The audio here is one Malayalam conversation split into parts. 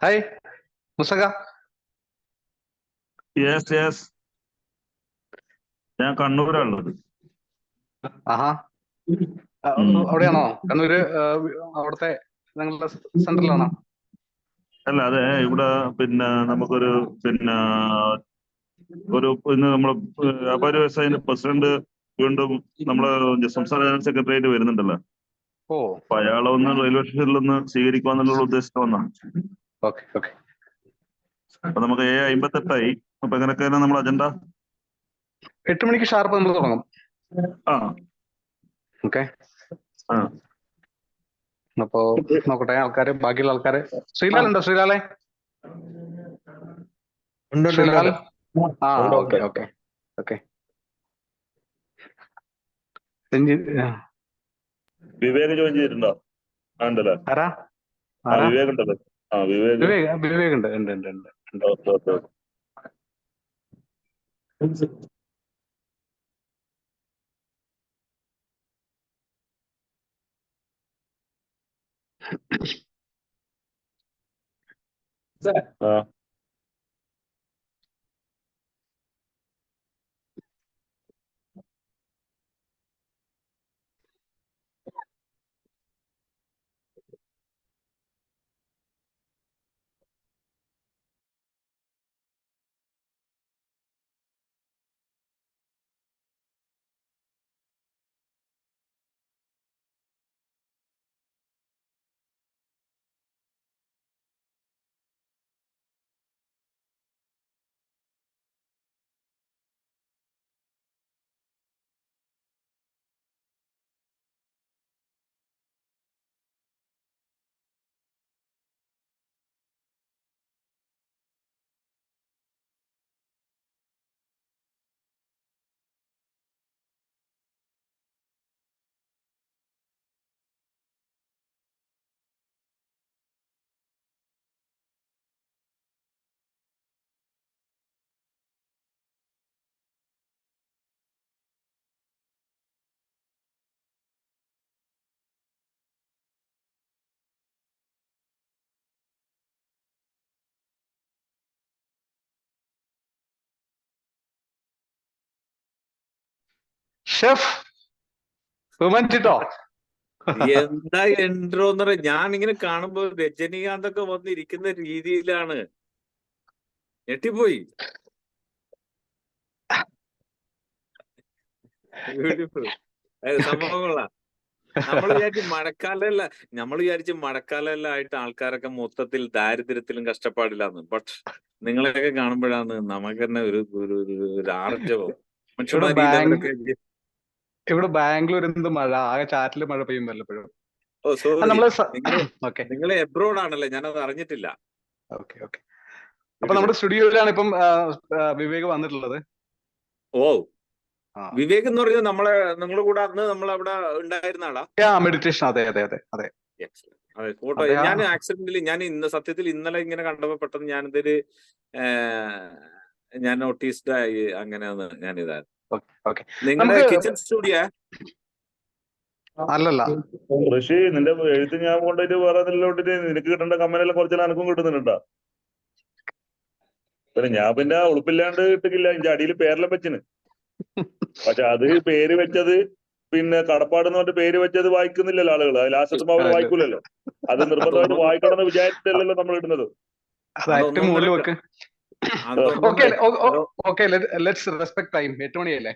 ഹായ് മുസക. യെസ് യെസ്, ഞാൻ കണ്ണൂരാണുള്ളത്. ആഹാ. ഉം. അവിടെയാണോ കണ്ണൂര്? അവിടുത്തെ നിങ്ങളുടെ സെന്ററിലാണോ? അല്ല, അതെ, ഇവിടെ നമുക്കൊരു ഒരു ഇന്ന് നമ്മള് വ്യാപാരി വ്യവസായ പ്രസിഡന്റ് വീണ്ടും നമ്മളെ സംസ്ഥാന ജനറൽ സെക്രട്ടറിയായിട്ട് വരുന്നുണ്ടല്ലോ. ഓ, അപ്പൊ അയാളെ ഒന്ന് റെയിൽവേ സ്റ്റേഷനിൽ ഒന്ന് സ്വീകരിക്കാന്നുള്ള ഉദ്ദേശം വന്നാണ്. Okay okay. അപ്പൊ നമുക്ക് 58 അപ്പൊ എങ്ങനെയൊക്കെയാണ് നമ്മുടെ അജണ്ട? 8 മണിക്ക് ഷാർപ്പ് നമ്മൾ തുടങ്ങും. ആ, ഓക്കെ. ആ അപ്പോ നോക്കട്ടെ ആൾക്കാര്, ബാക്കിയുള്ള ആൾക്കാര്. ശ്രീലാൽ ഉണ്ടോ? ശ്രീലാലെ, ശ്രീലാൽ. ആ okay okay okay. Vivek join ചെയ്തിട്ടുണ്ടോ? ഉണ്ടല്ലോ. ആരാ ആ ആരാ? വിവേക് ഉണ്ടല്ലോ. ആ വിവേക്. വിവേക് ഉണ്ട് ഉണ്ട് ഉണ്ട് ഉണ്ട് ഉണ്ട്. Okay okay. ആ ഷെഫ് ഉമ്മൻചിട്ടോ? എന്താ എൻട്രോ എന്ന് പറയാ, ഞാൻ ഇങ്ങനെ കാണുമ്പോ രജനീകാന്ത് ഒക്കെ വന്നിരിക്കുന്ന രീതിയിലാണ്. ഞെട്ടിപ്പോയി. ബ്യൂട്ടിഫുൾ. സംഭവം കൊള്ളാം. നമ്മൾ വിചാരിച്ച് മഴക്കാലമെല്ലാം ആയിട്ട് ആൾക്കാരൊക്കെ മൊത്തത്തിൽ ദാരിദ്ര്യത്തിലും കഷ്ടപ്പാടില്ലാന്ന്. ബട്ട് നിങ്ങളെയൊക്കെ കാണുമ്പോഴാണ് നമുക്ക് തന്നെ ഒരു ആർജവം. ഇവിടെ ബാംഗ്ലൂർ എന്ത് മഴ, ആകെ ചാറ്റില് മഴ പെയ്യും വല്ലപ്പോഴും. ഓ സോറി, ഓക്കെ നിങ്ങൾ എബ്രോഡ് ആണല്ലേ, ഞാനത് അറിഞ്ഞിട്ടില്ല. Okay okay. അപ്പൊ നമ്മുടെ സ്റ്റുഡിയോയിലാണ് ഇപ്പം വിവേക് വന്നിട്ടുള്ളത്. ഓ വിവേക് എന്ന് പറഞ്ഞാൽ നിങ്ങളുടെ കൂടെ അന്ന് നമ്മൾ അവിടെ ഉണ്ടായിരുന്ന ആളാ? മെഡിറ്റേഷൻ. അതെ അതെ അതെ അതെ. അതെ, ഫോട്ടോ ഞാൻ ആക്സിഡന്റിൽ സത്യത്തിൽ ഇന്നലെ ഇങ്ങനെ കണ്ടപ്പോ പെട്ടെന്ന് ഞാൻ നോട്ടീസ്ഡ് ആയി. അങ്ങനെയാണ് ഞാനിതായിരുന്നു. നിങ്ങളുടെ കിച്ചൺ സ്റ്റുഡിയോ അല്ലല്ല. ഋഷി, നിന്റെ എഴുത്ത് ഞാൻ കൊണ്ടുപോയിട്ട് വേറെ ഇതിലോട്ടിട്ട് നിനക്ക് കിട്ടേണ്ട കമ്മനെല്ലാം കുറച്ചെല്ലാം എനക്കും കിട്ടുന്നുണ്ടാ. പിന്നെ ഞാൻ പിന്നെ ഉളുപ്പില്ലാണ്ട് ഇട്ടില്ല. എന്റെ അടിയിൽ പേരെല്ലാം വെച്ചിന്. പക്ഷെ അത് പേര് വെച്ചത് പിന്നെ കടപ്പാട് എന്ന് പറഞ്ഞിട്ട് പേര് വെച്ചത് വായിക്കുന്നില്ലല്ലോ ആളുകൾ. ലാസ്റ്റ് അവർ വായിക്കൂലല്ലോ. അത് നിർബന്ധമായിട്ട് വായിക്കണം എന്ന് വിചാരിച്ചിട്ടല്ലോ നമ്മൾ ഇടുന്നത്. Let's respect time. 8 മണിയല്ലേ?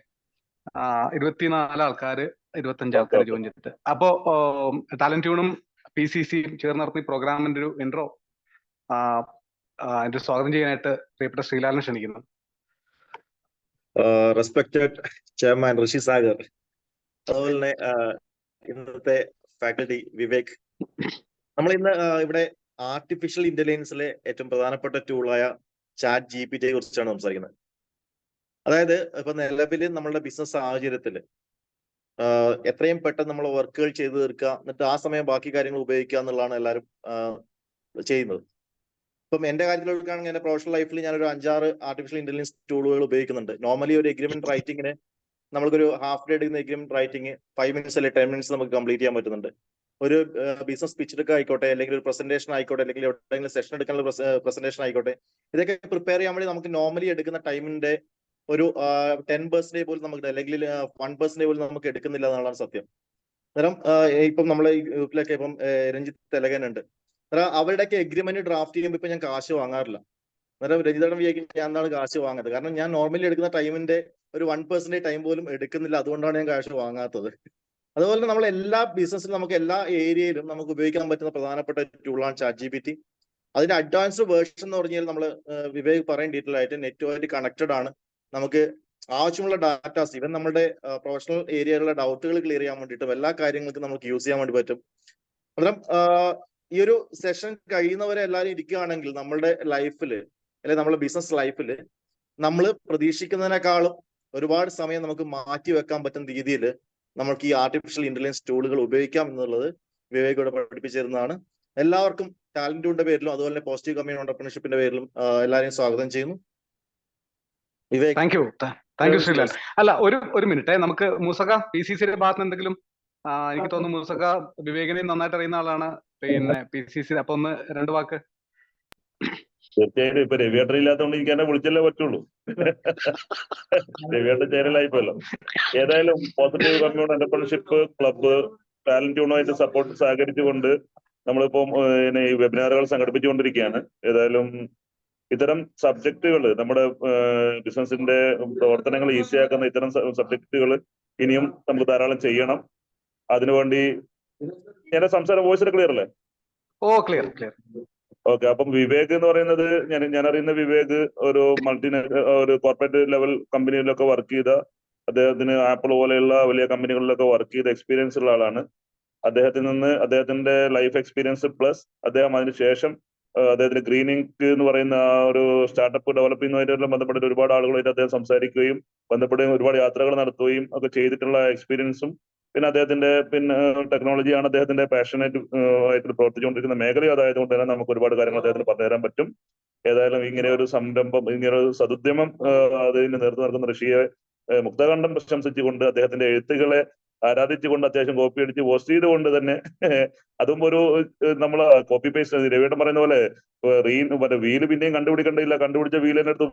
24 ആൾക്കാര്, 25 ആൾക്കാർ ജോയിൻ ചെയ്തിട്ട്. അപ്പോ ടാലന്റ് ട്യൂണും PCCയും ചേർന്ന് നടത്തി പ്രോഗ്രാമിന്റെ ഒരു ഇൻട്രോ അതിന്റെ സ്വാഗതം ചെയ്യാനായിട്ട് പ്രിയപ്പെട്ട ശ്രീലാലിനെ ക്ഷണിക്കുന്നു. റെസ്പെക്റ്റഡ് ചെയർമാൻ ഋഷി സാഗർ, അതുപോലെ തന്നെ ഇന്നത്തെ ഫാക്കൽറ്റി വിവേക്. നമ്മൾ ഇന്ന് ഇവിടെ ആർട്ടിഫിഷ്യൽ ഇന്റലിജൻസിലെ ഏറ്റവും പ്രധാനപ്പെട്ട ടൂളായ ചാറ്റ് GPT കുറിച്ചാണ് സംസാരിക്കുന്നത്. അതായത് ഇപ്പൊ നിലവിൽ നമ്മളുടെ ബിസിനസ് സാഹചര്യത്തിൽ എത്രയും പെട്ടെന്ന് നമ്മൾ വർക്കുകൾ ചെയ്തു തീർക്കുക, എന്നിട്ട് ആ സമയം ബാക്കി കാര്യങ്ങൾ ഉപയോഗിക്കുക എന്നുള്ളതാണ് എല്ലാവരും ചെയ്യുന്നത്. ഇപ്പം എന്റെ കാര്യത്തിൽ എടുക്കുകയാണെങ്കിൽ എന്റെ പ്രൊഫഷണൽ ലൈഫിൽ ഞാനൊരു 5-6 ആർട്ടിഫിഷ്യൽ ഇന്റലിജൻസ് ടൂളുകൾ ഉപയോഗിക്കുന്നുണ്ട്. നോർമലി ഒരു എഗ്രിമെന്റ് റൈറ്റിങ്ങിന് നമുക്കൊരു ഹാഫ് ഡേ എടുക്കുന്ന എഗ്രിമെന്റ് റൈറ്റിംഗ് 5 minutes അല്ലെങ്കിൽ 10 minutes നമുക്ക് കംപ്ലീറ്റ് ചെയ്യാൻ പറ്റുന്നുണ്ട്. ഒരു ബിസിനസ് പിച്ച് എടുക്കുക ആയിക്കോട്ടെ, അല്ലെങ്കിൽ ഒരു പ്രസന്റേഷൻ ആയിക്കോട്ടെ, അല്ലെങ്കിൽ എവിടെയെങ്കിലും സെഷൻ എടുക്കാനുള്ള പ്രസന്റേഷൻ ആയിക്കോട്ടെ, ഇതൊക്കെ പ്രിപ്പയർ ചെയ്യാൻ വേണ്ടി നമുക്ക് നോർമലി എടുക്കുന്ന ടൈമിന്റെ ഒരു 10% പോലും നമുക്ക്, അല്ലെങ്കിൽ 1% പോലും നമുക്ക് എടുക്കുന്നില്ല എന്നുള്ളതാണ് സത്യം. അന്നേരം ഇപ്പം നമ്മളെ ഈ ഗ്രൂപ്പിലൊക്കെ ഇപ്പം രഞ്ജിത്ത് തെലകനുണ്ട്. അന്നേരം അവരുടെയൊക്കെ എഗ്രിമെന്റ് ഡ്രാഫ്റ്റ് ചെയ്യുമ്പോൾ ഇപ്പൊ ഞാൻ കാശ് വാങ്ങാറില്ല. അന്നേരം രഞ്ജിതയുടെ വിചാരിക്കും ഞാൻ എന്താണ് കാശ് വാങ്ങുന്നത്, കാരണം ഞാൻ നോർമലി എടുക്കുന്ന ടൈമിന്റെ ഒരു 1% ടൈം പോലും എടുക്കുന്നില്ല. അതുകൊണ്ടാണ് ഞാൻ കാശ് വാങ്ങാത്തത്. അതുപോലെ നമ്മൾ എല്ലാ ബിസിനസ്സിലും നമുക്ക് എല്ലാ ഏരിയയിലും നമുക്ക് ഉപയോഗിക്കാൻ പറ്റുന്ന പ്രധാനപ്പെട്ട ടൂളാണ് ചാറ്റ് GPT. അതിന്റെ അഡ്വാൻസ്ഡ് വേർഷൻ എന്ന് പറഞ്ഞാൽ നമ്മൾ വിവേക് പറയും ഡീറ്റെയിൽ ആയിട്ട് നെറ്റുമായിട്ട് കണക്റ്റഡ് ആണ്. നമുക്ക് ആവശ്യമുള്ള ഡാറ്റാസ്, ഇവൻ നമ്മുടെ പ്രൊഫഷണൽ ഏരിയയിലുള്ള ഡൗട്ടുകൾ ക്ലിയർ ചെയ്യാൻ വേണ്ടിയിട്ടും എല്ലാ കാര്യങ്ങൾക്കും നമുക്ക് യൂസ് ചെയ്യാൻ വേണ്ടി പറ്റും. അന്നേരം ഈ ഒരു സെഷൻ കഴിയുന്നവരെ എല്ലാവരും ഇരിക്കുകയാണെങ്കിൽ നമ്മളുടെ ലൈഫിൽ, അല്ലെങ്കിൽ നമ്മുടെ ബിസിനസ് ലൈഫിൽ നമ്മൾ പ്രതീക്ഷിക്കുന്നതിനേക്കാളും ഒരുപാട് സമയം നമുക്ക് മാറ്റി വെക്കാൻ പറ്റുന്ന രീതിയിൽ നമുക്ക് ഈ ആർട്ടിഫിഷ്യൽ ഇന്റലിജൻസ് ടൂളുകൾ ഉപയോഗിക്കാം എന്നുള്ളത് വിവേക് ഇവിടെ പഠിപ്പിച്ചിരുന്നതാണ്. എല്ലാവർക്കും ടാലന്റ് ടൂളിന്റെ പേരിലും അതുപോലെ തന്നെ പോസിറ്റീവ് കമ്മ്യൂണിറ്റി എന്റർപ്രണർഷിപ്പിന്റെ പേരിലും എല്ലാവരെയും സ്വാഗതം ചെയ്യുന്നു. വിവേക്. Thank you Sreelal. അല്ല, ഒരു മിനിറ്റ്, നമുക്ക് മൂസക്ക PCCയുടെ ഭാഗത്ത് എന്തെങ്കിലും, എനിക്ക് തോന്നുന്നു മൂസക്ക വിവേകിനെ നന്നായിട്ട് അറിയുന്ന ആളാണ്, പിന്നെ PCC, അപ്പൊ ഒന്ന് 2 വാക്ക്. തീർച്ചയായിട്ടും ഇപ്പൊ രവിയേട്ടൻ ഇല്ലാത്തതുകൊണ്ട് എനിക്ക് എന്നെ വിളിച്ചല്ലേ പറ്റുള്ളൂ. രവിയേട്ടൻ ചേരലായിപ്പോയല്ലോ. ഏതായാലും positive community entrepreneurship club talent ട്യൂണുമായിട്ട് സഹകരിച്ചുകൊണ്ട് നമ്മളിപ്പം ഈ വെബിനാറുകൾ സംഘടിപ്പിച്ചുകൊണ്ടിരിക്കുകയാണ്. ഏതായാലും ഇത്തരം സബ്ജക്റ്റുകൾ, നമ്മുടെ ബിസിനസിന്റെ പ്രവർത്തനങ്ങൾ ഈസിയാക്കുന്ന ഇത്തരം സബ്ജക്റ്റുകൾ ഇനിയും നമുക്ക് ധാരാളം ചെയ്യണം. അതിനുവേണ്ടി എന്റെ സംസാരം വോയിസ് ക്ലിയർ അല്ലേ? ഓ, ക്ലിയർ. ഓക്കെ. അപ്പം വിവേക് എന്ന് പറയുന്നത്, ഞാൻ അറിയുന്ന വിവേക് ഒരു ഒരു കോർപ്പറേറ്റ് ലെവൽ കമ്പനിയിലൊക്കെ വർക്ക് ചെയ്ത, അദ്ദേഹത്തിന് ആപ്പിൾ പോലെയുള്ള വലിയ കമ്പനികളിലൊക്കെ വർക്ക് ചെയ്ത എക്സ്പീരിയൻസ് ഉള്ള ആളാണ്. അദ്ദേഹത്തിൽ നിന്ന് അദ്ദേഹത്തിന്റെ ലൈഫ് എക്സ്പീരിയൻസ് പ്ലസ് അദ്ദേഹം അതിനുശേഷം അദ്ദേഹത്തിന് ഗ്രീനിങ് എന്ന് പറയുന്ന ആ ഒരു സ്റ്റാർട്ടപ്പ് ഡെവലപ്പ് ചെയ്യുന്നതുമായിട്ട് ബന്ധപ്പെട്ട് ഒരുപാട് ആളുകളായിട്ട് അദ്ദേഹം സംസാരിക്കുകയും ബന്ധപ്പെടുകയും ഒരുപാട് യാത്രകൾ നടത്തുകയും ഒക്കെ ചെയ്തിട്ടുള്ള എക്സ്പീരിയൻസും, പിന്നെ അദ്ദേഹത്തിന്റെ ടെക്നോളജിയാണ് അദ്ദേഹത്തിന്റെ പാഷനായിട്ട് ആയിട്ട് പ്രവർത്തിച്ചുകൊണ്ടിരിക്കുന്ന മേഖല. അതായതുകൊണ്ട് തന്നെ നമുക്ക് ഒരുപാട് കാര്യങ്ങൾ അദ്ദേഹത്തിന് പറഞ്ഞുതരാൻ പറ്റും. ഏതായാലും ഇങ്ങനെ ഒരു സംരംഭം, ഇങ്ങനെ ഒരു സദുദ്യമം അതിന് നേതൃത്വം നൽകുന്ന ഋഷിയെ മുക്തകണ്ഠം പ്രശംസിച്ചുകൊണ്ട്, അദ്ദേഹത്തിന്റെ എഴുത്തുകളെ ആരാധിച്ചുകൊണ്ട്, അത്യാവശ്യം കോപ്പി അടിച്ച് പോസ്റ്റ് ചെയ്തുകൊണ്ട് തന്നെ, അതും ഒരു നമ്മള് കോപ്പി പേസ്റ്റ്, രവിയേട്ടൻ പറയുന്ന പോലെ വീല് പിന്നെയും കണ്ടുപിടിക്കേണ്ടതില്ല, കണ്ടുപിടിച്ച വീല് തന്നെ എടുത്ത്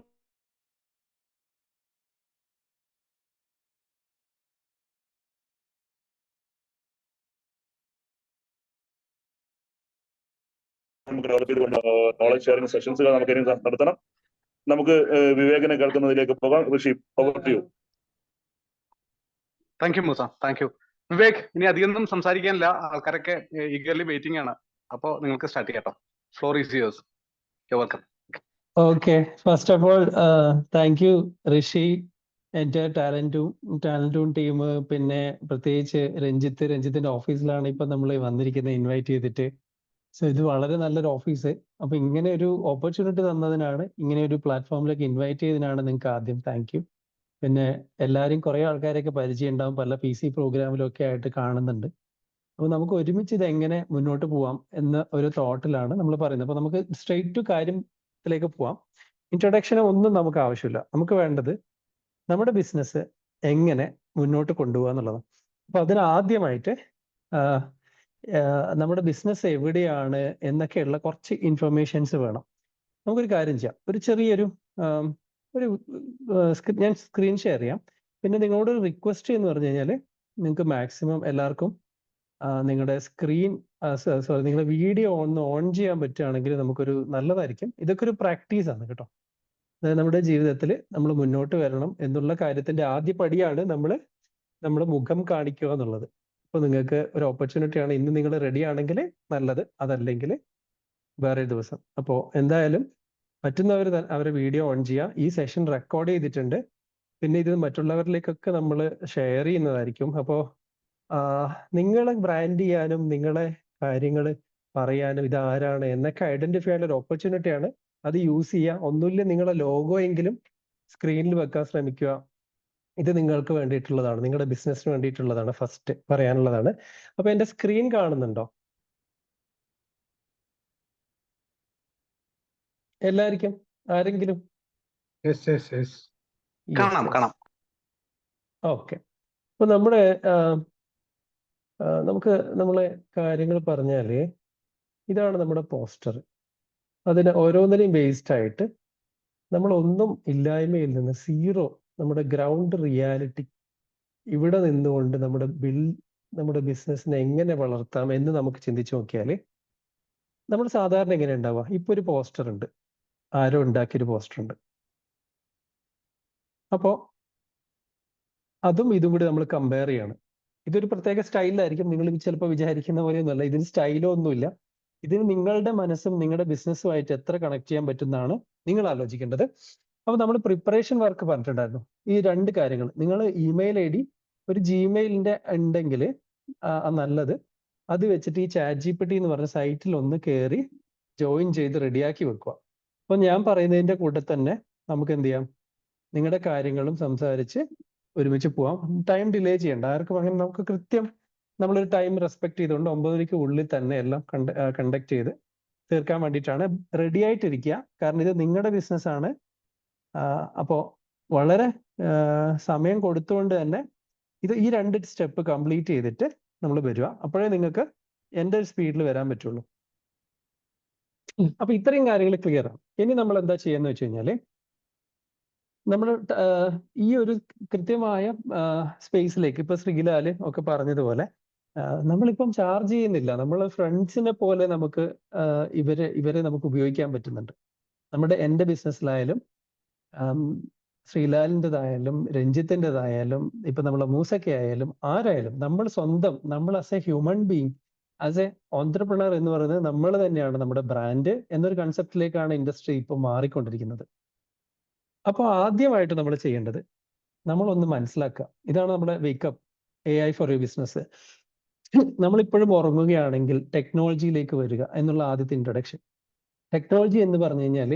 നമുക്ക് ഡെവലപ്പ് ചെയ്തുകൊണ്ട് നോളജ് ഷെയറിംഗ് സെഷൻസുകൾ നമുക്ക് ഇനി നടത്തണം. നമുക്ക് വിവേകിനെ കേൾക്കുന്നതിലേക്ക് പോകാം. Rishi, over to you. Thank you Moosa, thank you. Vivek, ഇനി അധികമൊന്നും സംസാരിക്കാനില്ല, ആൾക്കാരൊക്കെ ഈഗർലി വെയിറ്റിംഗ് ആണ്. അപ്പോ നിങ്ങൾക്ക് സ്റ്റാർട്ട് ചെയ്യാം. Floor is yours. You welcome. Okay, first of all, thank you ഋഷി, എൻ്റെ ടാലന്റൂൺ ടീം, പിന്നെ പ്രത്യേകിച്ച് രഞ്ജിത്തിന്റെ ഓഫീസിലാണ് ഇപ്പൊ നമ്മൾ വന്നിരിക്കുന്നത്, ഇൻവൈറ്റ് ചെയ്തിട്ട്. സോ ഇത് വളരെ നല്ലൊരു ഓഫീസ്. അപ്പൊ ഇങ്ങനെ ഒരു ഓപ്പർച്യൂണിറ്റി തന്നതിനാണ്, ഇങ്ങനെ ഒരു പ്ലാറ്റ്ഫോമിലേക്ക് ഇൻവൈറ്റ് ചെയ്തതിനാണ് നിങ്ങൾക്ക് ആദ്യം താങ്ക് യു. പിന്നെ എല്ലാവരും കുറെ ആൾക്കാരൊക്കെ പരിചയം ഉണ്ടാവും, പല PC പ്രോഗ്രാമിലൊക്കെ ആയിട്ട് കാണുന്നുണ്ട്. അപ്പൊ നമുക്ക് ഒരുമിച്ച് ഇത് എങ്ങനെ മുന്നോട്ട് പോവാം എന്ന ഒരു തോട്ടിലാണ് നമ്മൾ പറയുന്നത്. അപ്പൊ നമുക്ക് സ്ട്രെയിറ്റ് ടു കാര്യത്തിലേക്ക് പോവാം. ഇൻട്രൊഡക്ഷൻ ഒന്നും നമുക്ക് ആവശ്യമില്ല. നമുക്ക് വേണ്ടത് നമ്മുടെ ബിസിനസ് എങ്ങനെ മുന്നോട്ട് കൊണ്ടുപോകുക എന്നുള്ളതാണ്. അപ്പൊ അതിന് ആദ്യമായിട്ട് നമ്മുടെ ബിസിനസ് എവിടെയാണ് എന്നൊക്കെയുള്ള കുറച്ച് ഇൻഫർമേഷൻസ് വേണം. നമുക്കൊരു കാര്യം ചെയ്യാം, ഒരു ചെറിയൊരു ഞാൻ സ്ക്രീൻ ഷെയർ ചെയ്യാം. പിന്നെ നിങ്ങളോട് റിക്വസ്റ്റ് എന്ന് പറഞ്ഞു കഴിഞ്ഞാൽ, നിങ്ങൾക്ക് മാക്സിമം എല്ലാവർക്കും നിങ്ങളുടെ സ്ക്രീൻ നിങ്ങളുടെ വീഡിയോ ഒന്ന് ഓൺ ചെയ്യാൻ പറ്റുകയാണെങ്കിൽ നമുക്കൊരു നല്ലതായിരിക്കും. ഇതൊക്കെ ഒരു പ്രാക്ടീസ് ആണ് കേട്ടോ. അതായത് നമ്മുടെ ജീവിതത്തിൽ നമ്മൾ മുന്നോട്ട് വരണം എന്നുള്ള കാര്യത്തിന്റെ ആദ്യ പടിയാണ് നമ്മുടെ മുഖം കാണിക്കുക എന്നുള്ളത്. അപ്പോൾ നിങ്ങൾക്ക് ഒരു ഓപ്പർച്യൂണിറ്റിയാണ്. ഇന്ന് നിങ്ങൾ റെഡി ആണെങ്കിൽ നല്ലത്, അതല്ലെങ്കിൽ വേറെ ദിവസം. അപ്പോൾ എന്തായാലും പറ്റുന്നവർ അവരെ വീഡിയോ ഓൺ ചെയ്യുക. ഈ സെഷൻ റെക്കോർഡ് ചെയ്തിട്ടുണ്ട്, പിന്നെ ഇത് മറ്റുള്ളവരിലേക്കൊക്കെ നമ്മൾ ഷെയർ ചെയ്യുന്നതായിരിക്കും. അപ്പോൾ നിങ്ങളെ ബ്രാൻഡ് ചെയ്യാനും നിങ്ങളെ കാര്യങ്ങൾ പറയാനും ഇതാരാണ് എന്നൊക്കെ ഐഡന്റിഫൈ ചെയ്യാനുള്ള ഒരു ഓപ്പർച്യൂണിറ്റിയാണ്. അത് യൂസ് ചെയ്യുക. ഒന്നുമില്ല, നിങ്ങളെ ലോഗോ എങ്കിലും സ്ക്രീനിൽ വെക്കാൻ ശ്രമിക്കുക. ഇത് നിങ്ങൾക്ക് വേണ്ടിയിട്ടുള്ളതാണ്, നിങ്ങളുടെ ബിസിനസ്സിന് വേണ്ടിയിട്ടുള്ളതാണ്, ഫസ്റ്റ് പറയാനുള്ളതാണ്. അപ്പൊ എന്റെ സ്ക്രീൻ കാണുന്നുണ്ടോ എല്ലാവർക്കും? ആരെങ്കിലും? കാണാം. ഓക്കെ. അപ്പൊ നമുക്ക് നമ്മളെ കാര്യങ്ങൾ പറഞ്ഞാല്, ഇതാണ് നമ്മുടെ പോസ്റ്റർ. അതിന് ഓരോന്നിനെയും ബേസ്ഡ് ആയിട്ട് നമ്മൾ ഒന്നും ഇല്ലായ്മയിൽ നിന്ന് സീറോ, നമ്മുടെ ഗ്രൗണ്ട് റിയാലിറ്റി, ഇവിടെ നിന്നുകൊണ്ട് നമ്മുടെ ബിസിനസ്സിനെ എങ്ങനെ വളർത്താം എന്ന് നമുക്ക് ചിന്തിച്ചു നോക്കിയാൽ, നമ്മൾ സാധാരണ എങ്ങനെ ഉണ്ടാവുക? ഇപ്പൊ ഒരു പോസ്റ്റർ ഉണ്ട്, ആരോ ഉണ്ടാക്കിയൊരു പോസ്റ്റർ ഉണ്ട്. അപ്പോ അതും ഇതും കൂടി നമ്മൾ കമ്പയർ ചെയ്യാണ്. ഇതൊരു പ്രത്യേക സ്റ്റൈലിലായിരിക്കും. നിങ്ങൾ ചിലപ്പോൾ വിചാരിക്കുന്ന പോലെയൊന്നുമല്ല, ഇതിന് സ്റ്റൈലോ ഒന്നുമില്ല. ഇതിന് നിങ്ങളുടെ മനസ്സും നിങ്ങളുടെ ബിസിനസ്സുമായിട്ട് എത്ര കണക്ട് ചെയ്യാൻ പറ്റുന്നതാണ് നിങ്ങൾ ആലോചിക്കേണ്ടത്. അപ്പൊ നമ്മൾ പ്രിപ്പറേഷൻ വർക്ക് പറഞ്ഞിട്ടുണ്ടായിരുന്നു. ഈ 2 കാര്യങ്ങൾ, നിങ്ങൾ ഇമെയിൽ ID ഒരു ജിമെയിലിന്റെ ഉണ്ടെങ്കിൽ നല്ലത്. അത് വെച്ചിട്ട് ഈ ChatGPT എന്ന് പറഞ്ഞ സൈറ്റിൽ ഒന്ന് കയറി ജോയിൻ ചെയ്ത് റെഡിയാക്കി വെക്കുക. അപ്പൊ ഞാൻ പറയുന്നതിന്റെ കൂടെ തന്നെ നമുക്ക് എന്ത് ചെയ്യാം, നിങ്ങളുടെ കാര്യങ്ങളും സംസാരിച്ച് ഒരുമിച്ച് പോവാം. ടൈം ഡിലേ ചെയ്യണ്ട ആർക്കും. അങ്ങനെ നമുക്ക് കൃത്യം നമ്മളൊരു ടൈം റെസ്പെക്ട് ചെയ്തുകൊണ്ട് 9:00 ഉള്ളിൽ തന്നെ എല്ലാം കണ്ടക്ട് ചെയ്ത് തീർക്കാൻ വേണ്ടിയിട്ടാണ്. റെഡി ആയിട്ടിരിക്കുക, കാരണം ഇത് നിങ്ങളുടെ ബിസിനസ് ആണ്. അപ്പോൾ വളരെ സമയം കൊടുത്തുകൊണ്ട് തന്നെ ഈ 2 സ്റ്റെപ്പ് കംപ്ലീറ്റ് ചെയ്തിട്ട് നമ്മൾ വരിക. അപ്പോഴേ നിങ്ങൾക്ക് എൻ്റെ സ്പീഡിൽ വരാൻ പറ്റുള്ളൂ. അപ്പൊ ഇത്രയും കാര്യങ്ങൾ ക്ലിയർ ആണ്. ഇനി നമ്മൾ എന്താ ചെയ്യാന്ന് വെച്ച് കഴിഞ്ഞാല്, നമ്മൾ ഈ ഒരു കൃത്യമായ സ്പേസിലേക്ക് ഇപ്പൊ ശ്രീലാല് ഒക്കെ പറഞ്ഞതുപോലെ നമ്മളിപ്പം ചാർജ് ചെയ്യുന്നില്ല. നമ്മൾ ഫ്രണ്ട്സിനെ പോലെ നമുക്ക് ഇവരെ നമുക്ക് ഉപയോഗിക്കാൻ പറ്റുന്നുണ്ട്. എൻ്റെ ബിസിനസ്സിലായാലും ശ്രീലാലിൻ്റെതായാലും രഞ്ജിത്തിൻ്റെതായാലും ഇപ്പൊ നമ്മളെ മൂസയ്ക്ക് ആയാലും ആരായാലും നമ്മൾ as A human being, as A entrepreneur എന്ന് പറയുന്നത് നമ്മൾ തന്നെയാണ്. നമ്മുടെ ബ്രാൻഡ് എന്നൊരു കൺസെപ്റ്റിലേക്കാണ് ഇൻഡസ്ട്രി ഇപ്പോൾ മാറിക്കൊണ്ടിരിക്കുന്നത്. അപ്പോൾ ആദ്യമായിട്ട് നമ്മൾ ചെയ്യേണ്ടത് നമ്മളൊന്ന് മനസ്സിലാക്കുക. ഇതാണ് നമ്മുടെ wake up AI for you business. നമ്മളിപ്പോഴും ഉറങ്ങുകയാണെങ്കിൽ ടെക്നോളജിയിലേക്ക് വരിക എന്നുള്ള ആദ്യത്തെ ഇൻട്രൊഡക്ഷൻ. ടെക്നോളജി എന്ന് പറഞ്ഞു കഴിഞ്ഞാൽ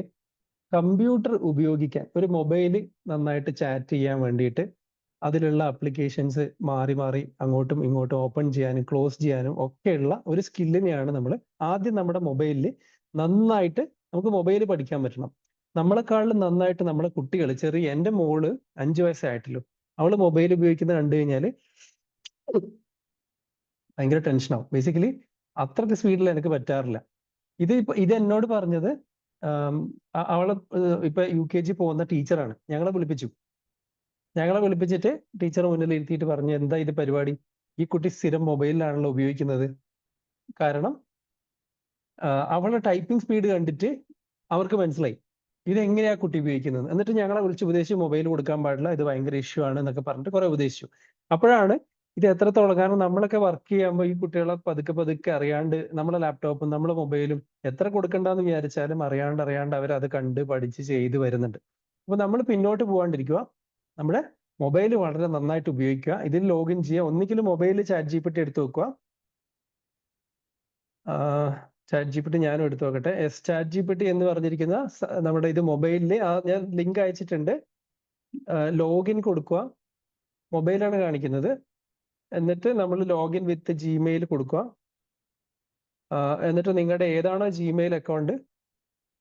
കമ്പ്യൂട്ടർ ഉപയോഗിക്കാൻ, ഒരു മൊബൈൽ നന്നായിട്ട് ചാറ്റ് ചെയ്യാൻ വേണ്ടിയിട്ട് അതിലുള്ള ആപ്ലിക്കേഷൻസ് മാറി മാറി അങ്ങോട്ടും ഇങ്ങോട്ടും ഓപ്പൺ ചെയ്യാനും ക്ലോസ് ചെയ്യാനും ഒക്കെയുള്ള ഒരു സ്കില്ലിനെയാണ് നമ്മൾ ആദ്യം നമ്മുടെ മൊബൈലിൽ നന്നായിട്ട് നമുക്ക് മൊബൈൽ പഠിക്കാൻ പറ്റണം. നമ്മളെക്കാളും നന്നായിട്ട് നമ്മളെ കുട്ടികൾ, എൻ്റെ മോള് 5 വയസ്സായിട്ടുള്ളൂ, അവള് മൊബൈൽ ഉപയോഗിക്കുന്നത് കണ്ടു കഴിഞ്ഞാൽ ഭയങ്കര ടെൻഷനാവും. ബേസിക്കലി അത്രയ്ക്ക് സ്പീഡിൽ എനിക്ക് പറ്റാറില്ല. ഇത് എന്നോട് പറഞ്ഞത് അവള് ഇപ്പൊ UKG പോകുന്ന ടീച്ചറാണ്. ഞങ്ങളെ വിളിപ്പിച്ചിട്ട് ടീച്ചർ മുന്നിൽ ഇരുത്തിയിട്ട് പറഞ്ഞു, എന്താ ഇത് പരിപാടി, ഈ കുട്ടി സ്ഥിരം മൊബൈലിലാണല്ലോ ഉപയോഗിക്കുന്നത്. കാരണം അവളുടെ ടൈപ്പിംഗ് സ്പീഡ് കണ്ടിട്ട് അവർക്ക് മനസ്സിലായി ഇതെങ്ങനെയാ കുട്ടി ഉപയോഗിക്കുന്നത്. എന്നിട്ട് ഞങ്ങളെ വിളിച്ച് ഉപദേശിച്ചു, മൊബൈൽ കൊടുക്കാൻ പാടില്ല, ഇത് ഭയങ്കര ഇഷ്യൂ ആണ് എന്നൊക്കെ പറഞ്ഞിട്ട് കുറെ ഉപദേശിച്ചു. അപ്പോഴാണ് ഇത് എത്രത്തോളം, കാരണം നമ്മളൊക്കെ വർക്ക് ചെയ്യുമ്പോൾ ഈ കുട്ടികളെ പതുക്കെ അറിയാണ്ട് നമ്മളെ ലാപ്ടോപ്പും നമ്മളെ മൊബൈലും എത്ര കൊടുക്കണ്ടെന്ന് വിചാരിച്ചാലും അറിയാണ്ട് അവർ അത് കണ്ട് പഠിച്ച് ചെയ്ത് വരുന്നുണ്ട്. അപ്പൊ നമ്മൾ പിന്നോട്ട് പോകാണ്ടിരിക്കുക, നമ്മുടെ മൊബൈൽ വളരെ നന്നായിട്ട് ഉപയോഗിക്കുക. ഇതിൽ ലോഗിൻ ചെയ്യുക. ഒന്നിക്കലും മൊബൈൽ ChatGPT എടുത്തു വെക്കുക. ChatGPT ഞാനും എടുത്തു നോക്കട്ടെ. ChatGPT എന്ന് പറഞ്ഞിരിക്കുന്ന നമ്മുടെ ഇത് മൊബൈലിൽ ഞാൻ ലിങ്ക് അയച്ചിട്ടുണ്ട്. ലോഗിൻ കൊടുക്കുക, മൊബൈലാണ് കാണിക്കുന്നത്. എന്നിട്ട് നമ്മൾ ലോഗിൻ വിത്ത് ജിമെയിൽ കൊടുക്കുക. എന്നിട്ട് നിങ്ങളുടെ ഏതാണോ ജിമെയിൽ അക്കൗണ്ട്,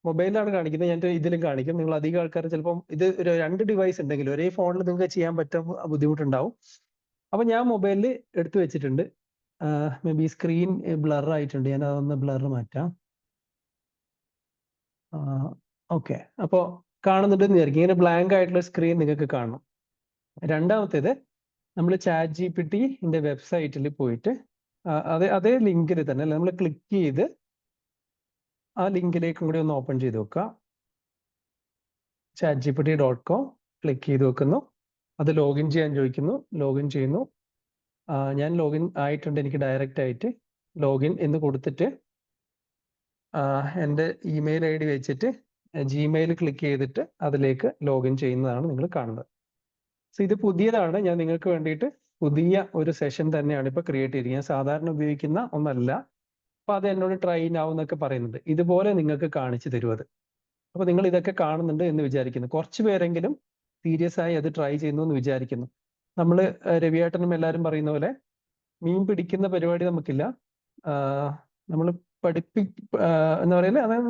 മൊബൈലിലാണ് കാണിക്കുന്നത്, ഞാൻ ഇതിലും കാണിക്കും. നിങ്ങൾ അധികം ആൾക്കാർ ചിലപ്പം ഇത് ഒരു 2 ഡിവൈസ് ഉണ്ടെങ്കിൽ ഒരേ ഫോണിൽ നിങ്ങൾക്ക് ചെയ്യാൻ പറ്റാൻ ബുദ്ധിമുട്ടുണ്ടാവും. അപ്പൊ ഞാൻ മൊബൈലിൽ എടുത്തു വെച്ചിട്ടുണ്ട്. മേ ബി സ്ക്രീൻ ബ്ലർ ആയിട്ടുണ്ട്, ഞാൻ അതൊന്ന് ബ്ലർ മാറ്റാം. ഓക്കെ, അപ്പോൾ കാണുന്നുണ്ടെന്ന് വിചാരിക്കും. ഇങ്ങനെ ബ്ലാങ്ക് ആയിട്ടുള്ള സ്ക്രീൻ നിങ്ങൾക്ക് കാണണം. രണ്ടാമത്തേത്, നമ്മൾ ChatGPTന്റെ വെബ്സൈറ്റിൽ പോയിട്ട് അതേ ലിങ്കിൽ തന്നെ നമ്മൾ ക്ലിക്ക് ചെയ്ത് ആ ലിങ്കിലേക്കും കൂടി ഒന്ന് ഓപ്പൺ ചെയ്ത് വെക്കുക. chatgpt.com ക്ലിക്ക് ചെയ്ത് വെക്കുന്നു. അത് ലോഗിൻ ചെയ്യാൻ ചോദിക്കുന്നു, ലോഗിൻ ചെയ്യുന്നു. ഞാൻ ലോഗിൻ ആയിട്ടുണ്ട്. എനിക്ക് ഡയറക്റ്റ് ആയിട്ട് ലോഗിൻ എന്ന് കൊടുത്തിട്ട് എൻ്റെ ഇമെയിൽ ID വെച്ചിട്ട് ജിമെയിൽ ക്ലിക്ക് ചെയ്തിട്ട് അതിലേക്ക് ലോഗിൻ ചെയ്യുന്നതാണ് നിങ്ങൾ കാണുന്നത്. സോ ഇത് പുതിയതാണ്, ഞാൻ നിങ്ങൾക്ക് വേണ്ടിയിട്ട് പുതിയ ഒരു സെഷൻ തന്നെയാണ് ഇപ്പൊ ക്രിയേറ്റ് ചെയ്തത്. ഞാൻ സാധാരണ ഉപയോഗിക്കുന്ന ഒന്നല്ല. അപ്പൊ അത് എന്നോട് ട്രെയിൻ ആവും എന്നൊക്കെ പറയുന്നുണ്ട്. ഇതുപോലെ നിങ്ങൾക്ക് കാണിച്ചു തരും അത്. അപ്പൊ നിങ്ങൾ ഇതൊക്കെ കാണുന്നുണ്ട് എന്ന് വിചാരിക്കുന്നു. കുറച്ച് പേരെങ്കിലും സീരിയസ് ആയി അത് ട്രൈ ചെയ്യുന്നു എന്ന് വിചാരിക്കുന്നു. നമ്മൾ രവിയേട്ടനും എല്ലാവരും പറയുന്ന പോലെ മീൻ പിടിക്കുന്ന പരിപാടി നമുക്കില്ല. നമ്മൾ എന്താ പറയുക, അതായത്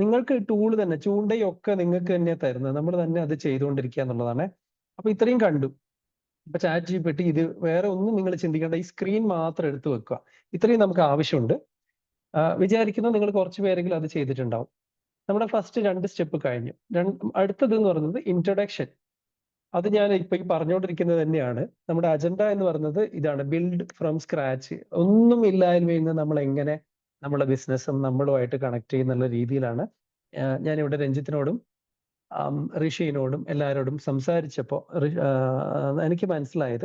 നിങ്ങൾക്ക് ടൂള് തന്നെ, ചൂണ്ടയൊക്കെ നിങ്ങൾക്ക് തന്നെ തരുന്നത്, നമ്മൾ തന്നെ അത് ചെയ്തുകൊണ്ടിരിക്കുക എന്നുള്ളതാണ്. അപ്പൊ ഇത്രയും കണ്ടു. ഇപ്പൊ ChatGPT ഇത് വേറെ ഒന്നും നിങ്ങൾ ചിന്തിക്കേണ്ട, ഈ സ്ക്രീൻ മാത്രം എടുത്തു വെക്കുക. ഇത്രയും നമുക്ക് ആവശ്യമുണ്ട്. വിചാരിക്കുന്നു നിങ്ങൾ കുറച്ച് പേരെങ്കിലും അത് ചെയ്തിട്ടുണ്ടാവും. നമ്മുടെ ഫസ്റ്റ് 2 സ്റ്റെപ്പ് കഴിഞ്ഞു. അടുത്തത് എന്ന് പറയുന്നത് ഇൻട്രൊഡക്ഷൻ. അത് ഞാൻ ഇപ്പൊ ഈ പറഞ്ഞുകൊണ്ടിരിക്കുന്നത് തന്നെയാണ്. നമ്മുടെ അജണ്ട എന്ന് പറയുന്നത് ഇതാണ്, ബിൽഡ് ഫ്രം സ്ക്രാച്ച്. ഒന്നും ഇല്ലായ്മയിൽ നിന്ന് നമ്മൾ എങ്ങനെ നമ്മുടെ ബിസിനസ്സും നമ്മളുമായിട്ട് കണക്ട് ചെയ്യുന്നുള്ള രീതിയിലാണ് ഞാനിവിടെ രഞ്ജിത്തിനോടും ഋഷിനോടും എല്ലാവരോടും സംസാരിച്ചപ്പോൾ എനിക്ക് മനസ്സിലായത്,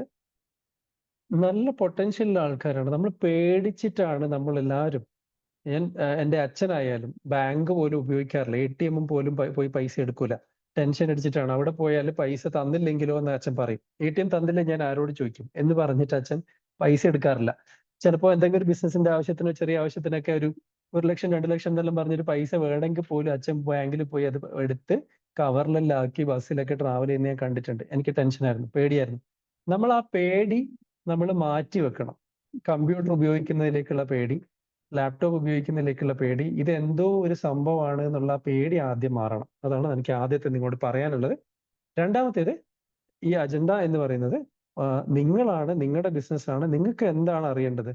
നല്ല പൊട്ടൻഷ്യലുള്ള ആൾക്കാരാണ്. നമ്മൾ പേടിച്ചിട്ടാണ് നമ്മൾ എല്ലാവരും. എൻ്റെ അച്ഛനായാലും ബാങ്ക് പോലും ഉപയോഗിക്കാറില്ല, ATM പോലും പോയി പൈസ എടുക്കൂല. ടെൻഷൻ അടിച്ചിട്ടാണ്. അവിടെ പോയാൽ പൈസ തന്നില്ലെങ്കിലോ എന്ന് അച്ഛൻ പറയും. ATM തന്നില്ല ഞാൻ ആരോട് ചോദിക്കും എന്ന് പറഞ്ഞിട്ട് അച്ഛൻ പൈസ എടുക്കാറില്ല. ചിലപ്പോൾ എന്തെങ്കിലും ഒരു ബിസിനസിന്റെ ആവശ്യത്തിനോ ചെറിയ ആവശ്യത്തിനൊക്കെ 1 ലക്ഷം 2 ലക്ഷം എന്നെല്ലാം പറഞ്ഞൊരു പൈസ വേണമെങ്കിൽ പോലും അച്ഛൻ ബാങ്കിൽ പോയി അത് എടുത്ത് കവറിലെല്ലാം ആക്കി ബസ്സിലൊക്കെ ട്രാവൽ ചെയ്യുന്ന ഞാൻ കണ്ടിട്ടുണ്ട്. എനിക്ക് ടെൻഷനായിരുന്നു, പേടിയായിരുന്നു. നമ്മൾ ആ പേടി നമ്മൾ മാറ്റി വെക്കണം. കമ്പ്യൂട്ടർ ഉപയോഗിക്കുന്നതിലേക്കുള്ള പേടി, ലാപ്ടോപ്പ് ഉപയോഗിക്കുന്നതിലേക്കുള്ള പേടി, ഇത് എന്തോ ഒരു സംഭവമാണ് എന്നുള്ള പേടി ആദ്യം മാറണം. അതാണ് എനിക്ക് ആദ്യത്തെ നിങ്ങളോട് പറയാനുള്ളത്. രണ്ടാമത്തേത്, ഈ അജണ്ട എന്ന് പറയുന്നത് നിങ്ങളാണ്, നിങ്ങളുടെ ബിസിനസ്സാണ്, നിങ്ങൾക്ക് എന്താണ് അറിയേണ്ടത്,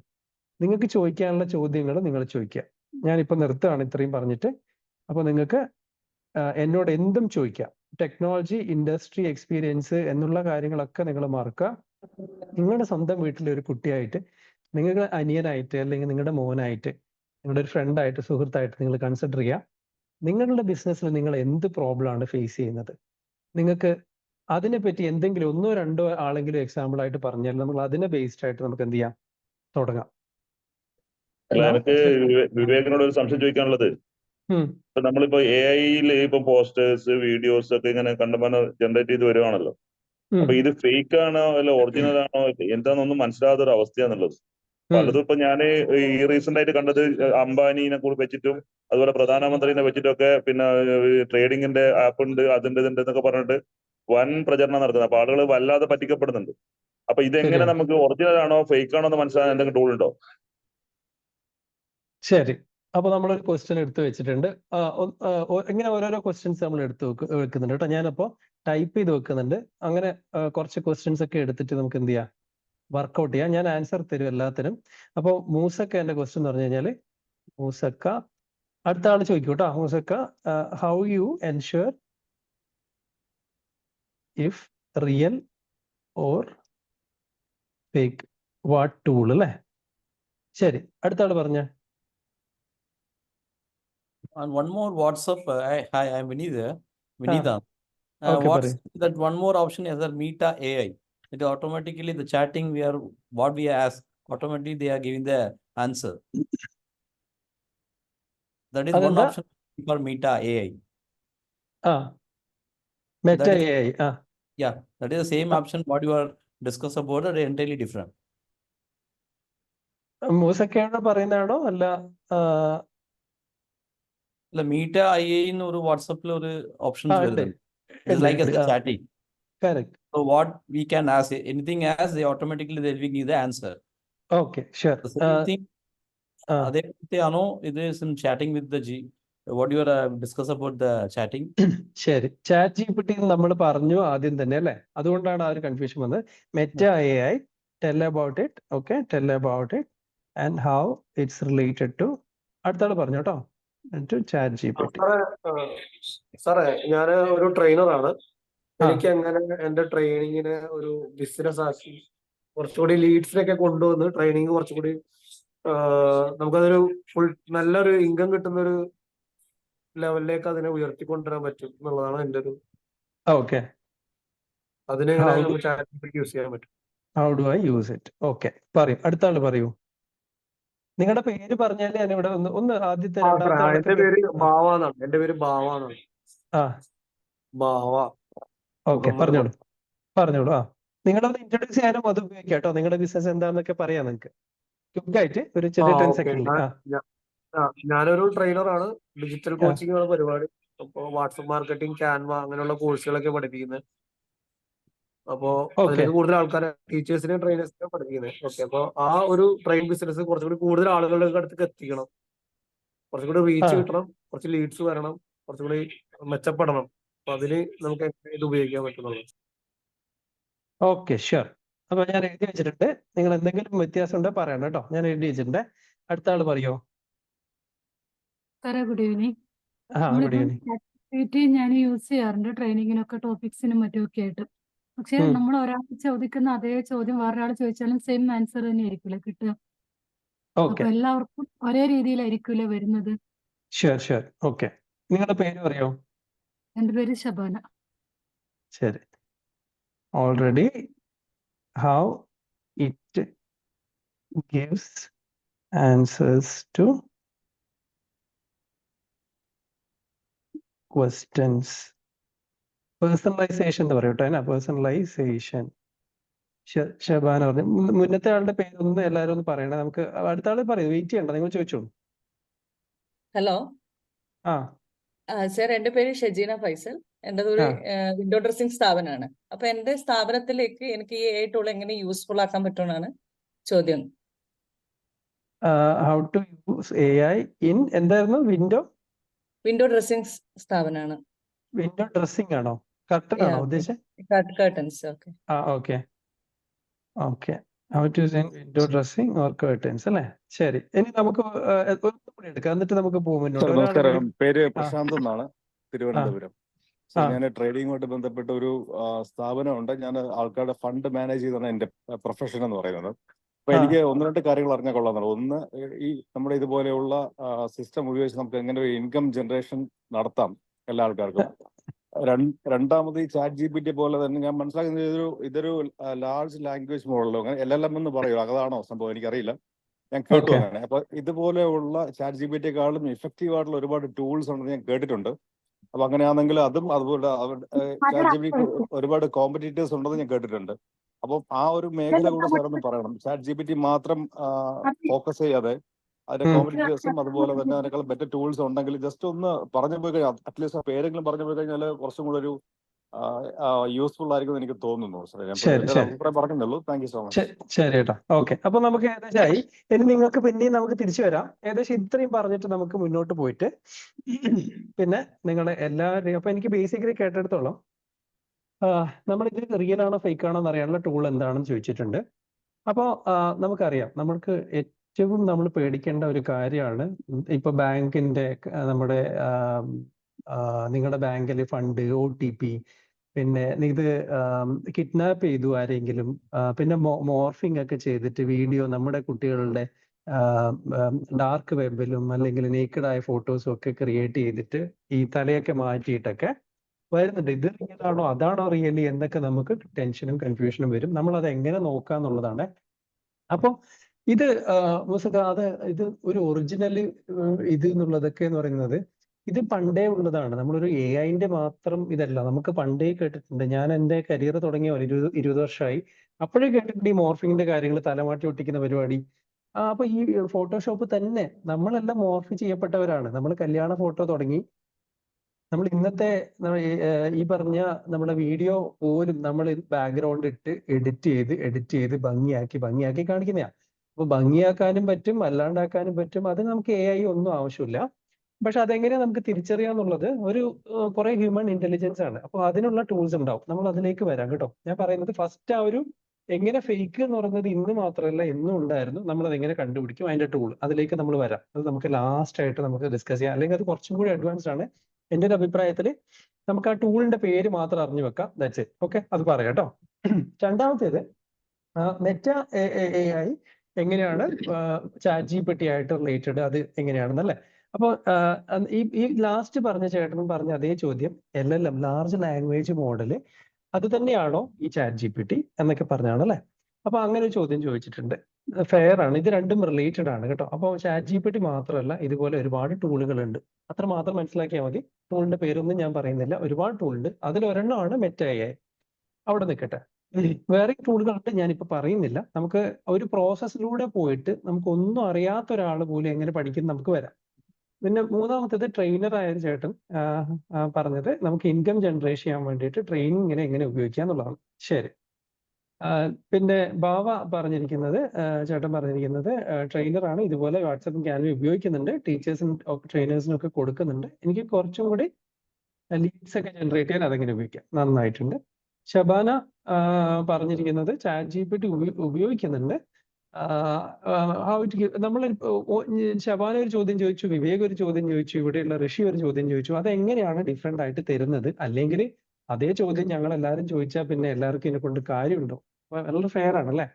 നിങ്ങൾക്ക് ചോദിക്കാനുള്ള ചോദ്യങ്ങൾ നിങ്ങൾ ചോദിക്കുക. ഞാനിപ്പോൾ നിർത്തുകയാണ് ഇത്രയും പറഞ്ഞിട്ട്. അപ്പോൾ നിങ്ങൾക്ക് എന്നോട് എന്തും ചോദിക്കാം. ടെക്നോളജി, ഇൻഡസ്ട്രി, എക്സ്പീരിയൻസ് എന്നുള്ള കാര്യങ്ങളൊക്കെ നിങ്ങൾ മറക്കുക. നിങ്ങളുടെ സ്വന്തം വീട്ടിലെ ഒരു കുട്ടിയായിട്ട്, നിങ്ങളുടെ അനിയനായിട്ട്, അല്ലെങ്കിൽ നിങ്ങളുടെ മോനായിട്ട്, നിങ്ങളുടെ ഒരു ഫ്രണ്ടായിട്ട്, സുഹൃത്തായിട്ട് നിങ്ങൾ കൺസിഡർ ചെയ്യുക. നിങ്ങളുടെ ബിസിനസ്സിൽ നിങ്ങൾ എന്ത് പ്രോബ്ലമാണ് ഫേസ് ചെയ്യുന്നത്, നിങ്ങൾക്ക് അതിനെപ്പറ്റി എന്തെങ്കിലും 1 or 2 ആളെങ്കിലും എക്സാമ്പിൾ ആയിട്ട് പറഞ്ഞാൽ നമ്മൾ അതിനെ ബേസ്ഡ് ആയിട്ട് നമുക്ക് എന്ത് ചെയ്യാം, തുടങ്ങാം. അല്ല, എനിക്ക് വിവേകിനോട് ഒരു സംശയം ചോദിക്കാനുള്ളത്, ഇപ്പൊ നമ്മളിപ്പോ AI-യിൽ ഇപ്പൊ പോസ്റ്റേഴ്സ്, വീഡിയോസ് ഒക്കെ ഇങ്ങനെ കണ്ടമാനം ജനറേറ്റ് ചെയ്ത് വരുവാണല്ലോ. അപ്പൊ ഇത് ഫേക്ക് ആണോ അല്ല ഒറിജിനൽ ആണോ എന്താണെന്നൊന്നും മനസ്സിലാകാത്ത ഒരു അവസ്ഥയാണുള്ളത്. പലതും ഇപ്പൊ ഞാൻ ഈ റീസെന്റ് ആയിട്ട് കണ്ടത് അംബാനിനെ കൂടി വെച്ചിട്ടും അതുപോലെ പ്രധാനമന്ത്രിനെ വെച്ചിട്ടൊക്കെ പിന്നെ ട്രേഡിങ്ങിന്റെ ആപ്പ് ഉണ്ട്, അതുണ്ട് ഇതുണ്ട് എന്നൊക്കെ പറഞ്ഞിട്ട് വൻ പ്രചരണം നടത്തുന്നത്. അപ്പൊ ആളുകൾ വല്ലാതെ പറ്റിക്കപ്പെടുന്നുണ്ട്. അപ്പൊ ഇതെങ്ങനെ നമുക്ക് ഒറിജിനൽ ആണോ ഫേക്ക് ആണോ എന്ന് മനസ്സിലാകാൻ എന്തെങ്കിലും ടൂൾ ഉണ്ടോ? ശരി, അപ്പൊ നമ്മളൊരു ക്വസ്റ്റ്യൻ എടുത്തു വെച്ചിട്ടുണ്ട്. ഇങ്ങനെ ഓരോരോ ക്വസ്റ്റ്യൻസ് നമ്മൾ എടുത്ത് വെക്കുന്നുണ്ട് കേട്ടോ. ഞാനപ്പോ ടൈപ്പ് ചെയ്ത് വെക്കുന്നുണ്ട്. അങ്ങനെ കുറച്ച് ക്വസ്റ്റ്യൻസ് ഒക്കെ എടുത്തിട്ട് നമുക്ക് എന്ത് ചെയ്യാം, വർക്ക്ഔട്ട് ചെയ്യാം. ഞാൻ ആൻസർ തരും എല്ലാത്തിനും. അപ്പോൾ മൂസക്ക എന്റെ ക്വസ്റ്റ്യൻ എന്ന് പറഞ്ഞു കഴിഞ്ഞാല്, മൂസക്ക അടുത്ത ആൾ ചോദിക്കും കേട്ടോ. മൂസക്ക, how you ensure if real or fake, what tool അല്ലേ? ശരി, അടുത്ത ആൾ പറഞ്ഞ. And one more WhatsApp. Hi, I'm Vinitha. Okay, What's that one more option is that Meta AI. It automatically the chatting what we ask, automatically they are giving the answer. That is one option for Meta AI. Meta AI. Yeah, that is the same option what you are discuss about, that is entirely different. മൂസക്കയോട് പറയുന്നതാണോ അല്ല? Meta AI in or WhatsApp options it's like as chatting. Correct. So what we can ask, anything as they automatically they will give the answer. Okay, sure. The same thing. It is in chatting with the what you are discuss about the chatting. ശരി, ചാറ്റ് GPT നമ്മൾ പറഞ്ഞു ആദ്യം തന്നെ അല്ലേ? അതുകൊണ്ടാണ് ആ ഒരു കൺഫ്യൂഷൻ വന്നത്. Meta AI, tell about it. Okay, tell about it and how it's related to. അടുത്ത ആൾ പറഞ്ഞു കേട്ടോ, to chat GPT. സാറേ, ഞാൻ ഒരു ട്രെയിനറാണ്. എനിക്ക് എങ്ങനെ എന്റെ ട്രെയിനിങ്ങിന് ഒരു ബിസിനസ് ആക്കി കുറച്ചുകൂടി ലീഡ്സിനൊക്കെ കൊണ്ടുവന്ന് ട്രെയിനിങ് കുറച്ചുകൂടി നമുക്കതൊരു നല്ലൊരു ഇൻകം കിട്ടുന്ന ഒരു ലെവലിലേക്ക് അതിനെ ഉയർത്തിക്കൊണ്ടുവരാൻ പറ്റും എന്നുള്ളതാണ് എന്റെ ഒരു. ഓക്കെ, അതിനെങ്ങനെ നമുക്ക് ചാറ്റ് GPT യൂസ് ചെയ്യാൻ പറ്റും? How do I use it? Okay, പറയൂ, അടുത്ത ആള് പറയൂ. നിങ്ങളുടെ പേര് പറഞ്ഞാലേ ഞാൻ ഇവിടെ ഒന്ന് ആദ്യത്തെ എന്റെ പേര് ഭാവ എന്നാണ്. എന്റെ പേര് ഭാവ എന്നാണ്. ഭാവ. ഓക്കെ, പറഞ്ഞോളൂ. നിങ്ങളത് ഇൻട്രൊഡ്യൂസ് ചെയ്യാനും അത് ഉപയോഗിക്കാം കേട്ടോ. നിങ്ങളുടെ ബിസിനസ് എന്താണെന്നൊക്കെ പറയാം നിങ്ങൾക്ക് ക്വിക്കായിട്ട് ഒരു ചെറിയ 10 സെക്കൻഡിൽ. ഞാനൊരു ട്രെയിനറാണ്. ഡിജിറ്റൽ കോച്ചിങ് ആണ് പരിപാടി. അപ്പോ വാട്സപ്പ് മാർക്കറ്റിംഗ്, ക്യാൻവ അങ്ങനെയുള്ള കോഴ്സുകളൊക്കെ പഠിപ്പിക്കുന്നത്. അപ്പോ അതിലേക്ക് കൂടുതൽ ആൾക്കാരെ, ടീച്ചേഴ്സിനെയും ട്രെയിനേഴ്സിനെയും പഠിപ്പിക്കുന്നത്. ഓക്കെ, അപ്പൊ ആ ഒരു ട്രെയിൻ ബിസിനസ് കുറച്ചുകൂടി കൂടുതൽ ആളുകളുടെ അടുത്തേക്ക് എത്തിക്കണം, കുറച്ചുകൂടി റീച്ച് കിട്ടണം, കുറച്ച് ലീഡ്സ് വരണം, കുറച്ചുകൂടി മെച്ചപ്പെടണം. അപ്പൊ അതിന് നമുക്ക് ഇത് ഉപയോഗിക്കാൻ പറ്റുന്നുള്ളൂ. Okay, sure. അപ്പൊ ഞാൻ എഴുതി വെച്ചിട്ടുണ്ട്. നിങ്ങൾ എന്തെങ്കിലും വ്യത്യാസം ഉണ്ടോ പറയണം കേട്ടോ. ഞാൻ എഴുതി വെച്ചിട്ടുണ്ട്. അടുത്ത ആള് പറയോ? Good evening. Good evening. ഞാൻ യൂസ് ചെയ്യാറുണ്ട് ട്രെയിനിങ്ങിനൊക്കെ, ടോപ്പിക്സിനും മറ്റുമൊക്കെ ആയിട്ട്. പക്ഷെ നമ്മൾ ഒരാൾ ചോദിക്കുന്ന അതേ ചോദ്യം വേറൊരാൾ ചോദിച്ചാലും സെയിം ആൻസർ തന്നെ ആയിരിക്കില്ല കിട്ടുക. അപ്പൊ എല്ലാവർക്കും ഒരേ രീതിയിലായിരിക്കില്ല വരുന്നത്. ഷുവർ. ഓക്കെ, നിങ്ങളുടെ പേര് പറയോ? എന്റെ പേര് ശബാന. ശരി. Already how it gives answers to questions personalisation എന്ന് പറയും കേട്ടോ. പേഴ്സണലൈസേഷൻ. ഷബാന പറഞ്ഞു. മുന്നത്തെ ആളുടെ പേരൊന്ന് എല്ലാവരും ഒന്ന് പറയണേ. നമുക്ക് അടുത്ത ആള് പറയും, വെയിറ്റ് ചെയ്യണ്ട, നിങ്ങൾ ചോദിച്ചോളൂ. ഹലോ ആ സർ, എൻ്റെ പേര് ഷെജീന ഫൈസൽ. എൻ്റെ ഒരു വിൻഡോ ഡ്രസ്സിംഗ് സ്ഥാപനമാണ്. അപ്പൊ എൻ്റെ സ്ഥാപനത്തിലേക്ക് എനിക്ക് ഈ AI ടൂൾ എങ്ങനെ യൂസ്ഫുൾ ആക്കാൻ പറ്റുമെന്നാണ് ചോദ്യം. How to use AI in എന്തായിരുന്നു? വിൻഡോ ഡ്രസ്സിംഗ് സ്ഥാപനമാണ്. വിൻഡോ ഡ്രസ്സിംഗ് ആണോ? കർട്ടൻ ആണോ ഉദ്ദേശിച്ചത്? Curtains. Okay okay okay. How to use window dressing or curtains അല്ലേ? ശരി, ഇനി നമുക്ക് കൂടി എടുക്കാം, എന്നിട്ട് നമുക്ക് പോകും മുന്നോട്ട്. നമസ്കാരം, പേര് പ്രശാന്ത് എന്നാണ്, തിരുവനന്തപുരം. ഞാൻ ട്രേഡിങ്ങുമായിട്ട് ബന്ധപ്പെട്ട ഒരു സ്ഥാപനമുണ്ട്. ഞാൻ ആൾക്കാരുടെ ഫണ്ട് മാനേജ് ചെയ്താണ് എൻ്റെ പ്രൊഫഷൻ എന്ന് പറയുന്നത്. അപ്പൊ എനിക്ക് 1-2 കാര്യങ്ങൾ അറിഞ്ഞാൽ കൊള്ളാമെന്നുള്ളത്. ഒന്ന്, ഈ നമ്മുടെ ഇതുപോലെയുള്ള സിസ്റ്റം ഉപയോഗിച്ച് നമുക്ക് എങ്ങനെ ഒരു ഇൻകം ജനറേഷൻ നടത്താം എല്ലാ ആൾക്കാർക്കും. രണ്ടാമത്, ഈ ChatGPT പോലെ തന്നെ ഞാൻ മനസ്സിലാക്കുന്നത് ഇതൊരു ലാർജ് ലാംഗ്വേജ് മോഡലോ അങ്ങനെ LLM എന്ന് പറയുമോ, അതാണോ സംഭവം? എനിക്കറിയില്ല, ഞാൻ കേട്ടു അങ്ങനെ. അപ്പൊ ഇതുപോലെയുള്ള ChatGPT-യെക്കാളും ഇഫക്റ്റീവ് ആയിട്ടുള്ള ഒരുപാട് ടൂൾസ് ഉണ്ടെന്ന് ഞാൻ കേട്ടിട്ടുണ്ട്. അപ്പൊ അങ്ങനെയാണെങ്കിൽ അതും അതുപോലെ ChatGPT ഒരുപാട് കോമ്പറ്റീറ്റേഴ്സ് ഉണ്ടെന്ന് ഞാൻ കേട്ടിട്ടുണ്ട്. അപ്പൊ ആ ഒരു മേഖല കൂടെ സാറൊന്ന് പറയണം. ChatGPT മാത്രം ഫോക്കസ് ചെയ്യാതെ അതിന്റെ കോമ്പറ്റീറ്റേഴ്സും അതുപോലെ തന്നെ അതിനേക്കാൾ ബെറ്റർ ടൂൾസ് ഉണ്ടെങ്കിൽ ജസ്റ്റ് ഒന്ന് പറഞ്ഞു പോയി കഴിഞ്ഞാൽ, അറ്റ്ലീസ്റ്റ് ആ പേരെങ്കിലും പറഞ്ഞു പോയി കഴിഞ്ഞാൽ കുറച്ചും കൂടെ ഒരു യൂസ്ഫുൾ ആയിരിക്കും എനിക്ക് തോന്നുന്നു. അഭിപ്രായം പറഞ്ഞുള്ളൂ. Thank you so much. ശരി കേട്ടോ. ഓക്കെ, അപ്പൊ നമുക്ക് ഏകദേശമായി. ഇനി നിങ്ങൾക്ക് പിന്നെയും നമുക്ക് തിരിച്ചു വരാം. ഏകദേശം ഇത്രയും പറഞ്ഞിട്ട് നമുക്ക് മുന്നോട്ട് പോയിട്ട് പിന്നെ നിങ്ങളെ എല്ലാവരുടെയും, അപ്പൊ എനിക്ക് ബേസിക്കലി കേട്ടെടുത്തോളം നമ്മളിത് റിയൽ ആണോ ഫേക്ക് ആണോ എന്ന് അറിയാനുള്ള ടൂൾ എന്താണെന്ന് ചോദിച്ചിട്ടുണ്ട്. അപ്പോൾ നമുക്കറിയാം, നമ്മൾക്ക് ഏറ്റവും നമ്മൾ പേടിക്കേണ്ട ഒരു കാര്യമാണ് ഇപ്പൊ ബാങ്കിന്റെ, നമ്മുടെ നിങ്ങളുടെ ബാങ്കിൽ ഫണ്ട് OTP, പിന്നെ ഇത് കിഡ്നാപ്പ് ചെയ്തു ആരെങ്കിലും, പിന്നെ മോർഫിംഗ് ഒക്കെ ചെയ്തിട്ട് വീഡിയോ നമ്മുടെ കുട്ടികളുടെ ഡാർക്ക് വെബിലും അല്ലെങ്കിൽ നേക്കഡായ ഫോട്ടോസും ഒക്കെ ക്രിയേറ്റ് ചെയ്തിട്ട് ഈ തലയൊക്കെ മാറ്റിയിട്ടൊക്കെ വരുന്നുണ്ട്. ഇത് റിയലാണോ, അതാണോ റിയലി എന്നൊക്കെ നമുക്ക് ടെൻഷനും കൺഫ്യൂഷനും വരും. നമ്മൾ അത് എങ്ങനെ നോക്കാന്നുള്ളതാണ്. അപ്പോൾ ഇത് ഇത് ഒരു ഒറിജിനൽ ഇത് എന്നുള്ളതൊക്കെ എന്ന് പറയുന്നത് ഇത് പണ്ടേ ഉള്ളതാണ്. നമ്മളൊരു AI-ന്റെ മാത്രം ഇതല്ല, നമുക്ക് പണ്ടേ കേട്ടിട്ടുണ്ട്. ഞാൻ എൻ്റെ കരിയർ തുടങ്ങിയ 20 വർഷമായി. അപ്പോഴേ കേട്ടിട്ടുണ്ട് ഈ മോർഫിങ്ങിന്റെ കാര്യങ്ങൾ, തലമാറ്റി ഒട്ടിക്കുന്ന പരിപാടി. അപ്പൊ ഈ ഫോട്ടോഷോപ്പ് തന്നെ നമ്മളെല്ലാം മോർഫ് ചെയ്യപ്പെട്ടവരാണ്. നമ്മൾ കല്യാണ ഫോട്ടോ തുടങ്ങി, നമ്മൾ ഇന്നത്തെ ഈ പറഞ്ഞ നമ്മുടെ വീഡിയോ പോലും നമ്മൾ ബാക്ക്ഗ്രൗണ്ട് ഇട്ട് എഡിറ്റ് ചെയ്ത് ഭംഗിയാക്കി കാണിക്കുന്നതാണ്. അപ്പൊ ഭംഗിയാക്കാനും പറ്റും, അല്ലാണ്ടാക്കാനും പറ്റും. അത് നമുക്ക് AI ഒന്നും ആവശ്യമില്ല. പക്ഷെ അതെങ്ങനെയാ നമുക്ക് തിരിച്ചറിയാന്നുള്ളത് ഒരു കുറെ ഹ്യൂമൻ ഇന്റലിജൻസ് ആണ്. അപ്പൊ അതിനുള്ള ടൂൾസ് ഉണ്ടാവും. നമ്മൾ അതിലേക്ക് വരാം കേട്ടോ. ഞാൻ പറയുന്നത് ഫസ്റ്റ് ആ ഒരു എങ്ങനെ ഫേക്ക് എന്ന് പറയുന്നത് ഇന്ന് മാത്രമല്ല എന്നും ഉണ്ടായിരുന്നു. നമ്മൾ അതെങ്ങനെ കണ്ടുപിടിക്കും, അതിന്റെ ടൂൾ, അതിലേക്ക് നമ്മൾ വരാം. അത് നമുക്ക് ലാസ്റ്റ് ആയിട്ട് നമുക്ക് ഡിസ്കസ് ചെയ്യാം. അല്ലെങ്കിൽ അത് കുറച്ചും കൂടി അഡ്വാൻസ്ഡ് ആണ്. എൻ്റെ ഒരു അഭിപ്രായത്തിൽ നമുക്ക് ആ ടൂളിന്റെ പേര് മാത്രം അറിഞ്ഞു വെക്കാം. That's it. ഓക്കെ, അത് പറയാം കേട്ടോ. രണ്ടാമത്തേത്, മെറ്റ AI എങ്ങനെയാണ് ChatGPT ആയിട്ട് റിലേറ്റഡ്, അത് എങ്ങനെയാണെന്നല്ലേ. അപ്പോൾ ഈ ലാസ്റ്റ് പറഞ്ഞ ചേട്ടനും പറഞ്ഞ അതേ ചോദ്യം, LLM ലാർജ് ലാംഗ്വേജ് മോഡല് അത് തന്നെയാണോ ഈ ChatGPT എന്നൊക്കെ പറഞ്ഞാണല്ലേ. അപ്പൊ അങ്ങനെ ഒരു ചോദ്യം ചോദിച്ചിട്ടുണ്ട്. ഫെയർ ആണ്, ഇത് രണ്ടും റിലേറ്റഡ് ആണ് കേട്ടോ. അപ്പോൾ ChatGPT മാത്രമല്ല, ഇതുപോലെ ഒരുപാട് ടൂളുകൾ ഉണ്ട്. അത്ര മാത്രം മനസ്സിലാക്കിയാൽ മതി. ടൂളിന്റെ പേരൊന്നും ഞാൻ പറയുന്നില്ല, ഒരുപാട് ടൂൾ ഉണ്ട്. അതിലൊരെണ്ണമാണ് മെറ്റ AI. അവിടെ നിൽക്കട്ടെ. വേറെ ടൂളുകളുണ്ട്, ഞാനിപ്പോൾ പറയുന്നില്ല. നമുക്ക് ഒരു പ്രോസസ്സിലൂടെ പോയിട്ട് നമുക്ക് ഒന്നും അറിയാത്ത ഒരാൾ പോലും എങ്ങനെ പഠിക്കും നമുക്ക് വരാം. പിന്നെ മൂന്നാമത്തേത്, ട്രെയിനർ ആയ ഒരു ചേട്ടൻ പറഞ്ഞത് നമുക്ക് ഇൻകം ജനറേറ്റ് ചെയ്യാൻ വേണ്ടിയിട്ട് ട്രെയിനിങ്ങിനെ എങ്ങനെ ഉപയോഗിക്കുക എന്നുള്ളതാണ്. ശരി. പിന്നെ ബാവ പറഞ്ഞിരിക്കുന്നത്, ചേട്ടൻ പറഞ്ഞിരിക്കുന്നത് ട്രെയിനറാണ്, ഇതുപോലെ വാട്സപ്പും ക്യാനും ഉപയോഗിക്കുന്നുണ്ട്, ടീച്ചേഴ്സിനും ട്രെയിനേഴ്സിനും ഒക്കെ കൊടുക്കുന്നുണ്ട്. എനിക്ക് കുറച്ചും കൂടി ലീഡ്സ് ഒക്കെ ജനറേറ്റ് ചെയ്യാൻ അതെങ്ങനെ ഉപയോഗിക്കാം. നന്നായിട്ടുണ്ട്. ഷബാന പറഞ്ഞിരിക്കുന്നത് ChatGPT ഉപയോഗിക്കുന്നുണ്ട്. നമ്മൾ ഷബാന ഒരു ചോദ്യം ചോദിച്ചു, വിവേക് ഒരു ചോദ്യം ചോദിച്ചു, ഇവിടെയുള്ള ഋഷി ഒരു ചോദ്യം ചോദിച്ചു. അതെങ്ങനെയാണ് ഡിഫറെന്റ് ആയിട്ട് തരുന്നത്? അല്ലെങ്കിൽ അതേ ചോദ്യം ഞങ്ങൾ എല്ലാവരും ചോദിച്ചാൽ പിന്നെ എല്ലാവർക്കും ഇതിനെ കൊണ്ട് കാര്യമുണ്ടോ? വളരെ ഫെയർ ആണ് അല്ലേ.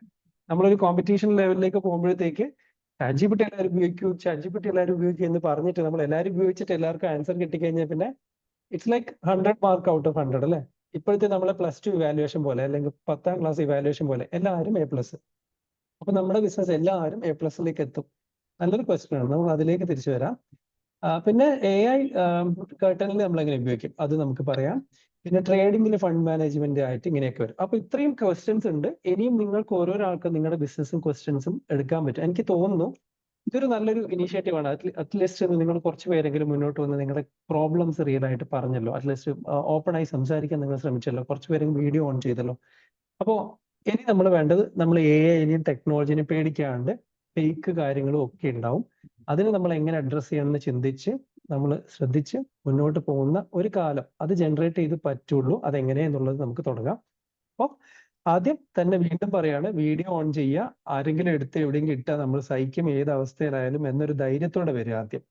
നമ്മളൊരു കോമ്പറ്റീഷൻ ലെവലിലേക്ക് പോകുമ്പോഴത്തേക്ക് ChatGPT എല്ലാവരും ഉപയോഗിക്കൂ എന്ന് പറഞ്ഞിട്ട് നമ്മൾ എല്ലാവരും ഉപയോഗിച്ചിട്ട് എല്ലാവർക്കും ആൻസർ കിട്ടിക്കഴിഞ്ഞാൽ പിന്നെ it's like 100 mark out of 100 അല്ലേ. ഇപ്പോഴത്തെ നമ്മളെ +2 ഇവാലുവേഷൻ പോലെ അല്ലെങ്കിൽ 10ാം ക്ലാസ് ഇവാലുവേഷൻ പോലെ എല്ലാവരും A+. അപ്പൊ നമ്മുടെ ബിസിനസ് എല്ലാവരും A+ലേക്ക് എത്തും. നല്ലൊരു ക്വസ്റ്റ്യൻ ആണ്, നമ്മൾ അതിലേക്ക് തിരിച്ചു വരാം. പിന്നെ AI കർട്ടനിൽ നമ്മൾ എങ്ങനെ ഉപയോഗിക്കും അത് നമുക്ക് പറയാം. പിന്നെ ട്രേഡിംഗിൽ ഫണ്ട് മാനേജ്മെന്റ് ആയിട്ട് ഇങ്ങനെയൊക്കെ വരും. അപ്പൊ ഇത്രയും ക്വസ്റ്റ്യൻസ് ഉണ്ട്. ഇനിയും നിങ്ങൾക്ക് ഓരോരാൾക്കും നിങ്ങളുടെ ബിസിനസ്സും ക്വസ്റ്റ്യൻസും എടുക്കാൻ പറ്റും. എനിക്ക് തോന്നുന്നു ഇതൊരു നല്ലൊരു ഇനീഷ്യേറ്റീവ് ആണ്. അറ്റ്ലീസ്റ്റ് നിങ്ങൾ കുറച്ച് പേരെങ്കിലും മുന്നോട്ട് വന്ന് നിങ്ങളുടെ പ്രോബ്ലംസ് റിയൽ ആയിട്ട് പറഞ്ഞല്ലോ, അറ്റ്ലീസ്റ്റ് ഓപ്പൺ ആയി സംസാരിക്കാൻ നിങ്ങൾ ശ്രമിച്ചല്ലോ, കുറച്ച് പേരെങ്കിലും വീഡിയോ ഓൺ ചെയ്തല്ലോ. അപ്പോൾ ഇനി നമ്മൾ വേണ്ടത്, നമ്മൾ AI ടെക്നോളജിനെ പേടിക്കാണ്ട് ഫേക്ക് കാര്യങ്ങളും ഒക്കെ ഉണ്ടാവും. അതിന് നമ്മൾ എങ്ങനെ അഡ്രസ്സ് ചെയ്യാമെന്ന് ചിന്തിച്ച് നമ്മൾ ശ്രദ്ധിച്ച് മുന്നോട്ട് പോകുന്ന ഒരു കാലം അത് ജനറേറ്റ് ചെയ്ത് പറ്റുള്ളൂ. അതെങ്ങനെയെന്നുള്ളത് നമുക്ക് തുടങ്ങാം. അപ്പോൾ ആദ്യം തന്നെ വീണ്ടും പറയാണ്, വീഡിയോ ഓൺ ചെയ്യുക. ആരെങ്കിലും എടുത്ത് എവിടെയെങ്കിലും ഇട്ടാൽ നമ്മൾ സഹിക്കും, ഏത് അവസ്ഥയിലായാലും എന്നൊരു ധൈര്യത്തോടെ വരിക. ആദ്യം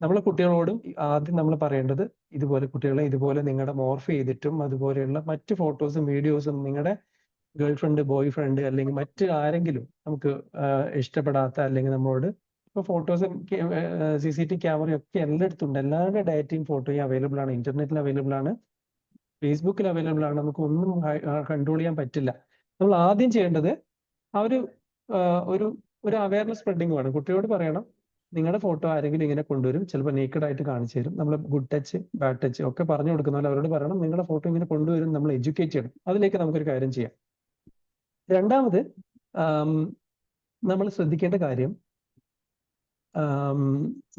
നമ്മൾ കുട്ടികളോടും ആദ്യം നമ്മൾ പറയേണ്ടത്, ഇതുപോലെ കുട്ടികളെ ഇതുപോലെ നിങ്ങളുടെ മോർഫ് ചെയ്തിട്ടും അതുപോലെയുള്ള മറ്റ് ഫോട്ടോസും വീഡിയോസും നിങ്ങളുടെ ഗേൾ ഫ്രണ്ട്, ബോയ് ഫ്രണ്ട് അല്ലെങ്കിൽ മറ്റ് ആരെങ്കിലും നമുക്ക് ഇഷ്ടപ്പെടാത്ത, അല്ലെങ്കിൽ നമ്മളോട് ഇപ്പോൾ ഫോട്ടോസും CCTV ക്യാമറയും ഒക്കെ എല്ലായിടത്തും ഉണ്ട്. എല്ലാവരുടെ ഡാറ്റയും ഫോട്ടോയും അവൈലബിൾ ആണ്, ഇന്റർനെറ്റിൽ അവൈലബിൾ ആണ്, ഫേസ്ബുക്കിൽ അവൈലബിൾ ആണ്. നമുക്ക് ഒന്നും കൺട്രോൾ ചെയ്യാൻ പറ്റില്ല. നമ്മൾ ആദ്യം ചെയ്യേണ്ടത് ഒരു അവയർനെസ് സ്പ്രെഡിങ് ആണ്. കുട്ടിയോട് പറയണം, നിങ്ങളുടെ ഫോട്ടോ ആരെങ്കിലും ഇങ്ങനെ കൊണ്ടുവരും, ചിലപ്പോൾ നേക്കഡ് ആയിട്ട് കാണിച്ചു തരും. നമ്മൾ ഗുഡ് ടച്ച് ബാഡ് ടച്ച് ഒക്കെ പറഞ്ഞു കൊടുക്കുന്ന പോലെ അവരോട് പറയണം, നിങ്ങളുടെ ഫോട്ടോ ഇങ്ങനെ കൊണ്ടുവരും, നമ്മൾ എഡ്യൂക്കേറ്റ് ചെയ്യണം. അതിലേക്ക് നമുക്കൊരു കാര്യം ചെയ്യാം. രണ്ടാമത് നമ്മൾ ശ്രദ്ധിക്കേണ്ട കാര്യം,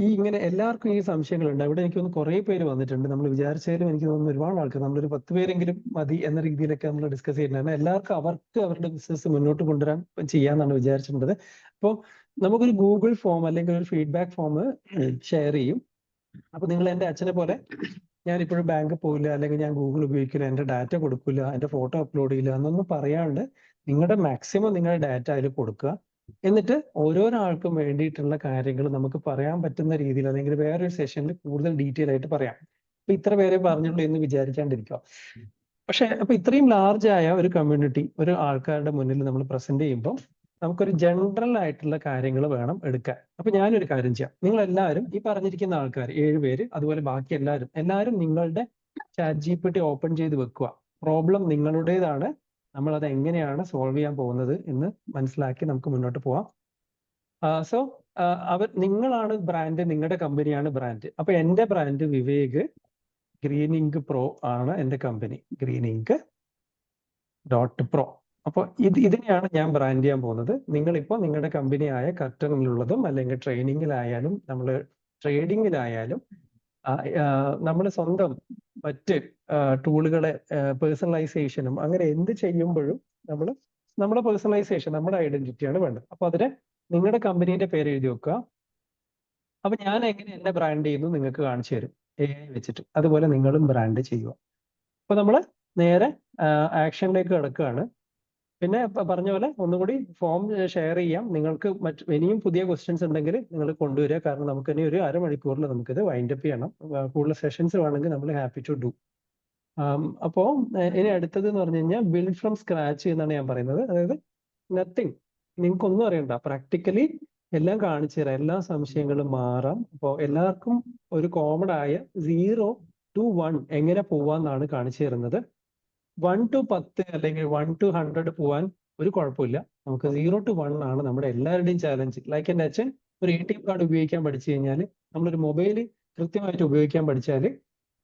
ഈ ഇങ്ങനെ എല്ലാവർക്കും ഈ സംശയങ്ങളുണ്ട്. ഇവിടെ എനിക്ക് തോന്നുന്നു കുറേ പേര് വന്നിട്ടുണ്ട്. നമ്മൾ വിചാരിച്ചാലും എനിക്ക് തോന്നുന്നു ഒരുപാട് ആൾക്കാർ, നമ്മളൊരു 10 പേരെങ്കിലും മതി എന്ന രീതിയിലൊക്കെ നമ്മൾ ഡിസ്കസ് ചെയ്യുന്നുണ്ട്. എല്ലാവർക്കും അവരുടെ ബിസിനസ് മുന്നോട്ട് കൊണ്ടുവരാൻ ചെയ്യാന്നാണ് വിചാരിച്ചിട്ടുള്ളത്. അപ്പോൾ നമുക്കൊരു ഗൂഗിൾ ഫോം അല്ലെങ്കിൽ ഒരു ഫീഡ്ബാക്ക് ഫോം ഷെയർ ചെയ്യും. അപ്പൊ നിങ്ങൾ എൻ്റെ അച്ഛനെ പോലെ ഞാൻ ഇപ്പോഴും ബാങ്ക് പോയില്ല, അല്ലെങ്കിൽ ഞാൻ ഗൂഗിൾ ഉപയോഗിക്കില്ല, എൻ്റെ ഡാറ്റ കൊടുക്കില്ല, എൻ്റെ ഫോട്ടോ അപ്ലോഡ് ചെയ്യില്ല എന്നൊന്നും പറയാണ്ട് നിങ്ങളുടെ മാക്സിമം നിങ്ങളുടെ ഡാറ്റ അതിൽ കൊടുക്കുക. എന്നിട്ട് ഓരോരാൾക്കും വേണ്ടിയിട്ടുള്ള കാര്യങ്ങൾ നമുക്ക് പറയാൻ പറ്റുന്ന രീതിയിൽ, അല്ലെങ്കിൽ വേറൊരു സെഷനിൽ കൂടുതൽ ഡീറ്റെയിൽ ആയിട്ട് പറയാം. അപ്പൊ ഇത്ര പേരെ പറഞ്ഞുള്ളൂ എന്ന് വിചാരിക്കാണ്ടിരിക്കുക. പക്ഷെ അപ്പൊ ഇത്രയും ലാർജ് ആയ ഒരു കമ്മ്യൂണിറ്റി ഒരു ആൾക്കാരുടെ മുന്നിൽ നമ്മൾ പ്രസന്റ് ചെയ്യുമ്പോൾ നമുക്കൊരു ജനറൽ ആയിട്ടുള്ള കാര്യങ്ങൾ വേണം എടുക്കാൻ. അപ്പൊ ഞാനൊരു കാര്യം ചെയ്യാം. നിങ്ങൾ എല്ലാവരും ഈ പറഞ്ഞിരിക്കുന്ന ആൾക്കാർ 7 പേര്, അതുപോലെ ബാക്കി എല്ലാവരും നിങ്ങളുടെ ChatGPT ഓപ്പൺ ചെയ്ത് വെക്കുക. പ്രോബ്ലം നിങ്ങളുടേതാണ്, നമ്മൾ അത് എങ്ങനെയാണ് സോൾവ് ചെയ്യാൻ പോകുന്നത് എന്ന് മനസ്സിലാക്കി നമുക്ക് മുന്നോട്ട് പോവാം. സോ നിങ്ങളാണ് ബ്രാൻഡ്, നിങ്ങളുടെ കമ്പനിയാണ് ബ്രാൻഡ്. അപ്പൊ എൻ്റെ ബ്രാൻഡ് വിവേക് ഗ്രീനിങ്ക് പ്രോ ആണ് എൻ്റെ കമ്പനി, greenink.pro. അപ്പോൾ ഇതിനെയാണ് ഞാൻ ബ്രാൻഡ് ചെയ്യാൻ പോകുന്നത്. നിങ്ങളിപ്പോൾ നിങ്ങളുടെ കമ്പനിയായ കർട്ടനിലുള്ളതും അല്ലെങ്കിൽ ട്രെയിനിങ്ങിലായാലും നമ്മൾ ട്രേഡിങ്ങിലായാലും നമ്മൾ സ്വന്തം മറ്റ് ടൂളുകളെ പേഴ്സണലൈസേഷനും അങ്ങനെ എന്ത് ചെയ്യുമ്പോഴും നമ്മുടെ പേഴ്സണലൈസേഷൻ, നമ്മുടെ ഐഡന്റിറ്റിയാണ് വേണ്ടത്. അപ്പൊ അതിന് നിങ്ങളുടെ കമ്പനീന്റെ പേര് എഴുതി വെക്കുക. അപ്പൊ ഞാൻ എങ്ങനെ എന്നെ ബ്രാൻഡ് ചെയ്യുന്നു നിങ്ങൾക്ക് കാണിച്ചു തരും AI വെച്ചിട്ട്. അതുപോലെ നിങ്ങളും ബ്രാൻഡ് ചെയ്യുക. അപ്പൊ നമ്മൾ നേരെ ആക്ഷനിലേക്ക് കിടക്കുകയാണ്. പിന്നെ പറഞ്ഞ പോലെ ഒന്നുകൂടി ഫോം ഷെയർ ചെയ്യാം. നിങ്ങൾക്ക് ഇനിയും പുതിയ ക്വസ്റ്റ്യൻസ് ഉണ്ടെങ്കിൽ നിങ്ങൾ കൊണ്ടുവരിക. കാരണം നമുക്ക് ഇനി ഒരു അരമണിക്കൂറിൽ നമുക്കിത് വൈൻഡപ്പ് ചെയ്യണം. കൂടുതൽ സെഷൻസ് വേണമെങ്കിൽ നമ്മൾ ഹാപ്പി ടു ഡു. അപ്പോൾ ഇനി അടുത്തത് എന്ന് പറഞ്ഞു കഴിഞ്ഞാൽ ബിൽഡ് ഫ്രം സ്ക്രാച്ച് എന്നാണ് ഞാൻ പറയുന്നത്. അതായത് നത്തിങ്, നിങ്ങൾക്കൊന്നും അറിയണ്ട, പ്രാക്ടിക്കലി എല്ലാം കാണിച്ചു തരാം, എല്ലാ സംശയങ്ങളും മാറാം. അപ്പോൾ എല്ലാവർക്കും ഒരു കോമൺ ആയ 0 to 1 എങ്ങനെ പോവാന്നാണ് കാണിച്ചു തരുന്നത്. 1 to 10 അല്ലെങ്കിൽ 1 to 100 പോവാൻ ഒരു കുഴപ്പമില്ല. നമുക്ക് 0 to 1 ആണ് നമ്മുടെ എല്ലാവരുടെയും ചാലഞ്ച്. ലൈക്ക് എൻ്റെ അച്ഛൻ ഒരു ATM കാർഡ് ഉപയോഗിക്കാൻ പഠിച്ചു കഴിഞ്ഞാൽ, നമ്മളൊരു മൊബൈൽ കൃത്യമായിട്ട് ഉപയോഗിക്കാൻ പഠിച്ചാൽ,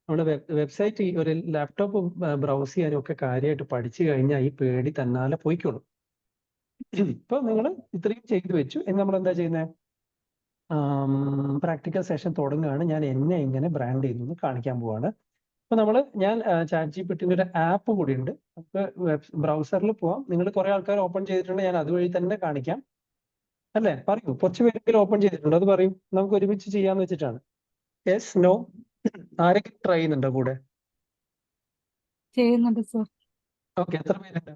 നമ്മുടെ വെബ്സൈറ്റ് ഒരു ലാപ്ടോപ്പ് ബ്രൗസ് ചെയ്യാനും ഒക്കെ കാര്യമായിട്ട് പഠിച്ചു കഴിഞ്ഞാൽ ഈ പേടി തന്നാലെ പോയിക്കോളും. ഇപ്പൊ നിങ്ങൾ ഇത്രയും ചെയ്തു വെച്ചു. ഇനി നമ്മൾ എന്താ ചെയ്യുന്നത്? പ്രാക്ടിക്കൽ സെഷൻ തുടങ്ങുകയാണ്. ഞാൻ എന്നെ എങ്ങനെ ബ്രാൻഡ് ചെയ്യുന്നു കാണിക്കാൻ പോവാണ്. അപ്പൊ ഞാൻ ChatGPTന്റെ ഒരു ആപ്പ് കൂടി ഉണ്ട്. നമുക്ക് ബ്രൗസറിൽ പോവാം. നിങ്ങൾ കുറെ ആൾക്കാർ ഓപ്പൺ ചെയ്തിട്ടുണ്ട്, ഞാൻ അതുവഴി തന്നെ കാണിക്കാം. അല്ലേ? പറയൂ, കുറച്ച് പേരെങ്കിലും ഓപ്പൺ ചെയ്തിട്ടുണ്ട്, അത് പറയും. നമുക്ക് ഒരുമിച്ച് ചെയ്യാന്ന് വെച്ചിട്ടാണ്. യെസ്, നോ, ആരൊക്കെ ട്രൈ ചെയ്യുന്നുണ്ടോ കൂടെ? ചെയ്യുന്നുണ്ട് സർ. ഓക്കെ, എത്ര പേരുണ്ട്?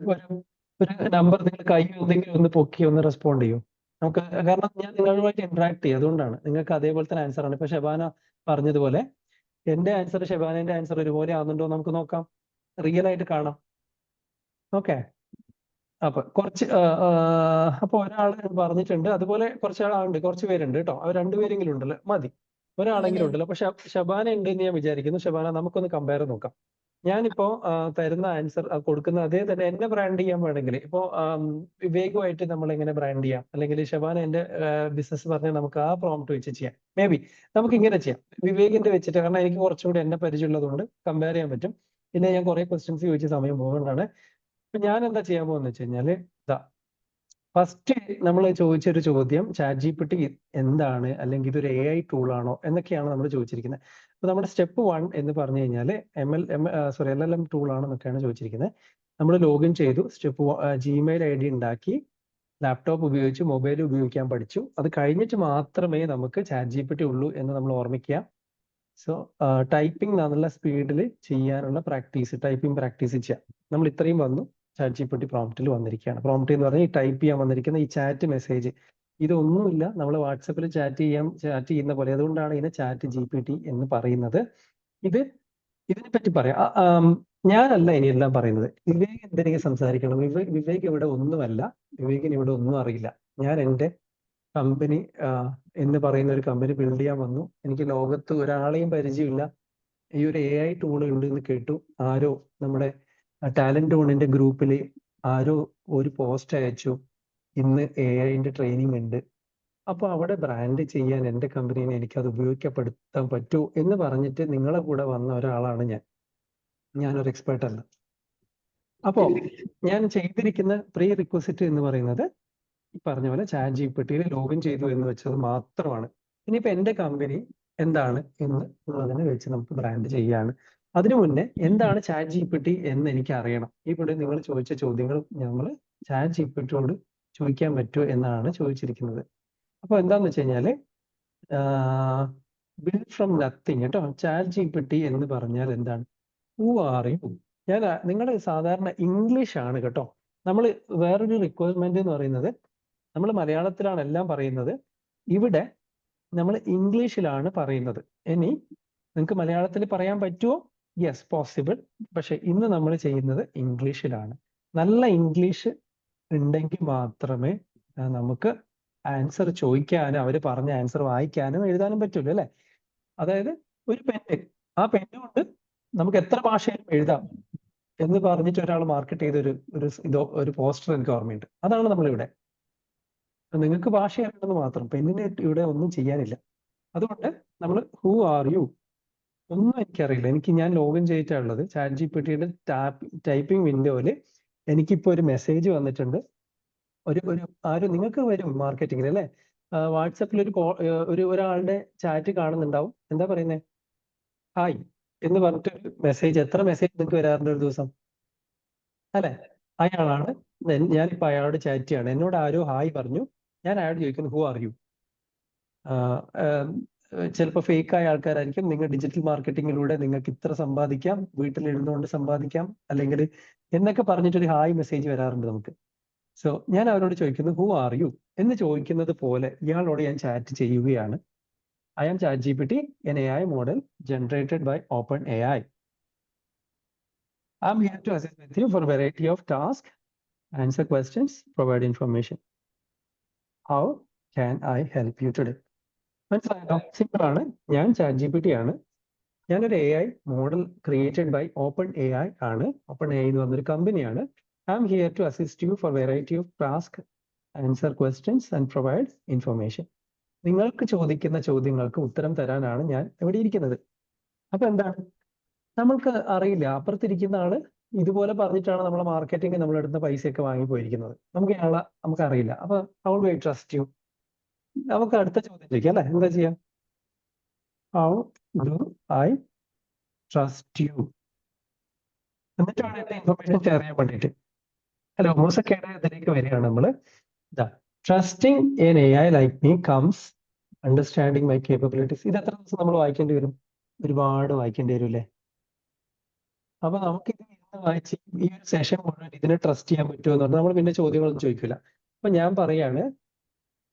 ഒരു നമ്പർ നിങ്ങൾ കൈ എന്തെങ്കിലും ഒന്ന് പൊക്കി ഒന്ന് റെസ്പോണ്ട് ചെയ്യൂ. നമുക്ക്, കാരണം ഞാൻ നിങ്ങളുമായിട്ട് ഇന്ററാക്ട് ചെയ്യും, അതുകൊണ്ടാണ്. നിങ്ങൾക്ക് അതേപോലെ തന്നെ ആൻസർ ആണ്. ഇപ്പൊ ഷബാന പറഞ്ഞതുപോലെ എന്റെ ആൻസർ ഷബാനന്റെ ആൻസർ ഒരുപോലെ ആവുന്നുണ്ടോ നമുക്ക് നോക്കാം, റിയൽ ആയിട്ട് കാണാം. ഓക്കെ, അപ്പൊ അപ്പൊ ഒരാൾ പറഞ്ഞിട്ടുണ്ട്, അതുപോലെ കുറച്ചാളുണ്ട്, കുറച്ച് പേരുണ്ട് കേട്ടോ. അവർ 2 പേരെങ്കിലും ഉണ്ടല്ലോ, മതി, ഒരാളെങ്കിലും ഉണ്ടല്ലോ. അപ്പൊ ഷബാന ഉണ്ട് എന്ന് ഞാൻ വിചാരിക്കുന്നു. ഷബാന, നമുക്കൊന്ന് കമ്പയർ നോക്കാം. ഞാനിപ്പോ തരുന്ന ആൻസർ കൊടുക്കുന്ന അതേ തന്നെ എന്നെ ബ്രാൻഡ് ചെയ്യാൻ വേണമെങ്കിൽ, ഇപ്പോ വിവേകുമായിട്ട് നമ്മൾ എങ്ങനെ ബ്രാൻഡ് ചെയ്യാം, അല്ലെങ്കിൽ ഷബാന എന്റെ ബിസിനസ് പറഞ്ഞാൽ നമുക്ക് ആ പ്രോംപ്റ്റ് വെച്ച് ചെയ്യാം. മേ ബി നമുക്ക് ഇങ്ങനെ ചെയ്യാം, വിവേകിന്റെ വെച്ചിട്ട്. കാരണം എനിക്ക് കുറച്ചുകൂടി എന്നെ പരിചയമുള്ളതുകൊണ്ട് കമ്പയർ ചെയ്യാൻ പറ്റും. പിന്നെ ഞാൻ കുറെ ക്വസ്റ്റ്യൻസ് ചോദിച്ച സമയം പോകുന്നതാണ്. അപ്പൊ ഞാൻ എന്താ ചെയ്യാൻ പോകുന്നത് വെച്ച് കഴിഞ്ഞാല് ഇതാ ഫസ്റ്റ് നമ്മൾ ചോദിച്ചൊരു ചോദ്യം ChatGPT എന്താണ്, അല്ലെങ്കിൽ ഇതൊരു AI ടൂൾ ആണോ എന്നൊക്കെയാണ് നമ്മൾ ചോദിച്ചിരിക്കുന്നത്. അപ്പൊ നമ്മുടെ സ്റ്റെപ്പ് 1 എന്ന് പറഞ്ഞു കഴിഞ്ഞാൽ LLM ടൂൾ ആണെന്നൊക്കെയാണ് ചോദിച്ചിരിക്കുന്നത്. നമ്മൾ ലോഗിൻ ചെയ്തു, Gmail ID ഉണ്ടാക്കി, ലാപ്ടോപ്പ് ഉപയോഗിച്ച് മൊബൈൽ ഉപയോഗിക്കാൻ പഠിച്ചു. അത് കഴിഞ്ഞിട്ട് മാത്രമേ നമുക്ക് ChatGPT ഉള്ളൂ എന്ന് നമ്മൾ ഓർമ്മിക്കുക. സോ ടൈപ്പിംഗ് നല്ല സ്പീഡിൽ ചെയ്യാനുള്ള ടൈപ്പിംഗ് പ്രാക്ടീസ് ചെയ്യാം. നമ്മൾ ഇത്രയും വന്നു, ChatGPT പ്രോംപ്റ്റിൽ വന്നിരിക്കുകയാണ്. പ്രോംപ്റ്റ് എന്ന് പറഞ്ഞാൽ ഈ ടൈപ്പ് ചെയ്യാൻ വന്നിരിക്കുന്ന ഈ ചാറ്റ് മെസ്സേജ്, ഇതൊന്നുമില്ല നമ്മൾ വാട്സപ്പിൽ ചാറ്റ് ചെയ്യുന്ന പോലെ. അതുകൊണ്ടാണ് ഇതിനെ ChatGPT എന്ന് പറയുന്നത്. ഇതിനെപ്പറ്റി പറയാം. ഞാനല്ല ഇനിയെല്ലാം പറയുന്നത്, വിവേക് എന്തിനേക്ക് സംസാരിക്കണം. വിവേക് ഇവിടെ ഒന്നുമല്ല, വിവേകിന് ഇവിടെ ഒന്നും അറിയില്ല. ഞാൻ എൻ്റെ കമ്പനി എന്ന് പറയുന്ന ഒരു കമ്പനി ബിൽഡ് ചെയ്യാൻ വന്നു. എനിക്ക് ലോകത്ത് ഒരാളെയും പരിചയമില്ല. ഈ ഒരു AI ടൂൾ ഉണ്ട് എന്ന് കേട്ടു. ആരോ നമ്മുടെ ടാലന്റ് ഓണിന്റെ ഗ്രൂപ്പിൽ ആരോ ഒരു പോസ്റ്റ് അയച്ചു, ഇന്ന് AI ട്രെയിനിങ് ഉണ്ട്, അപ്പൊ അവിടെ ബ്രാൻഡ് ചെയ്യാൻ എൻ്റെ കമ്പനീനെ എനിക്ക് അത് ഉപയോഗപ്പെടുത്താൻ പറ്റുമോ എന്ന് പറഞ്ഞിട്ട് നിങ്ങളെ കൂടെ വന്ന ഒരാളാണ് ഞാനൊരു എക്സ്പേർട്ട് അല്ല. അപ്പോ ഞാൻ ചെയ്തിരിക്കുന്ന പ്രീ റിക്വസിറ്റ് എന്ന് പറയുന്നത് ഈ പറഞ്ഞ പോലെ ChatGPTയിൽ ലോഗിൻ ചെയ്തു എന്ന് വെച്ചത് മാത്രമാണ്. ഇനിയിപ്പോ എൻ്റെ കമ്പനി എന്താണ് എന്ന് ഉള്ളതിനെ വെച്ച് നമുക്ക് ബ്രാൻഡ് ചെയ്യാണ്. അതിനു മുന്നേ എന്താണ് ChatGPT എന്ന് എനിക്ക് അറിയണം. ഇവിടെ നിങ്ങൾ ചോദിച്ച ചോദ്യങ്ങൾ നമ്മൾ ChatGPTയോട് ചോദിക്കാൻ പറ്റുമോ എന്നാണ് ചോദിച്ചിരിക്കുന്നത്. അപ്പൊ എന്താന്ന് വെച്ച് കഴിഞ്ഞാല് ബിൽഡ് ഫ്രം നത്തിങ് കേട്ടോ. ChatGPT എന്ന് പറഞ്ഞാൽ എന്താണ്? Who are you? നിങ്ങളുടെ സാധാരണ ഇംഗ്ലീഷ് ആണ് കേട്ടോ. നമ്മൾ വേറൊരു റിക്വയർമെന്റ് എന്ന് പറയുന്നത്, നമ്മൾ മലയാളത്തിലാണ് എല്ലാം പറയുന്നത്, ഇവിടെ നമ്മൾ ഇംഗ്ലീഷിലാണ് പറയുന്നത്. ഇനി നിങ്ങൾക്ക് മലയാളത്തിൽ പറയാൻ പറ്റുമോ? Yes, possible. പക്ഷെ ഇന്ന് നമ്മൾ ചെയ്യുന്നത് ഇംഗ്ലീഷിലാണ്. നല്ല ഇംഗ്ലീഷ് ഉണ്ടെങ്കിൽ മാത്രമേ നമുക്ക് ആൻസർ ചോദിക്കാനും അവർ പറഞ്ഞ ആൻസർ വായിക്കാനും എഴുതാനും പറ്റുള്ളൂ അല്ലെ. അതായത് ഒരു പെന്ന്, ആ പെന്ന് കൊണ്ട് നമുക്ക് എത്ര ഭാഷയിലും എഴുതാം എന്ന് പറഞ്ഞിട്ട് ഒരാൾ മാർക്കറ്റ് ചെയ്ത ഒരു പോസ്റ്റർ എനിക്ക് ഓർമ്മയുണ്ട്. അതാണ് നമ്മളിവിടെ. നിങ്ങൾക്ക് ഭാഷ അറിയണമെന്ന് മാത്രം, പെണ്ണിന് ഇവിടെ ഒന്നും ചെയ്യാനില്ല. അതുകൊണ്ട് നമ്മൾ ഹു ആർ യു ഒന്നും എനിക്കറിയില്ല. ഞാൻ ലോഗിൻ ചെയ്തിട്ടുള്ളത് ChatGPTയുടെ ടൈപ്പിംഗ് വിൻഡോയിൽ എനിക്കിപ്പോ ഒരു മെസ്സേജ് വന്നിട്ടുണ്ട്. നിങ്ങൾക്ക് വരും മാർക്കറ്റിംഗിൽ അല്ലെ, വാട്സപ്പിൽ ഒരാളുടെ ചാറ്റ് കാണുന്നുണ്ടാവും. എന്താ പറയുന്നത്? ഹായ് എന്ന് പറഞ്ഞിട്ട് മെസ്സേജ്. എത്ര മെസ്സേജ് നിങ്ങൾക്ക് വരാറുണ്ട് ഒരു ദിവസം അല്ലെ? അയാളാണ് ഞാനിപ്പോ അയാളോട് ചാറ്റ് ചെയ്യാണ്. എന്നോട് ആരോ ഹായ് പറഞ്ഞു, ഞാൻ അയാളോട് ചോദിക്കുന്നു ഹു ആർ യു. ചിലപ്പോൾ ഫേക്ക് ആയ ആൾക്കാരായിരിക്കും. നിങ്ങൾ ഡിജിറ്റൽ മാർക്കറ്റിങ്ങിലൂടെ നിങ്ങൾക്ക് ഇത്ര സമ്പാദിക്കാം, വീട്ടിലിരുന്നുകൊണ്ട് സമ്പാദിക്കാം, അല്ലെങ്കിൽ എന്നൊക്കെ പറഞ്ഞിട്ടൊരു ഹായ് മെസ്സേജ് വരാറുണ്ട് നമുക്ക്. സോ ഞാൻ അവരോട് ചോദിക്കുന്നു ഹു ആർ യു എന്ന് ചോദിക്കുന്നത് പോലെ ഇയാളോട് ഞാൻ ചാറ്റ് ചെയ്യുകയാണ്. I am ChatGPT, an AI model generated by OpenAI. I'm here to assist with you for a variety of tasks, answer questions, provide information. How can I help you today? മനസ്സിലായോ? സിമ്പിൾ ആണ്. ഞാൻ ChatGPT ആണ്. ഞാനൊരു AI model created by OpenAI ആണ്. OpenAI എന്ന് പറഞ്ഞൊരു കമ്പനിയാണ്. I'm here to assist you for a variety of tasks, answer questions and provide information. നിങ്ങൾക്ക് ചോദിക്കുന്ന ചോദ്യങ്ങൾക്ക് ഉത്തരം തരാനാണ് ഞാൻ ഇവിടെ ഇരിക്കുന്നത്. അപ്പൊ എന്താണ്, നമ്മൾക്ക് അറിയില്ല, അപ്പുറത്തിരിക്കുന്ന ആള് ഇതുപോലെ പറഞ്ഞിട്ടാണ് നമ്മളെ മാർക്കറ്റിംഗ് നമ്മളെടുത്ത പൈസയൊക്കെ വാങ്ങിപ്പോയിരിക്കുന്നത്. നമുക്കറിയില്ല. അപ്പൊ how do I trust you? നമുക്ക് അടുത്ത ചോദ്യം ചോദിക്കാം അല്ലെ. എന്താ ചെയ്യാം? How do I trust you? എന്നിട്ടാണ് എന്റെ ഇൻഫർമേഷൻ ഷെയർ ചെയ്യാൻ വേണ്ടിയിട്ട്. ഹലോ, മോശക്കേടെ ഇതിലേക്ക് വരികയാണ് നമ്മള്. Trusting an AI like me comes understanding my capabilities. ഇത് എത്ര ദിവസം നമ്മൾ വായിക്കേണ്ടി വരും? ഒരുപാട് വായിക്കേണ്ടി വരും അല്ലേ. അപ്പൊ നമുക്കിത് ഇന്ന് വായിച്ച് ഈ ഒരു സെഷൻ മുഴുവൻ ഇതിനെ ട്രസ്റ്റ് ചെയ്യാൻ പറ്റുമോ എന്ന് പറഞ്ഞാൽ നമ്മൾ പിന്നെ ചോദ്യങ്ങളൊന്നും ചോദിക്കില്ല. അപ്പൊ ഞാൻ പറയാണ്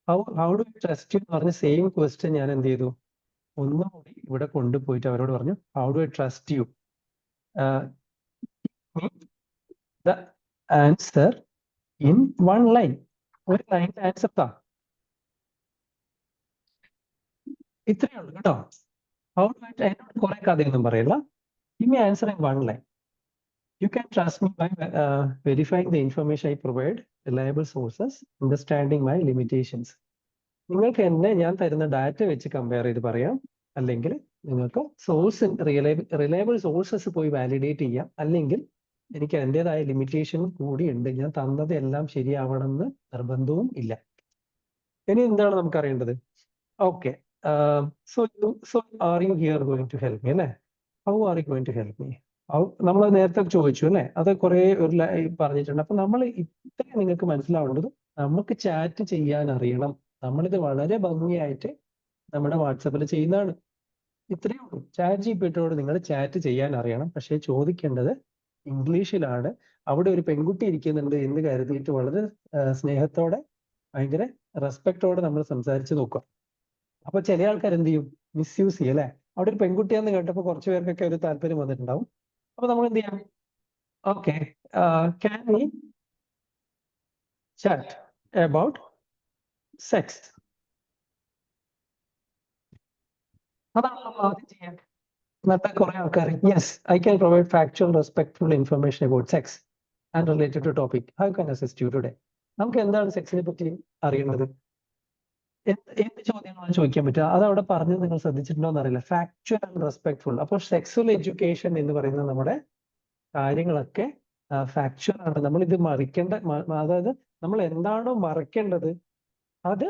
ഹൗ ഡു ട്രസ്റ്റ് യു എന്ന് പറഞ്ഞ സെയിം ക്വസ്റ്റ്യൻ ഞാൻ എന്ത് ചെയ്തു, ഒന്നുകൂടി ഇവിടെ കൊണ്ടുപോയിട്ട് അവരോട് പറഞ്ഞു how do I trust you? The answer in one line. ഒരു ലൈനിന്റെ ആൻസർ താ. ഇത്രയേ ഉള്ളൂ കേട്ടോ. ഹൗ ഡു ഐ, എന്നോട് കുറെ കഥയൊന്നും പറയില്ല. Give me answer in one line. You can trust me by verifying the information I provide, reliable sources, understanding my limitations. നിങ്ങൾക്ക് എന്നെ ഞാൻ തരുന്ന ഡാറ്റ വെച്ച് കമ്പയർ ചെയ്ത് പറയാം, അല്ലെങ്കിൽ നിങ്ങൾക്ക് റിലയബിൾ സോഴ്സസ് പോയി വാലിഡേറ്റ് ചെയ്യാം. അല്ലെങ്കിൽ എനിക്ക് എൻ്റെതായ ലിമിറ്റേഷൻ കൂടി ഉണ്ട്, ഞാൻ തന്നത് എല്ലാം ശരിയാവണമെന്ന് നിർബന്ധവും ഇല്ല. ഇനി എന്താണ് നമുക്ക് അറിയേണ്ടത്? Okay, so are you here going to help me അല്ലേ? How are you going to help me? നമ്മൾ നേരത്തെ ചോദിച്ചു അല്ലേ, അത് കുറെ പറഞ്ഞിട്ടുണ്ട്. അപ്പൊ നമ്മൾ ഇത്രയും നിങ്ങൾക്ക് മനസ്സിലാവേണ്ടത്, നമുക്ക് ചാറ്റ് ചെയ്യാൻ അറിയണം. നമ്മളിത് വളരെ ഭംഗിയായിട്ട് നമ്മുടെ വാട്സപ്പിൽ ചെയ്യുന്നതാണ്. ഇത്രയേ ഉള്ളൂ. ചാറ്റ് ജിപിടിയോട് നിങ്ങൾ ചാറ്റ് ചെയ്യാൻ അറിയണം. പക്ഷേ ചോദിക്കേണ്ടത് ഇംഗ്ലീഷിലാണ്. അവിടെ ഒരു പെൺകുട്ടി ഇരിക്കുന്നുണ്ട് എന്ന് കരുതിയിട്ട് വളരെ സ്നേഹത്തോടെ, ഭയങ്കര റെസ്പെക്റ്റോടെ നമ്മൾ സംസാരിച്ച് നോക്കുക. അപ്പൊ ചില ആൾക്കാർ എന്ത് ചെയ്യും? മിസ്യൂസ് ചെയ്യും അല്ലെ? അവിടെ ഒരു പെൺകുട്ടിയാന്ന് കേട്ടപ്പോൾ കുറച്ച് പേർക്കൊക്കെ ഒരു താല്പര്യം വന്നിട്ടുണ്ടാവും. അപ്പൊ നമ്മൾ എന്ത് ചെയ്യാം? Okay, can we chat about sex? അതാണ് നമ്മൾ ആദ്യം ചെയ്യാൻ. എന്നിട്ട് കുറെ ആൾക്കാർ yes I can provide factual respectful information about sex and related to topic. How can assist you today? നമുക്ക് എന്താണ് സെക്സിനെ പറ്റി അറിയേണ്ടത്? എന്ത് ചോദ്യങ്ങളാണ് ചോദിക്കാൻ പറ്റുക? അത് അവിടെ പറഞ്ഞത് നിങ്ങൾ ശ്രദ്ധിച്ചിട്ടുണ്ടോ എന്നറിയില്ല. Factual and respectful. അപ്പോൾ സെക്സ്വൽ എഡ്യൂക്കേഷൻ എന്ന് പറയുന്ന നമ്മുടെ കാര്യങ്ങളൊക്കെ ഫാക്ച്വൽ ആണ്. നമ്മൾ ഇത് മറിക്കേണ്ട, അതായത് നമ്മൾ എന്താണോ മറക്കേണ്ടത് അത്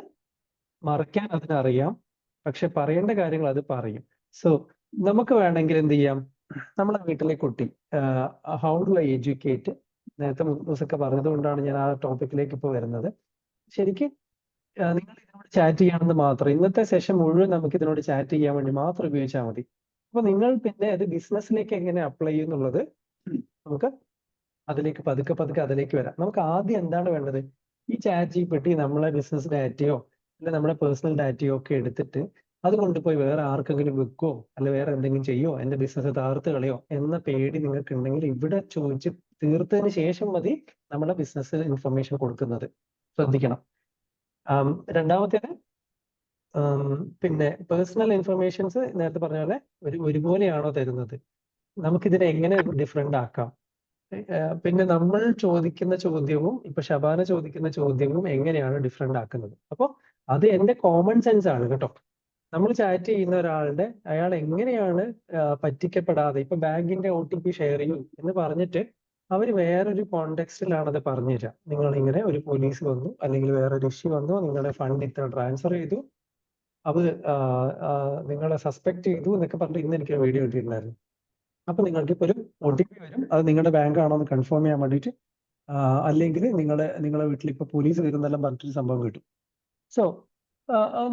മറയ്ക്കാൻ അതിനറിയാം. പക്ഷെ പറയേണ്ട കാര്യങ്ങൾ അത് പറയും. സോ നമുക്ക് വേണമെങ്കിൽ എന്ത് ചെയ്യാം? നമ്മളെ വീട്ടിലെ കുട്ടി ഹൗ ഡു ഐ എഡ്യൂക്കേറ്റ്, നേരത്തെ മുസ്സൊക്കെ പറഞ്ഞത് കൊണ്ടാണ് ഞാൻ ആ ടോപ്പിക്കിലേക്ക് ഇപ്പോൾ വരുന്നത്. ശരിക്കും നിങ്ങൾ ഇതിനോട് ചാറ്റ് ചെയ്യണമെന്ന് മാത്രം, ഇന്നത്തെ സെഷൻ മുഴുവൻ നമുക്ക് ഇതിനോട് ചാറ്റ് ചെയ്യാൻ വേണ്ടി മാത്രം ഉപയോഗിച്ചാൽ മതി. അപ്പൊ നിങ്ങൾ പിന്നെ അത് ബിസിനസ്സിലേക്ക് എങ്ങനെ അപ്ലൈ ചെയ്യും എന്നുള്ളത് നമുക്ക് അതിലേക്ക് പതുക്കെ അതിലേക്ക് വരാം. നമുക്ക് ആദ്യം എന്താണ് വേണ്ടത്? ഈ ചാറ്റ് ജിപിടി നമ്മളെ ബിസിനസ് ഡാറ്റയോ അല്ലെ നമ്മുടെ പേഴ്സണൽ ഡാറ്റയോ ഒക്കെ എടുത്തിട്ട് അത് കൊണ്ടുപോയി വേറെ ആർക്കെങ്കിലും വെക്കുവോ അല്ലെ വേറെ എന്തെങ്കിലും ചെയ്യോ, എന്റെ ബിസിനസ് താർത്ത് കളയോ എന്ന പേടി നിങ്ങൾക്ക് ഉണ്ടെങ്കിൽ ഇവിടെ ചോദിച്ച് തീർത്തതിന് ശേഷം മതി നമ്മളെ ബിസിനസ് ഇൻഫർമേഷൻ കൊടുക്കുന്നത്. ശ്രദ്ധിക്കണം. രണ്ടാമത്തേത്, പിന്നെ പേഴ്സണൽ ഇൻഫർമേഷൻസ് നേരത്തെ പറഞ്ഞ പോലെ ഒരുപോലെയാണോ തരുന്നത്? നമുക്കിതിനെ എങ്ങനെ ഡിഫറെന്റ് ആക്കാം? പിന്നെ നമ്മൾ ചോദിക്കുന്ന ചോദ്യവും ഇപ്പൊ ഷബാന ചോദിക്കുന്ന ചോദ്യവും എങ്ങനെയാണ് ഡിഫറെന്റ് ആക്കുന്നത്? അപ്പോൾ അത് എന്റെ കോമൺ സെൻസ് ആണ് കേട്ടോ. നമ്മൾ ചാറ്റ് ചെയ്യുന്ന ഒരാളുടെ അയാൾ എങ്ങനെയാണ് പറ്റിക്കപ്പെടാതെ, ഇപ്പൊ ബാങ്കിന്റെ OTP ഷെയർ ചെയ്യൂ എന്ന് പറഞ്ഞിട്ട് അവർ വേറൊരു കോണ്ടെക്സ്റ്റിലാണ് അത് പറഞ്ഞു തരിക. നിങ്ങൾ ഇങ്ങനെ ഒരു പോലീസ് വന്നു അല്ലെങ്കിൽ വേറൊരു ഇഷ്യൂ വന്നു, നിങ്ങളുടെ ഫണ്ട് ഇത്ര ട്രാൻസ്ഫർ ചെയ്തു, അത് നിങ്ങളെ സസ്പെക്ട് ചെയ്തു എന്നൊക്കെ പറഞ്ഞിട്ട് ഇന്ന് എനിക്ക് വീഡിയോ ഇട്ടിട്ടുണ്ടായിരുന്നു. അപ്പൊ നിങ്ങൾക്ക് ഇപ്പോൾ ഒരു OTP വരും, അത് നിങ്ങളുടെ ബാങ്ക് ആണോ എന്ന് കൺഫേം ചെയ്യാൻ വേണ്ടിയിട്ട്, അല്ലെങ്കിൽ നിങ്ങളെ വീട്ടിൽ ഇപ്പൊ പോലീസ് വരുന്നെല്ലാം പറഞ്ഞിട്ടൊരു സംഭവം കിട്ടും. സോ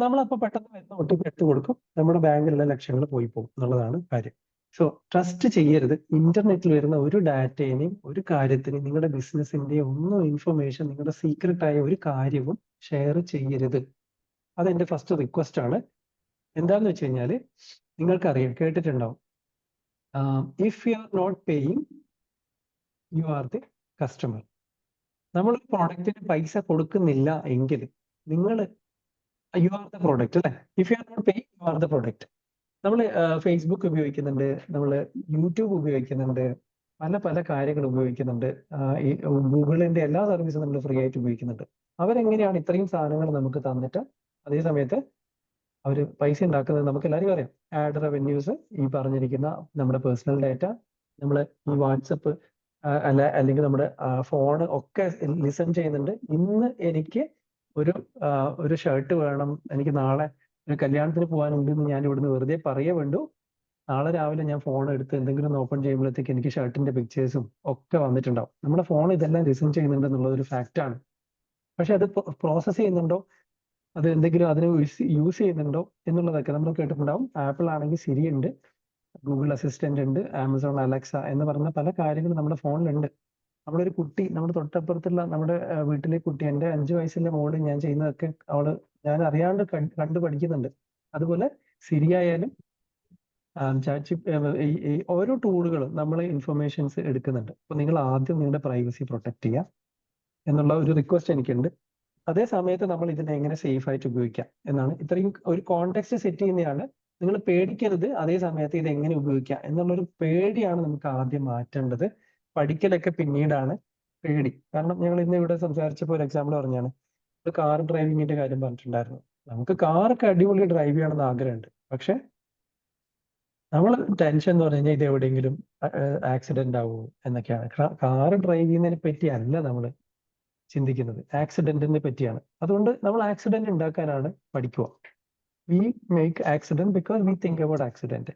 നമ്മളപ്പോൾ പെട്ടെന്ന് വരുന്ന OTP എടുത്ത് കൊടുക്കും, നമ്മുടെ ബാങ്കിലുള്ള ലക്ഷങ്ങൾ പോയി പോകും എന്നുള്ളതാണ് കാര്യം. സോ ട്രസ്റ്റ് ചെയ്യരുത്. ഇന്റർനെറ്റിൽ വരുന്ന ഒരു ഡാറ്റേനെയും ഒരു കാര്യത്തിനെയും നിങ്ങളുടെ ബിസിനസിന്റെ ഒന്നും ഇൻഫർമേഷൻ, നിങ്ങളുടെ സീക്രട്ട് ആയ ഒരു കാര്യവും ഷെയർ ചെയ്യരുത്. അതെന്റെ ഫസ്റ്റ് റിക്വസ്റ്റ് ആണ്. എന്താന്ന് വെച്ച് കഴിഞ്ഞാൽ നിങ്ങൾക്കറിയാം, കേട്ടിട്ടുണ്ടാവും, if you are not paying you are the customer. നമ്മൾ പ്രോഡക്റ്റിന് പൈസ കൊടുക്കുന്നില്ല എങ്കിൽ നിങ്ങൾ യു ആർ ദ പ്രോഡക്റ്റ് അല്ലെ? If you are not paying you are the product. നമ്മൾ ഫേസ്ബുക്ക് ഉപയോഗിക്കുന്നുണ്ട്, നമ്മൾ യൂട്യൂബ് ഉപയോഗിക്കുന്നുണ്ട്, പല കാര്യങ്ങൾ ഉപയോഗിക്കുന്നുണ്ട്. ഈ ഗൂഗിളിന്റെ എല്ലാ സർവീസും നമ്മൾ ഫ്രീ ആയിട്ട് ഉപയോഗിക്കുന്നുണ്ട്. അവരെങ്ങനെയാണ് ഇത്രയും സാധനങ്ങൾ നമുക്ക് തന്നിട്ട് അതേ സമയത്ത് അവർ പൈസ ഉണ്ടാക്കുന്നത്? നമുക്ക് എല്ലാവരും അറിയാം. ആഡ് റവന്യൂസ്, ഈ പറഞ്ഞിരിക്കുന്ന നമ്മുടെ പേഴ്സണൽ ഡാറ്റ, നമ്മൾ ഈ വാട്സപ്പ് അല്ലെങ്കിൽ നമ്മുടെ ഫോൺ ഒക്കെ ലിസൺ ചെയ്യുന്നുണ്ട്. ഇന്ന് എനിക്ക് ഒരു ഷർട്ട് വേണം, എനിക്ക് നാളെ ഒരു കല്യാണത്തിന് പോകാനുണ്ടെന്ന് ഞാൻ ഇവിടുന്ന് വെറുതെ പറയേ വേണ്ടു, നാളെ രാവിലെ ഞാൻ ഫോൺ എടുത്ത് എന്തെങ്കിലും ഒന്ന് ഓപ്പൺ ചെയ്യുമ്പോഴത്തേക്ക് എനിക്ക് ഷർട്ടിന്റെ പിക്ചേഴ്സും ഒക്കെ വന്നിട്ടുണ്ടാവും. നമ്മുടെ ഫോൺ ഇതെല്ലാം ലിസൺ ചെയ്യുന്നുണ്ട് എന്നുള്ളത് ഒരു ഫാക്റ്റ് ആണ്. പക്ഷെ അത് പ്രോസസ് ചെയ്യുന്നുണ്ടോ, അത് എന്തെങ്കിലും അതിന് യൂസ് ചെയ്യുന്നുണ്ടോ എന്നുള്ളതൊക്കെ നമ്മൾ കേട്ടിട്ടുണ്ടാവും. ആപ്പിൾ ആണെങ്കിൽ സിരി ഉണ്ട്, ഗൂഗിൾ അസിസ്റ്റന്റ് ഉണ്ട്, ആമസോൺ അലക്സ എന്ന് പറഞ്ഞ പല കാര്യങ്ങളും നമ്മുടെ ഫോണിലുണ്ട്. നമ്മുടെ ഒരു കുട്ടി, നമ്മുടെ തൊട്ടപ്പുറത്തുള്ള നമ്മുടെ വീട്ടിലെ കുട്ടി, എൻ്റെ 5 വയസ്സിലെ മോള് ഞാൻ ചെയ്യുന്നതൊക്കെ ഞാൻ അറിയാണ്ട് കണ്ടു പഠിക്കുന്നുണ്ട്. അതുപോലെ സിരി ആയാലും ഈ ഓരോ ടൂളുകളും നമ്മളെ ഇൻഫർമേഷൻസ് എടുക്കുന്നുണ്ട്. അപ്പൊ നിങ്ങൾ ആദ്യം നിങ്ങളുടെ പ്രൈവസി പ്രൊട്ടക്ട് ചെയ്യുക എന്നുള്ള ഒരു റിക്വസ്റ്റ് എനിക്കുണ്ട്. അതേ സമയത്ത് നമ്മൾ ഇതിനെ എങ്ങനെ സേഫ് ആയിട്ട് ഉപയോഗിക്കാം എന്നാണ്. ഇത്രയും ഒരു കോണ്ടെക്സ്റ്റ് സെറ്റ് ചെയ്യുന്നതാണ്. നിങ്ങൾ പേടിക്കരുത്. അതേ സമയത്ത് ഇത് എങ്ങനെ ഉപയോഗിക്കാം എന്നുള്ളൊരു പേടിയാണ് നമുക്ക് ആദ്യം മാറ്റേണ്ടത്. പഠിക്കലൊക്കെ പിന്നീടാണ്, പേടി. കാരണം ഞങ്ങൾ ഇന്ന് ഇവിടെ സംസാരിച്ചപ്പോൾ ഒരു എക്സാമ്പിൾ പറഞ്ഞാണ്, ഒരു കാർ ഡ്രൈവിങ്ങിന്റെ കാര്യം പറഞ്ഞിട്ടുണ്ടായിരുന്നു. നമുക്ക് കാറൊക്കെ അടിപൊളി ഡ്രൈവ് ചെയ്യണമെന്ന് ആഗ്രഹമുണ്ട്. പക്ഷെ നമ്മൾ ടെൻഷൻ എന്ന് പറഞ്ഞു കഴിഞ്ഞാൽ ഇത് എവിടെയെങ്കിലും ആക്സിഡന്റ് ആവുമോ എന്നൊക്കെയാണ്. കാറ് ഡ്രൈവ് ചെയ്യുന്നതിനെ പറ്റി അല്ല നമ്മൾ ചിന്തിക്കുന്നത്, ആക്സിഡന്റിനെ പറ്റിയാണ്. അതുകൊണ്ട് നമ്മൾ ആക്സിഡന്റ് ഉണ്ടാക്കാനാണ് പഠിക്കുക. We make accident because we think about accident.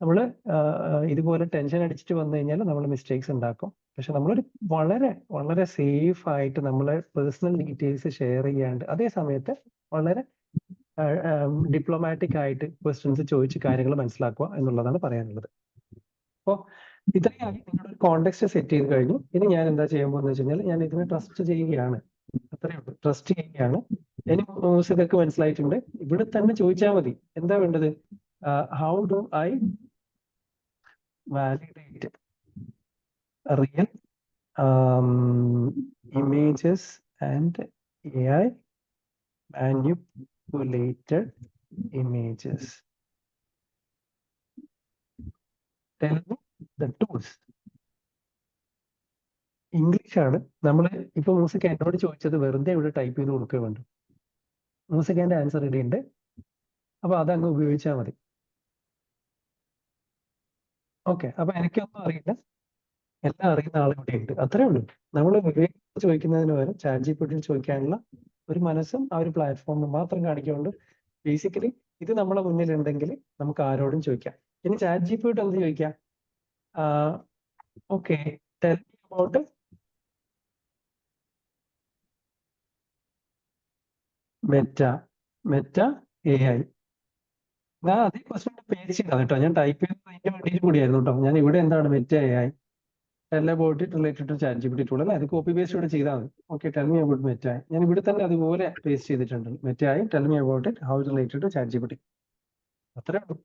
നമ്മൾ ഇതുപോലെ ടെൻഷൻ അടിച്ചിട്ട് വന്നു കഴിഞ്ഞാൽ നമ്മൾ മിസ്റ്റേക്സ് ഉണ്ടാക്കും. പക്ഷെ നമ്മളൊരു വളരെ വളരെ സേഫ് ആയിട്ട് നമ്മളെ പേഴ്സണൽ ഡീറ്റെയിൽസ് ഷെയർ ചെയ്യാണ്ട് അതേ സമയത്ത് വളരെ ഡിപ്ലോമാറ്റിക് ആയിട്ട് ക്വസ്റ്റ്യൻസ് ചോദിച്ച് കാര്യങ്ങൾ മനസ്സിലാക്കുക എന്നുള്ളതാണ് പറയാനുള്ളത്. അപ്പോൾ ഇത്രയായി നിങ്ങളുടെ ഒരു കോണ്ടെക്സ്റ്റ് സെറ്റ് ചെയ്ത് കഴിഞ്ഞു. ഇനി ഞാൻ എന്താ ചെയ്യാൻ പോകുന്നത് വെച്ച് കഴിഞ്ഞാൽ ഞാൻ ഇതിനെ ട്രസ്റ്റ് ചെയ്യുകയാണ്. അത്രയേ ഉള്ളൂ, ട്രസ്റ്റ് ചെയ്യുകയാണ്. ഇനി മ്യൂസിക്കൊക്കെ മനസ്സിലായിട്ടുണ്ട്. ഇവിടെ തന്നെ ചോദിച്ചാൽ മതി. എന്താ വേണ്ടത്? How do I validate real images and AI manipulated images? Tell me the tools. English ആണ്. നമ്മൾ ഇപ്പൊ മ്യൂസിക് എന്നോട് ചോദിച്ചത് വെറുതെ ഇവിടെ ടൈപ്പ് ചെയ്ത് കൊടുക്കുക വേണ്ട. മ്യൂസിക്കിന്റെ ആൻസർ ഇവിടെ ഉണ്ട്. അപ്പൊ അതങ്ങ് ഉപയോഗിച്ചാൽ മതി. ഓക്കെ, അപ്പൊ എനിക്കൊന്നും അറിയില്ല, എല്ലാം അറിയുന്ന ആൾ ഇവിടെ ഉണ്ട്. അത്രേ ഉള്ളൂ. നമ്മൾ വിവേക് ചോദിക്കുന്നതിന് പകരം ChatGPT ചോദിക്കാനുള്ള ഒരു മനസ്സും ആ ഒരു പ്ലാറ്റ്ഫോമിൽ മാത്രം കാണിക്കുന്നുണ്ട്. ബേസിക്കലി ഇത് നമ്മളെ മുന്നിലുണ്ടെങ്കിൽ നമുക്ക് ആരോടും ചോദിക്കാം. ഇനി ChatGPT എന്ത് ചോദിക്കാം? Okay, tell me about Meta AI. ഞാൻ അതേ ക്വസ്റ്റ്യൻ പേര് ചെയ്താണ് കേട്ടോ. ഞാൻ ടൈപ്പ് ചെയ്തത് അതിന്റെ വേണ്ടിയിട്ട് കൂടിയായിരുന്നു കേട്ടോ. ഞാൻ ഇവിടെ എന്താണ് Meta AI tell about it related to ChatGPT tool അല്ലേ? അത് കോപ്പി പേസ്റ്റ് ഇവിടെ ചെയ്താൽ മതി. Okay, tell me about Meta. ഞാൻ ഇവിടെ തന്നെ അതുപോലെ പേസ്റ്റ് ചെയ്തിട്ടുണ്ട്. Meta tell me about it how related to ChatGPT. അത്രേ ഉള്ളൂ.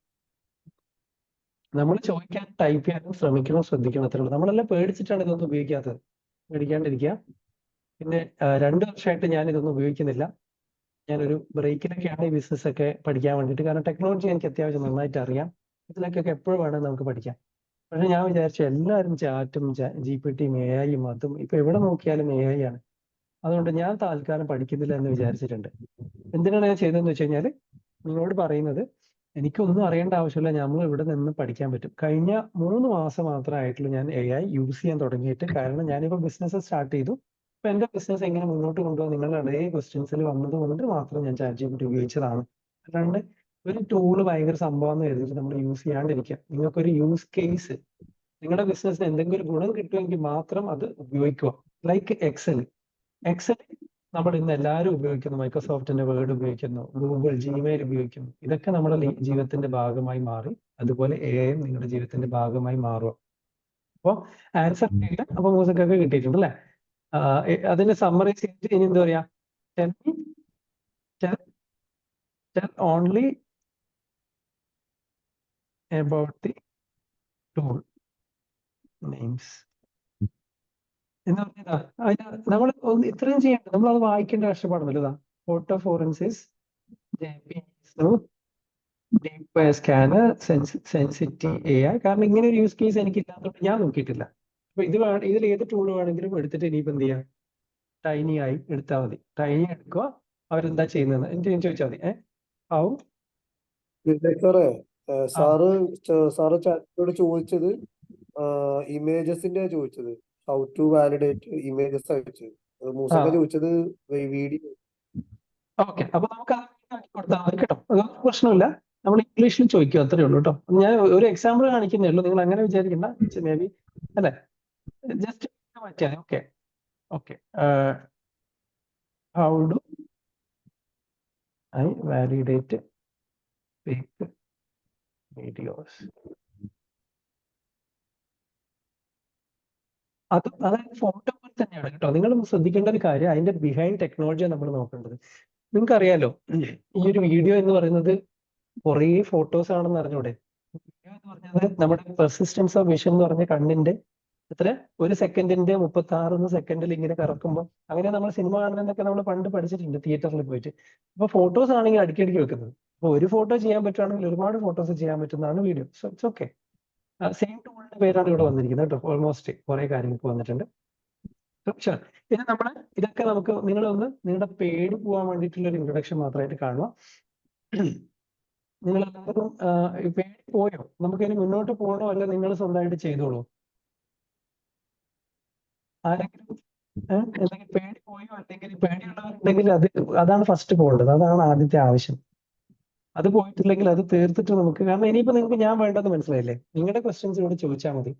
നമ്മൾ ചോദിക്കാൻ ടൈപ്പ് ചെയ്യാനും ശ്രമിക്കണം, ശ്രദ്ധിക്കണം. അത്രേ ഉള്ളൂ. നമ്മളെല്ലാം പേടിച്ചിട്ടാണ് ഇതൊന്നും ഉപയോഗിക്കാത്തത്. പേടിക്കാണ്ടിരിക്കുക. പിന്നെ 2 വർഷമായിട്ട് ഞാൻ ഇതൊന്നും ഉപയോഗിക്കുന്നില്ല. ഞാനൊരു ബ്രേക്കിലൊക്കെയാണ് ഈ ബിസിനസ് ഒക്കെ പഠിക്കാൻ വേണ്ടിയിട്ട്. കാരണം ടെക്നോളജി എനിക്ക് അത്യാവശ്യം നന്നായിട്ട് അറിയാം. ഇതിലൊക്കെ എപ്പോഴും വേണം നമുക്ക് പഠിക്കാം. പക്ഷെ ഞാൻ വിചാരിച്ചു എല്ലാവരും ചാറ്റും GPT-യും AI-യും അതും ഇപ്പൊ എവിടെ നോക്കിയാലും AI ആണ്. അതുകൊണ്ട് ഞാൻ താൽക്കാലം പഠിക്കുന്നില്ല എന്ന് വിചാരിച്ചിട്ടുണ്ട്. എന്തിനാണ് ഞാൻ ചെയ്തതെന്ന് വെച്ച് കഴിഞ്ഞാൽ നിങ്ങളോട് പറയുന്നത് എനിക്കൊന്നും അറിയേണ്ട ആവശ്യമില്ല. നമ്മൾ ഇവിടെ നിന്ന് പഠിക്കാൻ പറ്റും. കഴിഞ്ഞ 3 മാസം മാത്രമായിട്ടുള്ളൂ ഞാൻ AI യൂസ് ചെയ്യാൻ തുടങ്ങിയിട്ട്. കാരണം ഞാനിപ്പോൾ ബിസിനസ് സ്റ്റാർട്ട് ചെയ്തു. അപ്പൊ എന്റെ ബിസിനസ് എങ്ങനെ മുന്നോട്ട് കൊണ്ടുപോകാൻ നിങ്ങളുടെ അതേ ക്വസ്റ്റ്യൻസിൽ വന്നത് കൊണ്ട് മാത്രം ഞാൻ ChatGPT ഉപയോഗിച്ചതാണ്. അല്ലാണ്ട് ഒരു ടൂള് ഭയങ്കര സംഭവം എന്ന് കരുതിയിട്ട് നമ്മൾ യൂസ് ചെയ്യാണ്ടിരിക്കുക. നിങ്ങൾക്കൊരു യൂസ് കേസ്, നിങ്ങളുടെ ബിസിനസ്സിന് എന്തെങ്കിലും ഗുണം കിട്ടുമെങ്കിൽ മാത്രം അത് ഉപയോഗിക്കുക. ലൈക്ക് എക്സൽ നമ്മൾ ഇന്ന് എല്ലാവരും ഉപയോഗിക്കുന്നു. മൈക്രോസോഫ്റ്റിന്റെ വേർഡ് ഉപയോഗിക്കുന്നു, ഗൂഗിൾ ജിമെയിൽ ഉപയോഗിക്കുന്നു. ഇതൊക്കെ നമ്മുടെ ജീവിതത്തിന്റെ ഭാഗമായി മാറി. അതുപോലെ AI നിങ്ങളുടെ ജീവിതത്തിന്റെ ഭാഗമായി മാറുക. അപ്പോൾ ആൻസർ കിട്ടിയില്ല. അപ്പൊ മ്യൂസിക്കൊക്കെ കിട്ടിയിട്ടുണ്ട് അല്ലേ? അതിനെ സമ്മറൈസ് ചെയ്തിട്ട് ഇനി എന്താ പറയാ? Tell only about the tool names എന്ന് പറഞ്ഞാ നമ്മൾ ഇത്രയും ചെയ്യണ്ട. നമ്മൾ അത് വായിക്കേണ്ട കഷ്ടപ്പാടുണ്ടല്ലോ. Photo forensics, deep scanner, sensitive AI. കാരണം ഇങ്ങനെ ഒരു യൂസ് കേസ് എനിക്ക് ഇല്ലാത്തതുകൊണ്ട് ഞാൻ നോക്കിയിട്ടില്ല. അപ്പൊ ഇതിൽ ഏത് ടൂൾ വേണമെങ്കിലും എടുത്തിട്ട് ഇനിയിപ്പോ എന്ത് ചെയ്യാം? ടൈനി ആയി എടുത്താൽ മതി. ടൈനി എടുക്കുക. അവരെന്താ ചെയ്യുന്നത് എനിക്ക് ചോദിച്ചാൽ മതി. സാറ് ചാറ്റിനോട് ചോദിച്ചത് ഇമേജസിന്റെ ചോദിച്ചത്, ഹൗ ടു വാലിഡേറ്റ് ഇമേജസ് ചോദിച്ചത്. മൂസക്ക ചോദിച്ചത് വീഡിയോ. ഓക്കെ, അപ്പൊ നമുക്ക് കൊടുത്താൽ മതി കേട്ടോ. അതൊന്നും പ്രശ്നമില്ല. നമ്മൾ ഇംഗ്ലീഷിൽ ചോദിക്കുക, അത്രേ ഉള്ളൂ കേട്ടോ. ഞാൻ ഒരു എക്സാമ്പിൾ കാണിക്കുന്നേ ഉള്ളൂ. നിങ്ങൾ അങ്ങനെ വിചാരിക്കണ്ട. മേ ബി അല്ലെ, ജസ്റ്റ് മാറ്റിയാൽ മതി. Okay okay. How do I validate fake videos? അതായത് ഫോട്ടോ പോലെ തന്നെയാണ് കേട്ടോ. നിങ്ങൾ ശ്രദ്ധിക്കേണ്ട ഒരു കാര്യം, അതിന്റെ ബിഹൈൻഡ് ടെക്നോളജിയാണ് നമ്മൾ നോക്കേണ്ടത്. നിങ്ങൾക്ക് അറിയാലോ, ഈ ഒരു വീഡിയോ എന്ന് പറയുന്നത് കുറേ ഫോട്ടോസ് ആണെന്ന് അറിഞ്ഞൂടെ? വീഡിയോ എന്ന് പറഞ്ഞത് നമ്മുടെ പെർസിസ്റ്റൻസ് ഓഫ് വിഷൻ എന്ന് പറഞ്ഞ കണ്ണിന്റെ എത്ര 1 സെക്കൻഡിന്റെ 36 സെക്കൻഡിൽ ഇങ്ങനെ കറക്കുമ്പോൾ, അങ്ങനെ നമ്മൾ സിനിമ കാണുന്നതൊക്കെ നമ്മൾ പണ്ട് പഠിച്ചിട്ടുണ്ട് തിയേറ്ററിൽ പോയിട്ട്. അപ്പൊ ഫോട്ടോസ് ആണെങ്കിൽ അടിക്കടിക്ക് വെക്കുന്നത്. അപ്പൊ ഒരു ഫോട്ടോ ചെയ്യാൻ പറ്റുവാണെങ്കിൽ ഒരുപാട് ഫോട്ടോസ് ചെയ്യാൻ പറ്റുന്നതാണ് video. So it's okay. Same ടൂളിന്റെ പേരാണ് ഇവിടെ വന്നിരിക്കുന്നത് കേട്ടോ. ഓൾമോസ്റ്റ് കുറെ കാര്യങ്ങൾക്ക് വന്നിട്ടുണ്ട്. പിന്നെ നമ്മൾ ഇതൊക്കെ നമുക്ക് നിങ്ങളൊന്ന് നിങ്ങളുടെ പേടി പോകാൻ വേണ്ടിയിട്ടുള്ള ഒരു ഇൻട്രൊഡക്ഷൻ മാത്രമായിട്ട് കാണുക. നിങ്ങൾ എല്ലാവരും പേടി പോയോ? നമുക്കിനി മുന്നോട്ട് പോകണോ അല്ല നിങ്ങൾ സ്വന്തമായിട്ട് ചെയ്തോളൂ? ആരെങ്കിലും എന്തെങ്കിലും പേടി പോയോ അല്ലെങ്കിൽ പേടിയുള്ളവരുണ്ടെങ്കിൽ അതാണ് ഫസ്റ്റ് പോകേണ്ടത്. അതാണ് ആദ്യത്തെ ആവശ്യം. അത് പോയിട്ടില്ലെങ്കിൽ അത് തീർത്തിട്ട് നമുക്ക്, കാരണം ഇനിയിപ്പോ നിങ്ങൾക്ക് ഞാൻ വേണ്ടെന്ന് മനസ്സിലായില്ലേ? നിങ്ങളുടെ ക്വസ്റ്റ്യൻസ് ഇവിടെ ചോദിച്ചാൽ മതി.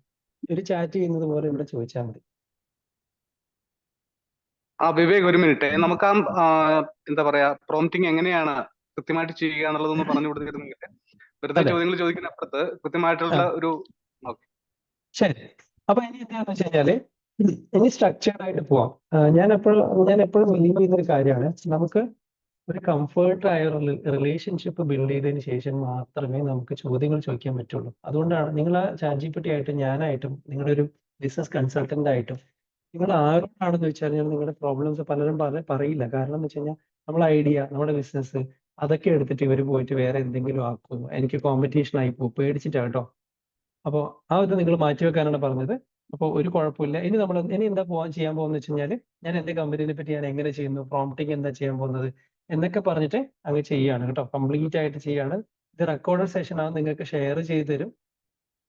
ഒരു ചാറ്റ് ചെയ്യുന്നത് പോലെ ഇവിടെ ചോദിച്ചാൽ മതി. വിവേക് ഒരു മിനിറ്റ്, നമുക്ക് എന്താ പറയാ പ്രോംപ്റ്റിംഗ് എങ്ങനെയാണ് കൃത്യമായിട്ട് ചെയ്യുക എന്നുള്ളതൊന്ന് പറഞ്ഞു കൊടുത്തിരുന്നെങ്കിൽ വെറുതെ ചോദ്യങ്ങൾ ചോദിക്കുന്ന അപ്പുറത്ത് കൃത്യമായിട്ടുള്ള ഒരു. ശരി, അപ്പൊ ഇനി എന്താണെന്ന് വെച്ച് കഴിഞ്ഞാല് ഇനി സ്ട്രക്ചേർഡ് ആയിട്ട് പോവാം. ഞാൻ എപ്പോഴും ബിലീവ് ചെയ്യുന്ന ഒരു കാര്യമാണ്, നമുക്ക് ഒരു കംഫർട്ടായ റിലേഷൻഷിപ്പ് ബിൽഡ് ചെയ്തതിന് ശേഷം മാത്രമേ നമുക്ക് ചോദ്യങ്ങൾ ചോദിക്കാൻ പറ്റുള്ളൂ. അതുകൊണ്ടാണ് നിങ്ങൾ ChatGPT ആയിട്ടും ഞാനായിട്ടും നിങ്ങളുടെ ഒരു ബിസിനസ് കൺസൾട്ടന്റ് ആയിട്ടും നിങ്ങൾ ആരോടാണെന്ന് വെച്ചാൽ നിങ്ങളുടെ പ്രോബ്ലംസ് പലരും പറയില്ല. കാരണം എന്ന് വെച്ച് കഴിഞ്ഞാൽ നമ്മൾ ഐഡിയ, നമ്മുടെ ബിസിനസ് അതൊക്കെ എടുത്തിട്ട് ഇവർ പോയിട്ട് വേറെ എന്തെങ്കിലും ആക്കും, എനിക്ക് കോമ്പറ്റീഷൻ ആയി പോകും, പേടിച്ചിട്ടാണ് കേട്ടോ. അപ്പോൾ ഇത് നിങ്ങൾ മാറ്റിവെക്കാനാണ് പറഞ്ഞത്. അപ്പോൾ ഒരു കുഴപ്പമില്ല. ഇനി എന്താ ചെയ്യാൻ പോകുന്നത് വെച്ച് കഴിഞ്ഞാൽ, ഞാൻ എൻ്റെ കമ്പനീനെ പറ്റി ഞാൻ എങ്ങനെ ചെയ്യുന്നു, പ്രോംപ്റ്റിംഗ് എന്താ ചെയ്യാൻ പോകുന്നത് എന്നൊക്കെ പറഞ്ഞിട്ട് അങ്ങ് ചെയ്യാണ് കേട്ടോ. കംപ്ലീറ്റ് ആയിട്ട് ചെയ്യാണ്. ഇത് റെക്കോർഡഡ് സെഷൻ ആണ്, നിങ്ങൾക്ക് ഷെയർ ചെയ്ത് തരും.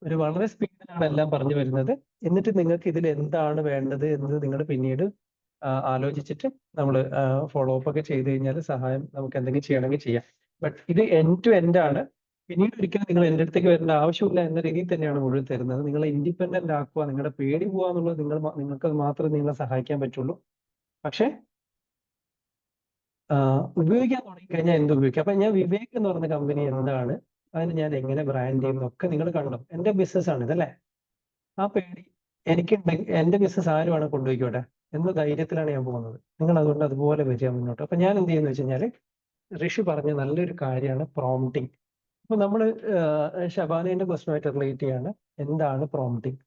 ഒരു വളരെ സ്പീഡിലാണ് എല്ലാം പറഞ്ഞു വരുന്നത്. എന്നിട്ട് നിങ്ങൾക്ക് ഇതിൽ എന്താണ് വേണ്ടത് എന്ന് നിങ്ങൾ പിന്നീട് ആലോചിച്ചിട്ട് നമ്മൾ ഫോളോ അപ്പ് ഒക്കെ ചെയ്ത് കഴിഞ്ഞാൽ സഹായം നമുക്ക് എന്തെങ്കിലും ചെയ്യണമെങ്കിൽ ചെയ്യാം. ബട്ട് ഇത് എൻഡ് ടു എൻഡ് ആണ്. പിന്നീട് ഒരിക്കലും നിങ്ങൾ എൻ്റെ അടുത്തേക്ക് വരേണ്ട ആവശ്യമില്ല എന്ന രീതിയിൽ തന്നെയാണ് മുഴുവൻ തരുന്നത്. നിങ്ങളെ ഇൻഡിപെൻഡന്റ് ആക്കുക, നിങ്ങളുടെ പേടി പോവുക എന്നുള്ളത് നിങ്ങൾക്ക് മാത്രമേ നിങ്ങളെ സഹായിക്കാൻ പറ്റുള്ളൂ. പക്ഷെ ഉപയോഗിക്കാൻ തുടങ്ങിക്കഴിഞ്ഞാൽ എന്ത് ഉപയോഗിക്കാം. അപ്പൊ ഞാൻ വിവേക് എന്ന് പറഞ്ഞ കമ്പനി എന്താണ്, അതിന് ഞാൻ എങ്ങനെ ബ്രാൻഡ് ചെയ്യുന്നൊക്കെ നിങ്ങൾ കണ്ടോ. എൻ്റെ ബിസിനസ് ആണ് ഇതല്ലേ. ആ പേടി എനിക്കുണ്ടെങ്കിൽ എൻ്റെ ബിസിനസ് ആരുമാണ് കൊണ്ടുപോയിക്കോട്ടെ എന്ന ധൈര്യത്തിലാണ് ഞാൻ പോകുന്നത്. നിങ്ങൾ അതുകൊണ്ട് അതുപോലെ വരിക മുന്നോട്ട്. അപ്പൊ ഞാൻ എന്ത് ചെയ്യുന്ന വെച്ച് കഴിഞ്ഞാൽ, ഋഷി പറഞ്ഞ നല്ലൊരു കാര്യമാണ് പ്രോംപ്റ്റിംഗ്. അപ്പൊ നമ്മൾ ഷബാനയുടെ ക്വസ്റ്റനുമായിട്ട് റിലേറ്റ് ചെയ്യാണ്, എന്താണ് പ്രോംപ്റ്റിംഗ്.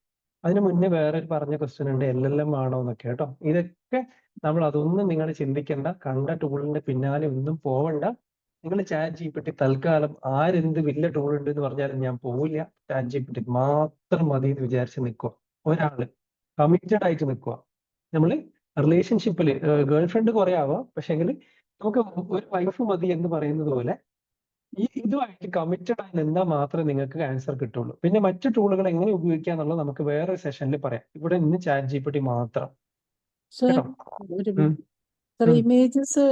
അതിന് മുന്നേ വേറെ പറഞ്ഞ ക്വസ്റ്റ്യൻ ഉണ്ട്, LLM ആണോ എന്നൊക്കെ കേട്ടോ. ഇതൊക്കെ നമ്മൾ അതൊന്നും നിങ്ങൾ ചിന്തിക്കേണ്ട, കണ്ട ടൂളിന്റെ പിന്നാലെ ഒന്നും പോവണ്ട. നിങ്ങൾ ChatGPT തൽക്കാലം ആരെന്ത് വലിയ ടൂൾ ഉണ്ട് എന്ന് പറഞ്ഞാലും ഞാൻ പോവില്ല. ChatGPT മാത്രം മതി എന്ന് വിചാരിച്ച് നിൽക്കുക. ഒരാള് കമ്മിറ്റഡ് ആയിട്ട് നിൽക്കുക. നമ്മൾ റിലേഷൻഷിപ്പിൽ ഗേൾ ഫ്രണ്ട് കുറെ ആവാം, പക്ഷെങ്കിൽ നമുക്ക് ഒരു വൈഫ് മതി എന്ന് പറയുന്നത് പോലെ ഇതുമായിട്ട് കമ്മിറ്റഡ് ആയി നിന്നാൽ മാത്രമേ നിങ്ങൾക്ക് ആൻസർ കിട്ടുള്ളൂ. പിന്നെ മറ്റു ടൂളുകൾ എങ്ങനെ ഉപയോഗിക്കുക എന്നുള്ളത് നമുക്ക് വേറെ സെഷനിൽ പറയാം. ഇവിടെ ഇന്ന് ChatGPT മാത്രം. ഇമേജസ്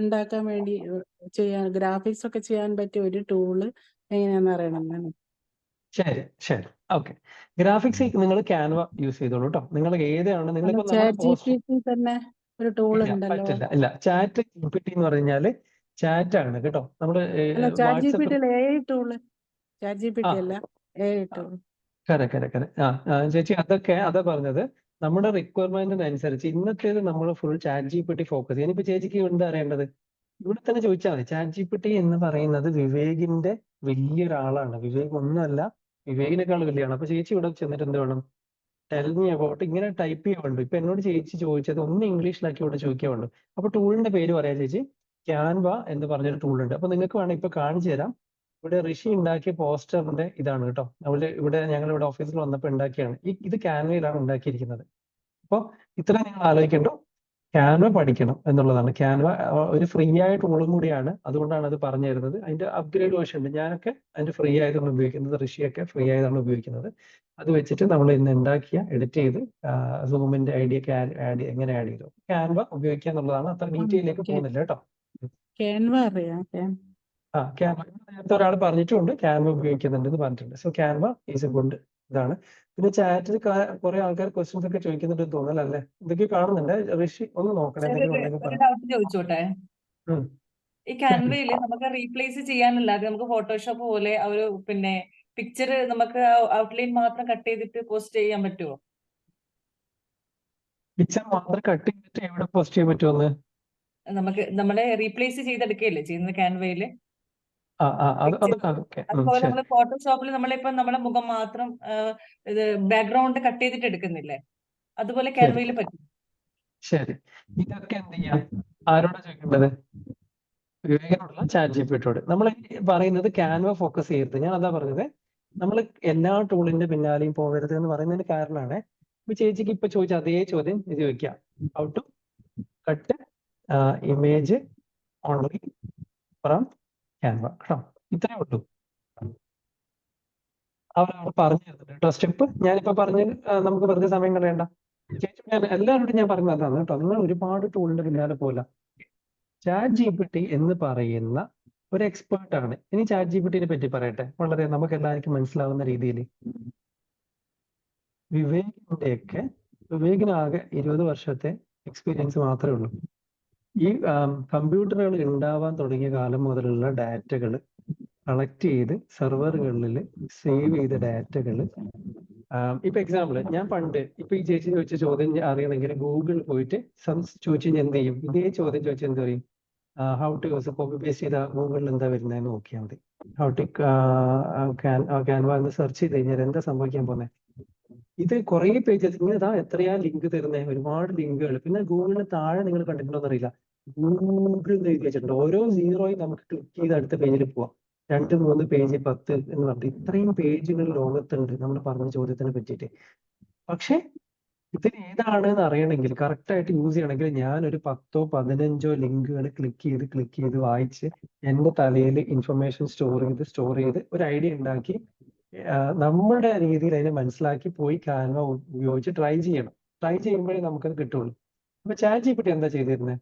ഉണ്ടാക്കാൻ വേണ്ടി ഗ്രാഫിക്സ് ഒക്കെ ചെയ്യാൻ പറ്റിയ ഒരു ടൂള് എങ്ങനെയാണെന്ന് അറിയണം. ശരി ഓക്കെ. ഗ്രാഫിക്സ് നിങ്ങൾ ക്യാൻവ യൂസ് ചെയ്തോളൂ കേട്ടോ. നിങ്ങൾ ഏതാണ് തന്നെ ഒരു ടൂൾ ഉണ്ടല്ലോ. ഇല്ല, ChatGPT എന്ന് പറഞ്ഞാല് ചാറ്റ് ആണ് കേട്ടോ. നമ്മള് ചേച്ചി അതാ പറഞ്ഞത്. നമ്മുടെ റിക്വയർമെന്റിനനുസരിച്ച് ഇന്നത്തേത് നമ്മൾ ഫുൾ ChatGPT ഫോക്കസ് ചെയ്യാൻ. ഇപ്പൊ ചേച്ചിക്ക് എന്താ അറിയേണ്ടത് ഇവിടെ തന്നെ ചോദിച്ചാൽ മതി. ChatGPT എന്ന് പറയുന്നത് വിവേകിന്റെ വലിയൊരാളാണ്. വിവേക് ഒന്നുമല്ല, വിവേകിനേക്കാൾ വലിയാണ്. അപ്പൊ ചേച്ചി ഇവിടെ ചെന്നിട്ട് എന്ത് വേണം, ടെൽ മീ അബൌട്ട്, ഇങ്ങനെ ടൈപ്പ് ചെയ്യാൻ വേണ്ടു. ഇപ്പൊ എന്നോട് ചേച്ചി ചോദിച്ചത് ഒന്ന് ഇംഗ്ലീഷിലാക്കി ഇവിടെ ചോദിക്കാൻ വേണ്ടു. അപ്പൊ ടൂളിന്റെ പേര് പറയാം ചേച്ചി. ക്യാൻവ എന്ന് പറഞ്ഞൊരു ടൂൾ ഉണ്ട്. അപ്പൊ നിങ്ങൾക്ക് വേണം ഇപ്പൊ കാണിച്ചു തരാം. ഇവിടെ ഋഷി ഉണ്ടാക്കിയ പോസ്റ്ററിന്റെ ഇതാണ് കേട്ടോ. ഞങ്ങൾ ഇവിടെ ഓഫീസിൽ വന്നപ്പോൾ ഉണ്ടാക്കിയാണ്. ഇത് ക്യാൻവയിലാണ് ഉണ്ടാക്കിയിരിക്കുന്നത്. അപ്പോൾ ഇത്ര നിങ്ങൾ ആലോചിക്കേണ്ടു, ക്യാൻവ പഠിക്കണം എന്നുള്ളതാണ്. ക്യാൻവ ഒരു ഫ്രീ ആയ ടൂളും കൂടിയാണ്. അതുകൊണ്ടാണ് അത് പറഞ്ഞു തരുന്നത്. അതിന്റെ അപ്ഗ്രേഡ് വേർഷൻ ഉണ്ട്. ഞാനൊക്കെ അതിന്റെ ഫ്രീ ആയതാണ് ഉപയോഗിക്കുന്നത്, ഋഷിയൊക്കെ ഫ്രീ ആയതാണ് ഉപയോഗിക്കുന്നത്. അത് വെച്ചിട്ട് നമ്മൾ ഇന്ന് ഉണ്ടാക്കിയ എഡിറ്റ് ചെയ്ത് സൂമിന്റെ ഐഡിയ എങ്ങനെ ആഡ് ചെയ്തു ക്യാൻവ ഉപയോഗിക്കുക എന്നുള്ളതാണ്. അത്ര ഡീറ്റെയിലേക്ക് പോകുന്നില്ല കേട്ടോ. നേരത്തെ ഒരാൾ പറഞ്ഞിട്ടുണ്ട് ക്യാൻവ ഉപയോഗിക്കുന്നുണ്ട് എന്ന് പറഞ്ഞിട്ടുണ്ട്. So Canva is A good ഇതാണ്. പിന്നെ ചാറ്റിൽ കുറെ ആൾക്കാർ ക്വസ്റ്റ്യൻസ് ഒക്കെ ചോദിക്കുന്നുണ്ട് തോന്നലല്ലേ, എന്തൊക്കെയോ കാണുന്നുണ്ട്. ഋഷി ഒന്ന് നോക്കണേ. ചോദിച്ചോട്ടെ, ഈ ക്യാൻവയില് നമുക്ക് റീപ്ലേസ് ചെയ്യാനല്ലാതെ നമുക്ക് ഫോട്ടോഷോപ്പ് പോലെ ഒരു പിക്ചർ നമുക്ക് ഔട്ട്ലൈൻ മാത്രം കട്ട് ചെയ്തിട്ട് പോസ്റ്റ് ചെയ്യാൻ പറ്റുമോ? പിക്ചർ മാത്രം കട്ട് ചെയ്തിട്ട് എവിടെ പോസ്റ്റ് ചെയ്യാൻ പറ്റുമെന്ന് നമ്മളെ റീപ്ലേസ് ചെയ്തെടുക്കുകയല്ലേ ചെയ്യുന്നത് ക്യാൻവയില്. അതുപോലെ നമ്മള് ഫോട്ടോഷോപ്പിൽ നമ്മളിപ്പോ നമ്മളെ മുഖം മാത്രം ബാക്ക്ഗ്രൗണ്ട് കട്ട് ചെയ്തിട്ട് എടുക്കുന്നില്ലേ, അതുപോലെ ക്യാൻവയില് പറ്റും. ശരി, ഇതൊക്കെ എന്ത് ചെയ്യാം, ആരോടാ ചോദിക്കേണ്ടത്? വിവേകനോടുള്ള ChatGPTയോട്. നമ്മൾ പറയുന്നത് ക്യാൻവ ഫോക്കസ് ചെയ്യരുത്. ഞാൻ അതാ പറഞ്ഞത്, നമ്മൾ എല്ലാ ടൂളിന്റെ പിന്നാലെയും പോകരുത് എന്ന് പറയുന്നതിന് കാരണമാണ്. ഇപ്പൊ ചേച്ചിക്ക് ഇപ്പൊ ചോദിച്ച അതേ ചോദ്യം ഇത് ചോദിക്കാം, how to cut image only from Canva കേട്ടോ. ഇത്രയേ ഉള്ളൂ. അവരവിടെ പറഞ്ഞു തരുന്നുണ്ട് കേട്ടോ സ്റ്റെപ്പ്. ഞാനിപ്പോ പറഞ്ഞ് നമുക്ക് വെറുതെ സമയം കളയണ്ട. ചേച്ചി ഞാൻ എല്ലാവരോടും ഞാൻ പറയുന്നത് അതാണ് കേട്ടോ. നിങ്ങൾ ഒരുപാട് ടൂളിന്റെ പിന്നാലെ പോലെ. ChatGPT എന്ന് പറയുന്ന ഒരു എക്സ്പേർട്ട് ആണ്. ഇനി ChatGPT പറ്റി പറയട്ടെ, വളരെ നമുക്ക് എല്ലാവർക്കും മനസ്സിലാവുന്ന രീതിയിൽ. വിവേകിന് ആകെ 20 വർഷത്തെ എക്സ്പീരിയൻസ് മാത്രമേ ഉള്ളൂ. ഈ കമ്പ്യൂട്ടറുകൾ ഉണ്ടാവാൻ തുടങ്ങിയ കാലം മുതലുള്ള ഡാറ്റകൾ കളക്ട് ചെയ്ത് സെർവറുകളിൽ സേവ് ചെയ്ത ഡാറ്റകൾ, ഇപ്പൊ എക്സാമ്പിൾ ഞാൻ പണ്ട് ഇപ്പൊ ഈ ചേച്ചി ചോദിച്ച ചോദ്യം അറിയണമെങ്കിൽ ഗൂഗിൾ പോയിട്ട് ചോദിച്ചു എന്ത് ചെയ്യും, ഇതേ ചോദ്യം ചോദിച്ചാൽ എന്ത് പറയും? How to use copy paste ചെയ്ത ഗൂഗിളിൽ എന്താ വരുന്നതെന്ന് നോക്കിയാൽ മതി. ഹൗ ടു ക്യാൻവ എന്ന് സെർച്ച് ചെയ്ത് കഴിഞ്ഞാൽ എന്താ സംഭവിക്കാൻ പോകുന്നത്? ഇത് കുറെ പേജസ് ഇതാ എത്രയാ ലിങ്ക് തരുന്നത്, ഒരുപാട് ലിങ്കുകൾ. പിന്നെ ഗൂഗിളിന് താഴെ നിങ്ങൾ കണ്ടിട്ടുണ്ടോ എന്നറിയില്ല, ഗൂഗിൾ എന്ന് എഴുതി വെച്ചിട്ടുണ്ട്. ഓരോ സീറോയും നമുക്ക് ക്ലിക്ക് ചെയ്ത് അടുത്ത പേജിൽ പോവാം. 2, 3 പേജ് 10 എന്ന് പറഞ്ഞിട്ട് ഇത്രയും പേജുകൾ ലോകത്തുണ്ട് നമ്മൾ പറഞ്ഞ ചോദ്യത്തിനെ പറ്റിയിട്ട്. പക്ഷെ ഇതിൽ ഏതാണ് എന്ന് അറിയണമെങ്കിൽ, കറക്റ്റ് ആയിട്ട് യൂസ് ചെയ്യണമെങ്കിൽ ഞാൻ ഒരു 10 15 ലിങ്കുകൾ ക്ലിക്ക് ചെയ്ത് വായിച്ച് എന്റെ തലയിൽ ഇൻഫർമേഷൻ സ്റ്റോർ ചെയ്ത് ഒരു ഐഡിയ ഉണ്ടാക്കി നമ്മുടെ രീതിയിൽ അതിനെ മനസ്സിലാക്കി പോയി ക്യാൻവ ഉപയോഗിച്ച് ട്രൈ ചെയ്യണം. ട്രൈ ചെയ്യുമ്പോഴേ നമുക്കത് കിട്ടുള്ളൂ. അപ്പൊ ChatGPT എന്താ ചെയ്തിരുന്നത്?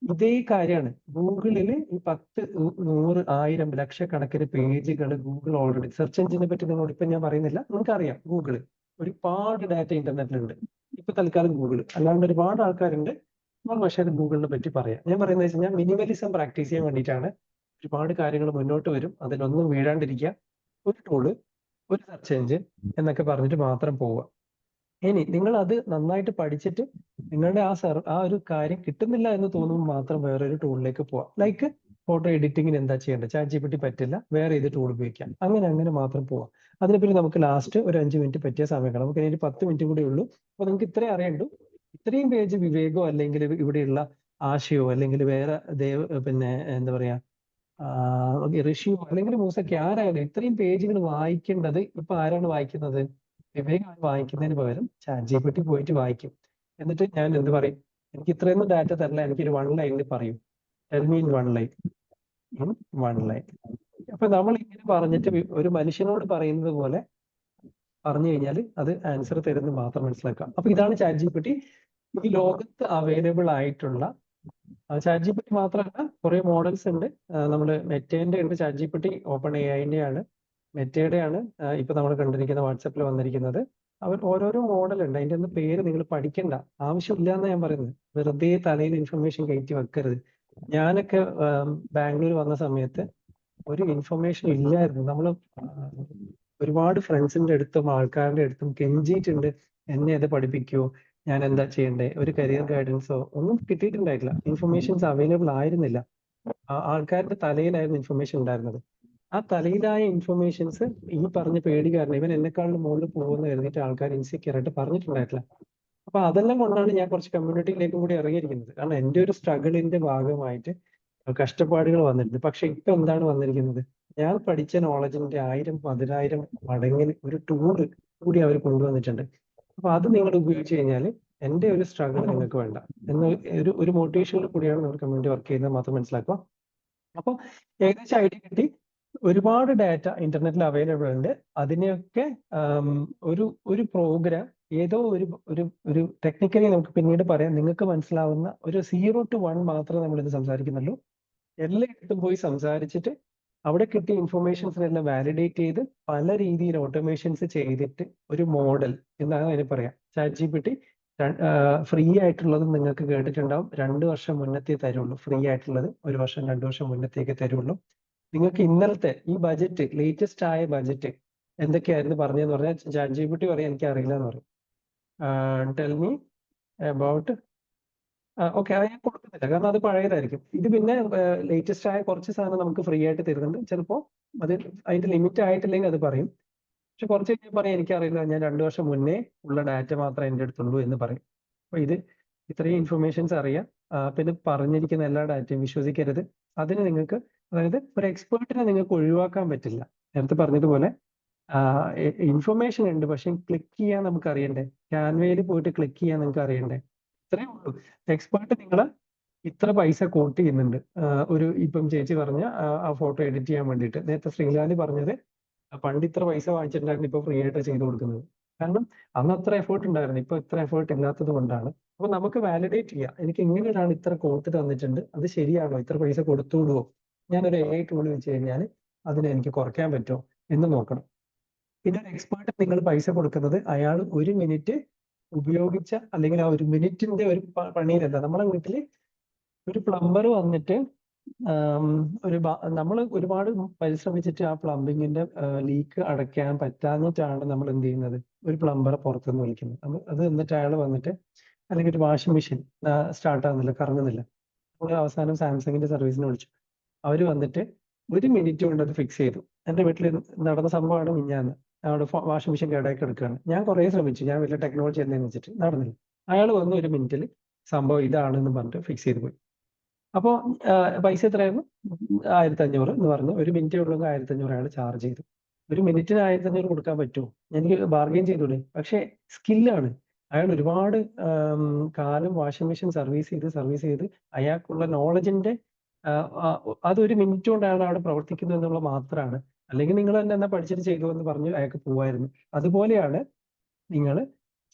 ഇതേ കാര്യമാണ്. ഗൂഗിളിൽ ഈ 10, 100, 1000 ലക്ഷക്കണക്കിന് പേജുകൾ ഗൂഗിൾ ഓൾറെഡി, സെർച്ച് എഞ്ചിനെ പറ്റി നിങ്ങളോട് ഇപ്പൊ ഞാൻ പറയുന്നില്ല, നിങ്ങൾക്കറിയാം ഗൂഗിള് ഒരുപാട് ഡാറ്റ ഇന്റർനെറ്റിലുണ്ട്. ഇപ്പൊ തൽക്കാലം ഗൂഗിൾ അല്ലാണ്ട് ഒരുപാട് ആൾക്കാരുണ്ട്. പക്ഷേ ഗൂഗിളിനെ പറ്റി പറയാം. ഞാൻ പറയുന്നത് വെച്ച് കഴിഞ്ഞാൽ മിനിമലിസം പ്രാക്ടീസ് ചെയ്യാൻ വേണ്ടിയിട്ടാണ്. ഒരുപാട് കാര്യങ്ങൾ മുന്നോട്ട് വരും, അതിലൊന്നും വീഴാണ്ടിരിക്കുക. ഒരു ടൂള്, ഒരു സെർച്ച് എഞ്ചിൻ എന്നൊക്കെ പറഞ്ഞിട്ട് മാത്രം പോവുക. ഇനി നിങ്ങൾ അത് നന്നായിട്ട് പഠിച്ചിട്ട് നിങ്ങളുടെ ആ ഒരു കാര്യം കിട്ടുന്നില്ല എന്ന് തോന്നുമ്പോൾ മാത്രം വേറൊരു ടൂളിലേക്ക് പോവാം. ലൈക്ക് ഫോട്ടോ എഡിറ്റിങ്ങിന് എന്താ ചെയ്യേണ്ടത്? ChatGPT പറ്റില്ല, വേറെ ഏത് ടൂൾ ഉപയോഗിക്കാം. അങ്ങനെ മാത്രം പോവാം. അതിനെപ്പറ്റി നമുക്ക് ലാസ്റ്റ് ഒരു 5 മിനിറ്റ് പറ്റിയ സമയം കാണാം. നമുക്ക് ഇനി 10 മിനിറ്റ് കൂടി ഉള്ളൂ. അപ്പൊ നിങ്ങൾക്ക് ഇത്രയും അറിയണ്ടു. ഇത്രയും പേജ് വിവേകോ അല്ലെങ്കിൽ ഇവിടെയുള്ള ആശയോ അല്ലെങ്കിൽ വേറെ പിന്നെ എന്താ പറയാ ഋഷിയോ അല്ലെങ്കിൽ മൂസയ്ക്ക് ആരായാലും ഇത്രയും പേജുകൾ വായിക്കേണ്ടത് ഇപ്പൊ ആരാണ് വായിക്കുന്നത്? വിവേക് വായിക്കുന്നതിന് പകരം ChatGPT പോയിട്ട് വായിക്കും. എന്നിട്ട് ഞാൻ എന്ത് പറയും? എനിക്ക് ഇത്രയൊന്നും ഡാറ്റ തരില്ല, എനിക്കൊരു 1 ലൈനിൽ പറയും. Tell me in 1 line. In 1 line. അപ്പൊ നമ്മൾ ഇങ്ങനെ പറഞ്ഞിട്ട് ഒരു മനുഷ്യനോട് പറയുന്നത് പോലെ പറഞ്ഞു കഴിഞ്ഞാൽ അത് ആൻസർ തരുന്നത് മാത്രം മനസ്സിലാക്കാം. അപ്പൊ ഇതാണ് ChatGPT. ഈ ലോകത്ത് അവൈലബിൾ ആയിട്ടുള്ള ChatGPT മാത്രമല്ല, കുറെ മോഡൽസ് ഉണ്ട്. നമ്മള് മെറ്റേന്റെ ഉണ്ട് ChatGPT, ഓപ്പൺ എഐന്റെ ആണ്, മെറ്റയുടെ ആണ് ഇപ്പൊ നമ്മൾ കണ്ടിരിക്കുന്ന വാട്സാപ്പിൽ വന്നിരിക്കുന്നത്. അവർ ഓരോരോ മോഡൽ ഉണ്ട്. അതിന്റെ ഒന്നും പേര് നിങ്ങൾ പഠിക്കണ്ട, ആവശ്യമില്ല എന്ന് ഞാൻ പറയുന്നത്. വെറുതെ തലയിൽ ഇൻഫർമേഷൻ കയറ്റി വെക്കരുത്. ഞാനൊക്കെ ബാംഗ്ലൂർ വന്ന സമയത്ത് ഒരു ഇൻഫർമേഷൻ ഇല്ലായിരുന്നു. നമ്മൾ ഒരുപാട് ഫ്രണ്ട്സിന്റെ അടുത്തും ആൾക്കാരുടെ അടുത്തും കെഞ്ചിയിട്ടുണ്ട്, എന്നെ അത് പഠിപ്പിക്കുമോ, ഞാൻ എന്താ ചെയ്യണ്ടേ, ഒരു കരിയർ ഗൈഡൻസോ ഒന്നും കിട്ടിയിട്ടുണ്ടായിട്ടില്ല. ഇൻഫർമേഷൻസ് അവൈലബിൾ ആയിരുന്നില്ല. ആൾക്കാരുടെ തലയിലായിരുന്നു ഇൻഫർമേഷൻ ഉണ്ടായിരുന്നത്. ആ തലയിലായ ഇൻഫർമേഷൻസ് ഈ പറഞ്ഞ പേടി കാരണം ഇവൻ എന്നെക്കാളും മുകളിൽ പോകുന്ന കരുതിയിട്ട് ആൾക്കാർ ഇൻസെക്യൂർ ആയിട്ട് പറഞ്ഞിട്ടുണ്ടായിട്ടില്ല. അപ്പൊ അതെല്ലാം കൊണ്ടാണ് ഞാൻ കുറച്ച് കമ്മ്യൂണിറ്റിയിലേക്കും കൂടി ഇറങ്ങിയിരിക്കുന്നത്. കാരണം എൻ്റെ ഒരു സ്ട്രഗിളിന്റെ ഭാഗമായിട്ട് കഷ്ടപ്പാടുകൾ വന്നിട്ടുണ്ട്. പക്ഷെ ഇപ്പൊ എന്താണ് വന്നിരിക്കുന്നത്? ഞാൻ പഠിച്ച നോളജിന്റെ 1000, 10,000 മടങ്ങിൽ ഒരു ടൂള് കൂടി അവർ കൊണ്ടുവന്നിട്ടുണ്ട്. അപ്പൊ അത് നിങ്ങൾ ഉപയോഗിച്ച് കഴിഞ്ഞാൽ എൻ്റെ ഒരു സ്ട്രഗിൾ നിങ്ങൾക്ക് വേണ്ട എന്ന ഒരു മോട്ടിവേഷനിൽ കൂടിയാണ് നമ്മൾ കമ്മ്യൂണിറ്റി വർക്ക് ചെയ്യുന്നത് മാത്രം മനസ്സിലാക്കുക. അപ്പോൾ ഏകദേശം ഐഡിയ കിട്ടി. ഒരുപാട് ഡാറ്റ ഇന്റർനെറ്റിൽ അവൈലബിൾ ഉണ്ട്. അതിനെയൊക്കെ ഒരു പ്രോഗ്രാം ഏതോ ഒരു ടെക്നിക്കലി നമുക്ക് പിന്നീട് പറയാം, നിങ്ങൾക്ക് മനസ്സിലാവുന്ന ഒരു 0 to 1 മാത്രമേ നമ്മൾ ഇത് സംസാരിക്കുന്നുള്ളൂ. എല്ലായിടത്തും പോയി സംസാരിച്ചിട്ട് അവിടെ കിട്ടിയ ഇൻഫർമേഷൻസിനെല്ലാം വാലിഡേറ്റ് ചെയ്ത് പല രീതിയിൽ ഓട്ടോമേഷൻസ് ചെയ്തിട്ട് ഒരു മോഡൽ എന്നാണ് അതിന് പറയാം. ChatGPT ഫ്രീ ആയിട്ടുള്ളത് നിങ്ങൾക്ക് കേട്ടിട്ടുണ്ടാവും. 2 വർഷം മുന്നത്തേ തരുള്ളൂ. ഫ്രീ ആയിട്ടുള്ളത് 1 വർഷം 2 വർഷം മുന്നത്തേക്ക് തരുള്ളൂ. നിങ്ങൾക്ക് ഇന്നലത്തെ ഈ ബജറ്റ്, ലേറ്റസ്റ്റ് ആയ ബജറ്റ് എന്തൊക്കെയായിരുന്നു പറഞ്ഞതെന്ന് പറഞ്ഞാൽ ChatGPT പറയാം എനിക്ക് അറിയില്ല എന്ന് പറയും. ടെൽ മീ അബൌട്ട് ഓക്കെ, അത് ഞാൻ കൊടുക്കുന്നില്ല കാരണം അത് പഴയതായിരിക്കും. ഇത് പിന്നെ ലേറ്റസ്റ്റ് ആയ കുറച്ച് സാധനം നമുക്ക് ഫ്രീ ആയിട്ട് തരുന്നുണ്ട്. ചിലപ്പോൾ അത് അതിന്റെ ലിമിറ്റ് ആയിട്ടില്ലെങ്കിൽ അത് പറയും. പക്ഷെ കുറച്ച് കഴിഞ്ഞാൽ പറയാം എനിക്കറിയില്ല, ഞാൻ 2 വർഷം മുന്നേ ഉള്ള ഡാറ്റ മാത്രമേ എൻ്റെ അടുത്തുള്ളൂ എന്ന് പറയും. അപ്പൊ ഇത് ഇത്രയും ഇൻഫർമേഷൻസ് അറിയാം. പിന്നെ പറഞ്ഞിരിക്കുന്ന എല്ലാ ഡാറ്റയും വിശ്വസിക്കരുത്. അതിന് നിങ്ങൾക്ക്, അതായത് ഒരു എക്സ്പേർട്ടിനെ നിങ്ങൾക്ക് ഒഴിവാക്കാൻ പറ്റില്ല. നേരത്തെ പറഞ്ഞതുപോലെ ഇൻഫർമേഷൻ ഉണ്ട്, പക്ഷെ ക്ലിക്ക് ചെയ്യാൻ നമുക്ക് അറിയണ്ടേ. ക്യാൻവയിൽ പോയിട്ട് ക്ലിക്ക് ചെയ്യാൻ നിങ്ങൾക്ക് അറിയണ്ടേ. ഇത്രയേ ഉള്ളൂ. എക്സ്പേർട്ട് നിങ്ങളെ ഇത്ര പൈസ കോട്ട് ചെയ്യുന്നുണ്ട്. ഒരു ഇപ്പം ചേച്ചി പറഞ്ഞ ആ ഫോട്ടോ എഡിറ്റ് ചെയ്യാൻ വേണ്ടിയിട്ട് നേരത്തെ ശ്രീലാലി പറഞ്ഞത് പണ്ട് ഇത്ര പൈസ വാങ്ങിച്ചിട്ടുണ്ടായിരുന്നു, ഇപ്പൊ ഫ്രീ ആയിട്ട് ചെയ്ത് കൊടുക്കുന്നത്. കാരണം അന്ന് അത്ര എഫേർട്ട് ഉണ്ടായിരുന്നു, ഇപ്പൊ ഇത്ര എഫേർട്ട് ഇല്ലാത്തത് കൊണ്ടാണ്. അപ്പൊ നമുക്ക് വാലിഡേറ്റ് ചെയ്യാം, എനിക്ക് ഇങ്ങനെ ഒരാൾ ഇത്ര കോട്ട് തന്നിട്ടുണ്ട്, അത് ശരിയാണോ, ഇത്ര പൈസ കൊടുത്തുവിടുവോ, ഞാനൊരു AI ടൂൾ വെച്ച് കഴിഞ്ഞാൽ അതിനെ എനിക്ക് കുറയ്ക്കാൻ പറ്റുമോ എന്ന് നോക്കണം. പിന്നെ ഒരു എക്സ്പേർട്ട് നിങ്ങൾ പൈസ കൊടുക്കുന്നത് അയാൾ 1 മിനിറ്റ് ഉപയോഗിച്ച അല്ലെങ്കിൽ ആ 1 മിനിറ്റിന്റെ ഒരു പണിയിലല്ല. നമ്മളെ വീട്ടിൽ ഒരു പ്ലംബർ വന്നിട്ട് നമ്മൾ ഒരുപാട് പരിശ്രമിച്ചിട്ട് ആ പ്ലംബിങ്ങിന്റെ ലീക്ക് അടയ്ക്കാൻ പറ്റാഞ്ഞിട്ടാണ് നമ്മൾ എന്ത് ചെയ്യുന്നത്, ഒരു പ്ലംബറെ പുറത്തുനിന്ന് വിളിക്കുന്നത്. അത് എന്നിട്ട് അയാൾ വന്നിട്ട്, അല്ലെങ്കിൽ ഒരു വാഷിംഗ് മെഷീൻ സ്റ്റാർട്ട് ആകുന്നില്ല, കറങ്ങുന്നില്ല, നമ്മൾ അവസാനം സാംസങ്ങിന്റെ സർവീസിന് വിളിച്ചു. അവർ വന്നിട്ട് 1 മിനിറ്റ് കൊണ്ട് അത് ഫിക്സ് ചെയ്തു. എൻ്റെ വീട്ടിൽ നടന്ന സംഭവമാണ് മിഞ്ഞാന്ന്. അവിടെ വാഷിംഗ് മെഷീൻ കേടായി കിടക്കുകയാണ്. ഞാൻ കുറേ ശ്രമിച്ചു, ഞാൻ വലിയ ടെക്നോളജി എന്തെന്ന് വെച്ചിട്ട് നടന്നില്ല. അയാൾ വന്ന് 1 മിനിറ്റിൽ സംഭവം ഇതാണെന്ന് പറഞ്ഞിട്ട് ഫിക്സ് ചെയ്ത് പോയി. അപ്പോൾ പൈസ എത്രയായിരുന്നു? 1500 എന്ന് പറഞ്ഞു. 1 മിനിറ്റ് ഉള്ളെങ്കിൽ 1500 അയാൾ ചാർജ് ചെയ്തു. 1 മിനിറ്റിന് 1500 കൊടുക്കാൻ പറ്റുമോ? എനിക്ക് ബാർഗെയിൻ ചെയ്തൂടെ? പക്ഷേ സ്കില്ലാണ്. അയാൾ ഒരുപാട് കാലം വാഷിംഗ് മെഷീൻ സർവീസ് ചെയ്ത് അയാൾക്കുള്ള നോളജിന്റെ അത് 1 മിനിറ്റ് കൊണ്ട് അയാൾ അവിടെ പ്രവർത്തിക്കുന്നു എന്നുള്ളത് മാത്രമാണ്. അല്ലെങ്കിൽ നിങ്ങൾ തന്നെ എന്നാ പഠിച്ചിട്ട് ചെയ്തു എന്ന് പറഞ്ഞ് അയാൾക്ക് പോവായിരുന്നു. അതുപോലെയാണ് നിങ്ങൾ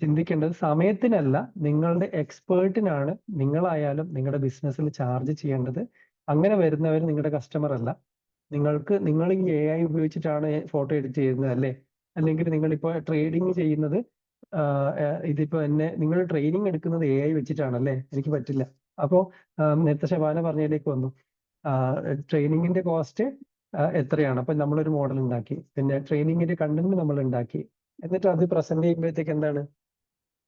ചിന്തിക്കേണ്ടത്. സമയത്തിനല്ല, നിങ്ങളുടെ എക്സ്പേർട്ടിനാണ് നിങ്ങളായാലും നിങ്ങളുടെ ബിസിനസ്സിൽ ചാർജ് ചെയ്യേണ്ടത്. അങ്ങനെ വരുന്നവർ നിങ്ങളുടെ കസ്റ്റമർ അല്ല. നിങ്ങൾ ഈ AI ഉപയോഗിച്ചിട്ടാണ് ഫോട്ടോ എഡിറ്റ് ചെയ്യുന്നത് അല്ലേ, അല്ലെങ്കിൽ നിങ്ങളിപ്പോൾ ട്രേഡിങ് ചെയ്യുന്നത് ഇതിപ്പോ നിങ്ങൾ ട്രെയിനിങ് എടുക്കുന്നത് AI വെച്ചിട്ടാണല്ലേ, എനിക്ക് പറ്റില്ല. അപ്പോൾ നേരത്തെ ശബാന പറഞ്ഞതിലേക്ക് വന്നു, ട്രെയിനിങ്ങിന്റെ കോസ്റ്റ് എത്രയാണ്. അപ്പൊ നമ്മളൊരു മോഡൽ ഉണ്ടാക്കി, പിന്നെ ട്രെയിനിങ്ങിന്റെ കണ്ടന്റ് നമ്മൾ ഉണ്ടാക്കി, എന്നിട്ട് അത് പ്രസന്റ് ചെയ്യുമ്പോഴത്തേക്ക് എന്താണ്,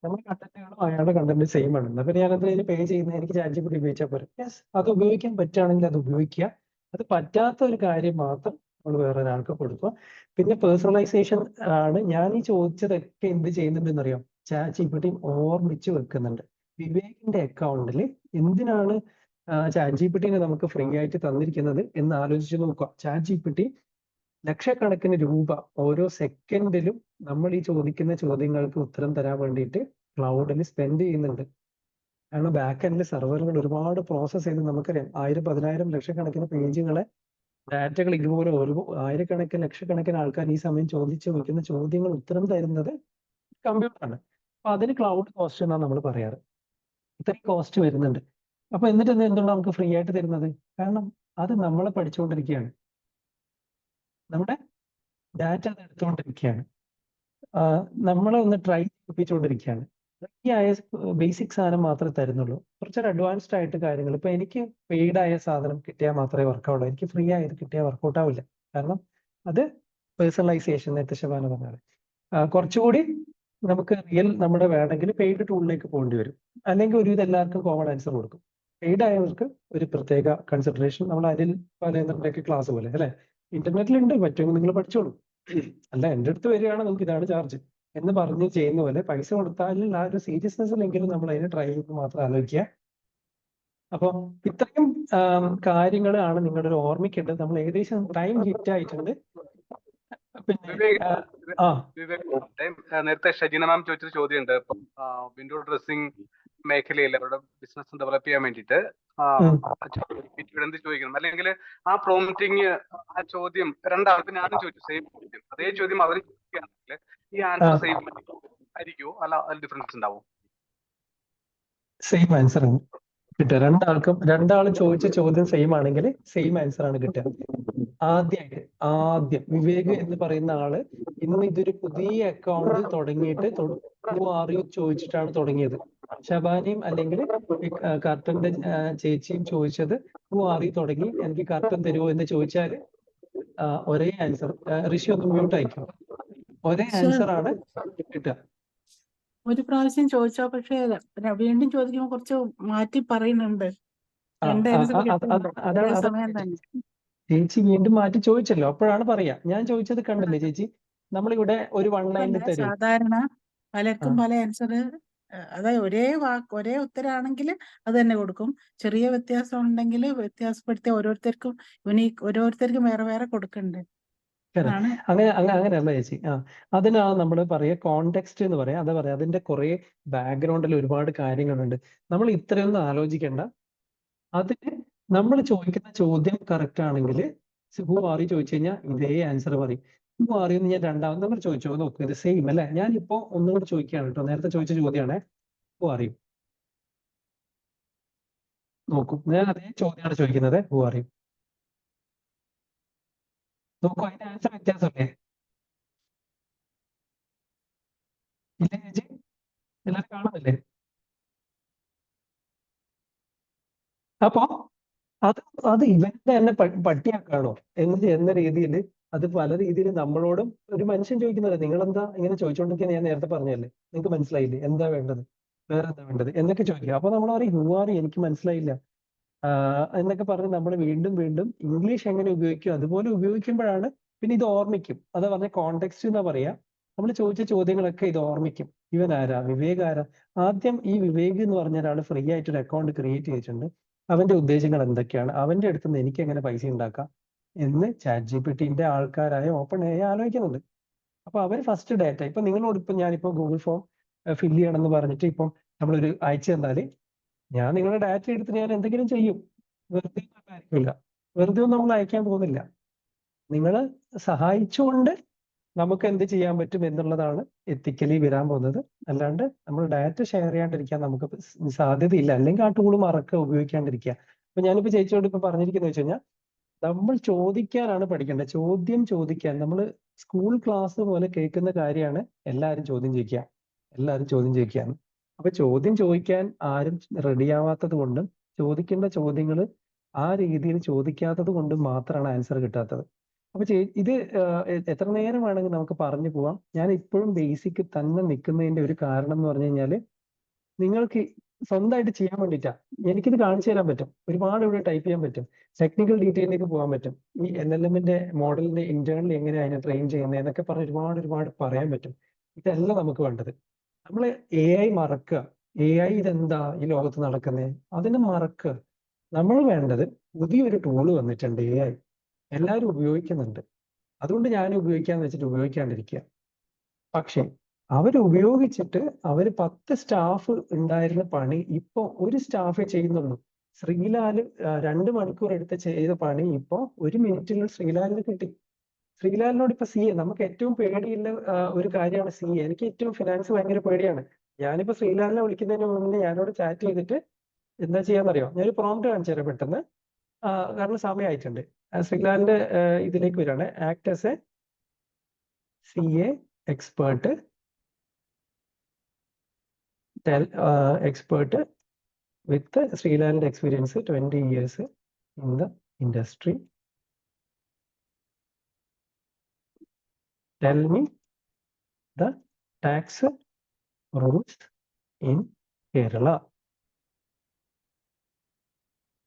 നമ്മുടെ കണ്ടന്റുകളും അയാളുടെ കണ്ടന്റ് സെയിം ആണ്. അപ്പൊ ഞാൻ അതിന് പേ ചെയ്യുന്നത് എനിക്ക് ChatGPT ഉപയോഗിച്ചാൽ പോരെ? യെസ്, അത് ഉപയോഗിക്കാൻ പറ്റുകയാണെങ്കിൽ അത് ഉപയോഗിക്കുക. അത് പറ്റാത്ത ഒരു കാര്യം മാത്രം നമ്മൾ വേറെ ഒരാൾക്ക് കൊടുക്കുക. പിന്നെ പേഴ്സണലൈസേഷൻ ആണ്. ഞാൻ ഈ ചോദിച്ചതൊക്കെ എന്ത് ചെയ്യുന്നുണ്ടെന്ന് അറിയാം, ChatGPT ഓർമ്മിച്ച് വെക്കുന്നുണ്ട്. വിവേകിന്റെ അക്കൗണ്ടിൽ എന്തിനാണ് ChatGPT നമുക്ക് ഫ്രീ ആയിട്ട് തന്നിരിക്കുന്നത് എന്ന് ആലോചിച്ച് നോക്കുക. ChatGPT ലക്ഷക്കണക്കിന് രൂപ ഓരോ സെക്കൻഡിലും നമ്മൾ ഈ ചോദിക്കുന്ന ചോദ്യങ്ങൾക്ക് ഉത്തരം തരാൻ വേണ്ടിയിട്ട് ക്ലൗഡിൽ സ്പെൻഡ് ചെയ്യുന്നുണ്ട്. കാരണം ബാക്ക് എൻഡിൽ സെർവറുകൾ ഒരുപാട് പ്രോസസ്സ് ചെയ്ത് നമുക്കറിയാം 1000, 10,000 ലക്ഷക്കണക്കിന് പേജുകളെ ഡാറ്റകൾ ഇതുപോലെ ആയിരക്കണക്കിന് ലക്ഷക്കണക്കിന് ആൾക്കാർ ഈ സമയം ചോദിക്കുന്ന ചോദ്യങ്ങൾ ഉത്തരം തരുന്നത് കമ്പ്യൂട്ടറാണ്. അപ്പൊ അതിന് ക്ലൗഡ് കോസ്റ്റ് എന്നാണ് നമ്മൾ പറയാറ്. ഇത്രയും കോസ്റ്റ് വരുന്നുണ്ട്. അപ്പൊ എന്നിട്ട് എന്തുകൊണ്ട് നമുക്ക് ഫ്രീ ആയിട്ട് തരുന്നത്? കാരണം അത് നമ്മളെ പഠിച്ചുകൊണ്ടിരിക്കുകയാണ്, നമ്മുടെ ഡാറ്റ അത് എടുത്തുകൊണ്ടിരിക്കുകയാണ്, നമ്മളെ ഒന്ന് ട്രൈ ചെയ്യിപ്പിച്ചുകൊണ്ടിരിക്കുകയാണ്. ഫ്രീ ആയ ബേസിക് സാധനം മാത്രമേ തരുന്നുള്ളൂ. കുറച്ചൊരു അഡ്വാൻസ്ഡ് ആയിട്ട് കാര്യങ്ങൾ, ഇപ്പൊ എനിക്ക് പെയ്ഡ് ആയ സാധനം കിട്ടിയാൽ മാത്രമേ വർക്കൗള്ളൂ. എനിക്ക് ഫ്രീ ആയത് കിട്ടിയാൽ വർക്കൗട്ട് ആവില്ല. കാരണം അത് പേഴ്സണലൈസേഷൻ നേരത്തെ ശബാന പറഞ്ഞത്. കുറച്ചുകൂടി നമുക്ക് റിയൽ നമ്മുടെ വേണമെങ്കിൽ പെയ്ഡ് ടൂളിലേക്ക് പോകേണ്ടി വരും. അല്ലെങ്കിൽ ഒരുവിധം എല്ലാവർക്കും കോമൺ ആൻസർ കൊടുക്കും. പെയ്ഡ് ആയവർക്ക് ഒരു പ്രത്യേക കൺസിഡറേഷൻ, നമ്മൾ അനിൽ പാലേന്ദ്രന്റെയൊക്കെ ക്ലാസ് പോലെ അല്ലെ, ഇന്റർനെറ്റിലുണ്ട്, പറ്റുമെങ്കിൽ നിങ്ങൾ പഠിച്ചോളൂ. അല്ല എൻ്റെ അടുത്ത് വരികയാണ് നമുക്ക് ഇതാണ് ചാർജ് എന്ന് പറഞ്ഞ് ചെയ്യുന്ന പോലെ പൈസ കൊടുത്താലും ആ ഒരു സീരിയസ്നെസ്സിലെങ്കിലും നമ്മൾ അതിനെ ട്രൈ ചെയ്ത് മാത്രം ആലോചിക്കുക. അപ്പൊ ഇത്രയും കാര്യങ്ങളാണ് നിങ്ങളുടെ ഒരു ഓർമ്മിക്കേണ്ടത്. നമ്മൾ ഏകദേശം ടൈം ഹിറ്റ് ആയിട്ടുണ്ട്. നേരത്തെ ഷജീന മാം ചോദിച്ചൊരു ചോദ്യമുണ്ട്. ഇപ്പം വിൻഡോ ഡ്രസ്സിംഗ് മേഖലയിൽ അവരുടെ ബിസിനസ് ഡെവലപ്പ് ചെയ്യാൻ വേണ്ടിയിട്ട് എന്ത് ചോദിക്കണം, അല്ലെങ്കിൽ ആ പ്രോംപ്റ്റിങ് ആ ചോദ്യം രണ്ടാൾക്ക് ഞാനും ചോദിച്ചു സെയിം ചോദ്യം, അതേ ചോദ്യം അവർ ചോദിക്കുകയാണെങ്കിൽ ഈ ആൻസർ സെയിം ആയിരിക്കുമോ, അല്ല അതിൽ ഡിഫറൻസ് ഉണ്ടാവും? സെയിം ആൻസർ ആണ് കിട്ടുക. രണ്ടാൾ ചോദിച്ച ചോദ്യം സെയിം ആണെങ്കിൽ സെയിം ആൻസർ ആണ് കിട്ടുക. ആദ്യം വിവേക് എന്ന് പറയുന്ന ആള് ഇന്ന് ഇതൊരു പുതിയ അക്കൗണ്ട് തുടങ്ങിയിട്ട് ചോദിച്ചിട്ടാണ് തുടങ്ങിയത്. ശബാനയും അല്ലെങ്കിൽ കർട്ടന്റെ ചേച്ചിയും ചോദിച്ചത് തുടങ്ങി എനിക്ക് കർട്ടൻ തരുമോ എന്ന് ചോദിച്ചാൽ ഒരേ ആൻസർ. ഋഷി ഒന്ന് മ്യൂട്ട് അയക്കും. ഒരേ ആൻസർ ആണ് കിട്ടുക. ഒരു പ്രാവശ്യം ചോദിച്ചോ, പക്ഷേ വീണ്ടും ചോദിക്കുമ്പോൾ കുറച്ച് മാറ്റി പറയുന്നുണ്ട്. ചേച്ചി വീണ്ടും മാറ്റി ചോദിച്ചല്ലോ, അപ്പോഴാണ് പറയാ. ഞാൻ ചോദിച്ചത് കണ്ടില്ലേ ചേച്ചി, നമ്മളിവിടെ ഒരു 1 ലൈനിൽ തരും. സാധാരണ പലർക്കും പല ആൻസർ, അതായത് ഒരേ ഉത്തരാണെങ്കിൽ അത് തന്നെ കൊടുക്കും. ചെറിയ വ്യത്യാസം ഉണ്ടെങ്കിൽ വ്യത്യാസപ്പെടുത്തി ഓരോരുത്തർക്കും വേറെ വേറെ കൊടുക്കണ്ടേ. അങ്ങനെയല്ല ചേച്ചി. അതിനാണ് നമ്മൾ പറയുക കോണ്ടെക്സ്റ്റ് എന്ന് പറയാം. അതിന്റെ കുറെ ബാക്ക്ഗ്രൗണ്ടിൽ ഒരുപാട് കാര്യങ്ങളുണ്ട്. നമ്മൾ ഇത്രയൊന്നും ആലോചിക്കേണ്ട. അതിന് നമ്മൾ ചോദിക്കുന്ന ചോദ്യം കറക്റ്റ് ആണെങ്കിൽ ഹു ആർ യു ചോദിച്ചു കഴിഞ്ഞാൽ ഇതേ ആൻസർ പറയും. ഹു ആർ യു എന്ന് ഞാൻ രണ്ടാമത് നമ്മൾ ചോദിച്ചോ, നോക്ക് ഇത് സെയിം അല്ലേ. ഞാനിപ്പോ ഒന്നുകൂടി ചോദിക്കുകയാണ് കേട്ടോ, നേരത്തെ ചോദിച്ച ചോദ്യമാണ് ഹു ആർ യു. നോക്കൂ, ഞാൻ അതേ ചോദ്യമാണ് ചോദിക്കുന്നത്, ഹു ആർ യു. നോക്കൂ, അതിന്റെ ആൻസർ വ്യത്യാസമല്ലേ? ഇല്ലേ ചേച്ചി? എല്ലാവരും കാണുന്നില്ലേ? അപ്പോ അത് അത് ഇവന്റെ തന്നെ പട്ടിയാക്കാണോ എന്ന രീതിയിൽ അത് പല രീതിയിൽ നമ്മളോടും ഒരു മനുഷ്യൻ ചോദിക്കുന്നത്, നിങ്ങളെന്താ ഇങ്ങനെ ചോദിച്ചുകൊണ്ടിരിക്കുക, ഞാൻ നേരത്തെ പറഞ്ഞല്ലേ, നിങ്ങൾക്ക് മനസ്സിലായില്ലേ, എന്താ വേണ്ടത്, വേറെ എന്താ വേണ്ടത് എന്നൊക്കെ ചോദിക്കുക. അപ്പൊ നമ്മൾ പറയും ഹു ആർ യു, എനിക്ക് മനസ്സിലായില്ല എന്നൊക്കെ പറഞ്ഞ് നമ്മൾ വീണ്ടും വീണ്ടും ഇംഗ്ലീഷ് എങ്ങനെ ഉപയോഗിക്കും അതുപോലെ ഉപയോഗിക്കുമ്പോഴാണ് പിന്നെ ഇത് ഓർമ്മിക്കും. അതാ പറഞ്ഞ കോണ്ടെക്സ്റ്റ് എന്നാ പറയാ. നമ്മൾ ചോദിച്ച ചോദ്യങ്ങളൊക്കെ ഇത് ഓർമ്മിക്കും. ഇവൻ ആരാ, വിവേക് ആരാ. ആദ്യം ഈ വിവേക് എന്ന് പറഞ്ഞ ഒരാൾ ഫ്രീ ആയിട്ട് ഒരു അക്കൗണ്ട് ക്രിയേറ്റ് ചെയ്തിട്ടുണ്ട്. അവന്റെ ഉദ്ദേശങ്ങൾ എന്തൊക്കെയാണ്, അവന്റെ അടുത്ത് നിന്ന് എനിക്ക് എങ്ങനെ പൈസ ഉണ്ടാക്കാം എന്ന് ChatGPT ആൾക്കാരായ ഓപ്പൺ AI ആലോചിക്കുന്നുണ്ട്. അപ്പൊ അവർ ഫസ്റ്റ് ഡാറ്റ ഇപ്പൊ നിങ്ങളോട് ഇപ്പൊ ഞാനിപ്പോ ഗൂഗിൾ ഫോം ഫില്ല് ചെയ്യണം എന്ന് പറഞ്ഞിട്ട് ഇപ്പം നമ്മളൊരു അയച്ചു തന്നാല് ഞാൻ നിങ്ങളുടെ ഡാറ്റ എടുത്ത് ഞാൻ എന്തെങ്കിലും ചെയ്യും. വെറുതെ ആയിരിക്കില്ല, വെറുതെ ഒന്നും നമ്മൾ അയക്കാൻ പോകുന്നില്ല. നിങ്ങൾ സഹായിച്ചുകൊണ്ട് നമുക്ക് എന്ത് ചെയ്യാൻ പറ്റും എന്നുള്ളതാണ് എത്തിക്കലി വരാൻ പോകുന്നത്. അല്ലാണ്ട് നമ്മൾ ഡാറ്റ ഷെയർ ചെയ്യാണ്ടിരിക്കാൻ നമുക്ക് സാധ്യതയില്ല. അല്ലെങ്കിൽ ആ ടൂൾ മറക്കുക, ഉപയോഗിക്കാണ്ടിരിക്കുക. അപ്പൊ ഞാനിപ്പോ ചേച്ചിയോട് ഇപ്പൊ പറഞ്ഞിരിക്കുന്നത് വെച്ച് കഴിഞ്ഞാൽ നമ്മൾ ചോദിക്കാനാണ് പഠിക്കേണ്ടത്. ചോദ്യം ചോദിക്കാൻ നമ്മൾ സ്കൂൾ ക്ലാസ് പോലെ കേൾക്കുന്ന കാര്യമാണ് എല്ലാവരും ചോദ്യം ചോദിക്കുക, എല്ലാവരും ചോദ്യം ചോദിക്കുകയാണ്. അപ്പൊ ചോദ്യം ചോദിക്കാൻ ആരും റെഡിയാവാത്തത് കൊണ്ടും ചോദിക്കേണ്ട ചോദ്യങ്ങൾ ആ രീതിയിൽ ചോദിക്കാത്തത് കൊണ്ടും മാത്രമാണ് ആൻസർ കിട്ടാത്തത്. അപ്പൊ ഇത് എത്ര നേരം വേണമെങ്കിൽ നമുക്ക് പറഞ്ഞു പോവാം. ഞാൻ ഇപ്പോഴും ബേസിക് തന്നെ നിൽക്കുന്നതിന്റെ ഒരു കാരണം എന്ന് പറഞ്ഞു കഴിഞ്ഞാല് നിങ്ങൾക്ക് സ്വന്തമായിട്ട് ചെയ്യാൻ വേണ്ടിയിട്ടാ. എനിക്കിത് കാണിച്ചു തരാൻ പറ്റും, ഒരുപാട് ഇവിടെ ടൈപ്പ് ചെയ്യാൻ പറ്റും, ടെക്നിക്കൽ ഡീറ്റെയിലേക്ക് പോകാൻ പറ്റും. ഈ NLM-ന്റെ മോഡലിന്റെ ഇന്റേണലി എങ്ങനെയാണ് അതിനെ ട്രെയിൻ ചെയ്യുന്നത് എന്നൊക്കെ പറഞ്ഞ് ഒരുപാട് പറയാൻ പറ്റും. ഇതല്ല നമുക്ക് വേണ്ടത്. നമ്മൾ AI മറക്കുക. AI ഇതെന്താ ഈ ലോകത്ത് നടക്കുന്നത്, അതിനെ മറക്കുക. നമ്മൾ വേണ്ടത് പുതിയൊരു ടൂള് വന്നിട്ടുണ്ട്, AI എല്ലാവരും ഉപയോഗിക്കുന്നുണ്ട്. അതുകൊണ്ട് ഞാൻ ഉപയോഗിക്കാന്ന് വെച്ചിട്ട് ഉപയോഗിക്കാണ്ടിരിക്കുക. പക്ഷെ അവരുപയോഗിച്ചിട്ട് 10 സ്റ്റാഫ് ഉണ്ടായിരുന്ന പണി ഇപ്പൊ ഒരു സ്റ്റാഫേ ചെയ്യുന്നുള്ളൂ. ശ്രീലാല് 2 മണിക്കൂർ എടുത്ത് ചെയ്ത പണി ഇപ്പൊ 1 മിനിറ്റിൽ ശ്രീലാലിന് കിട്ടി. ശ്രീലാലിനോട് ഇപ്പൊ CA, നമുക്ക് ഏറ്റവും പേടിയുള്ള ഒരു കാര്യമാണ് CA. എനിക്ക് ഏറ്റവും ഫിനാൻസ് ഭയങ്കര പേടിയാണ്. ഞാനിപ്പോ ശ്രീലാലിനെ വിളിക്കുന്നതിന് മുന്നേ ഞാനോട് ചാറ്റ് ചെയ്തിട്ട് എന്താ ചെയ്യാന്നറിയോ, ഞാനൊരു പ്രോംപ്റ്റ് കാണിച്ചു തരാം പെട്ടെന്ന്, കാരണം സമയമായിട്ടുണ്ട്. ശ്രീലാലിന്റെ ഇതിലേക്ക് വരികയാണ്. Act as A CA expert, expert with Sriland experience 20 years in the industry. Tell me the tax rules in Kerala.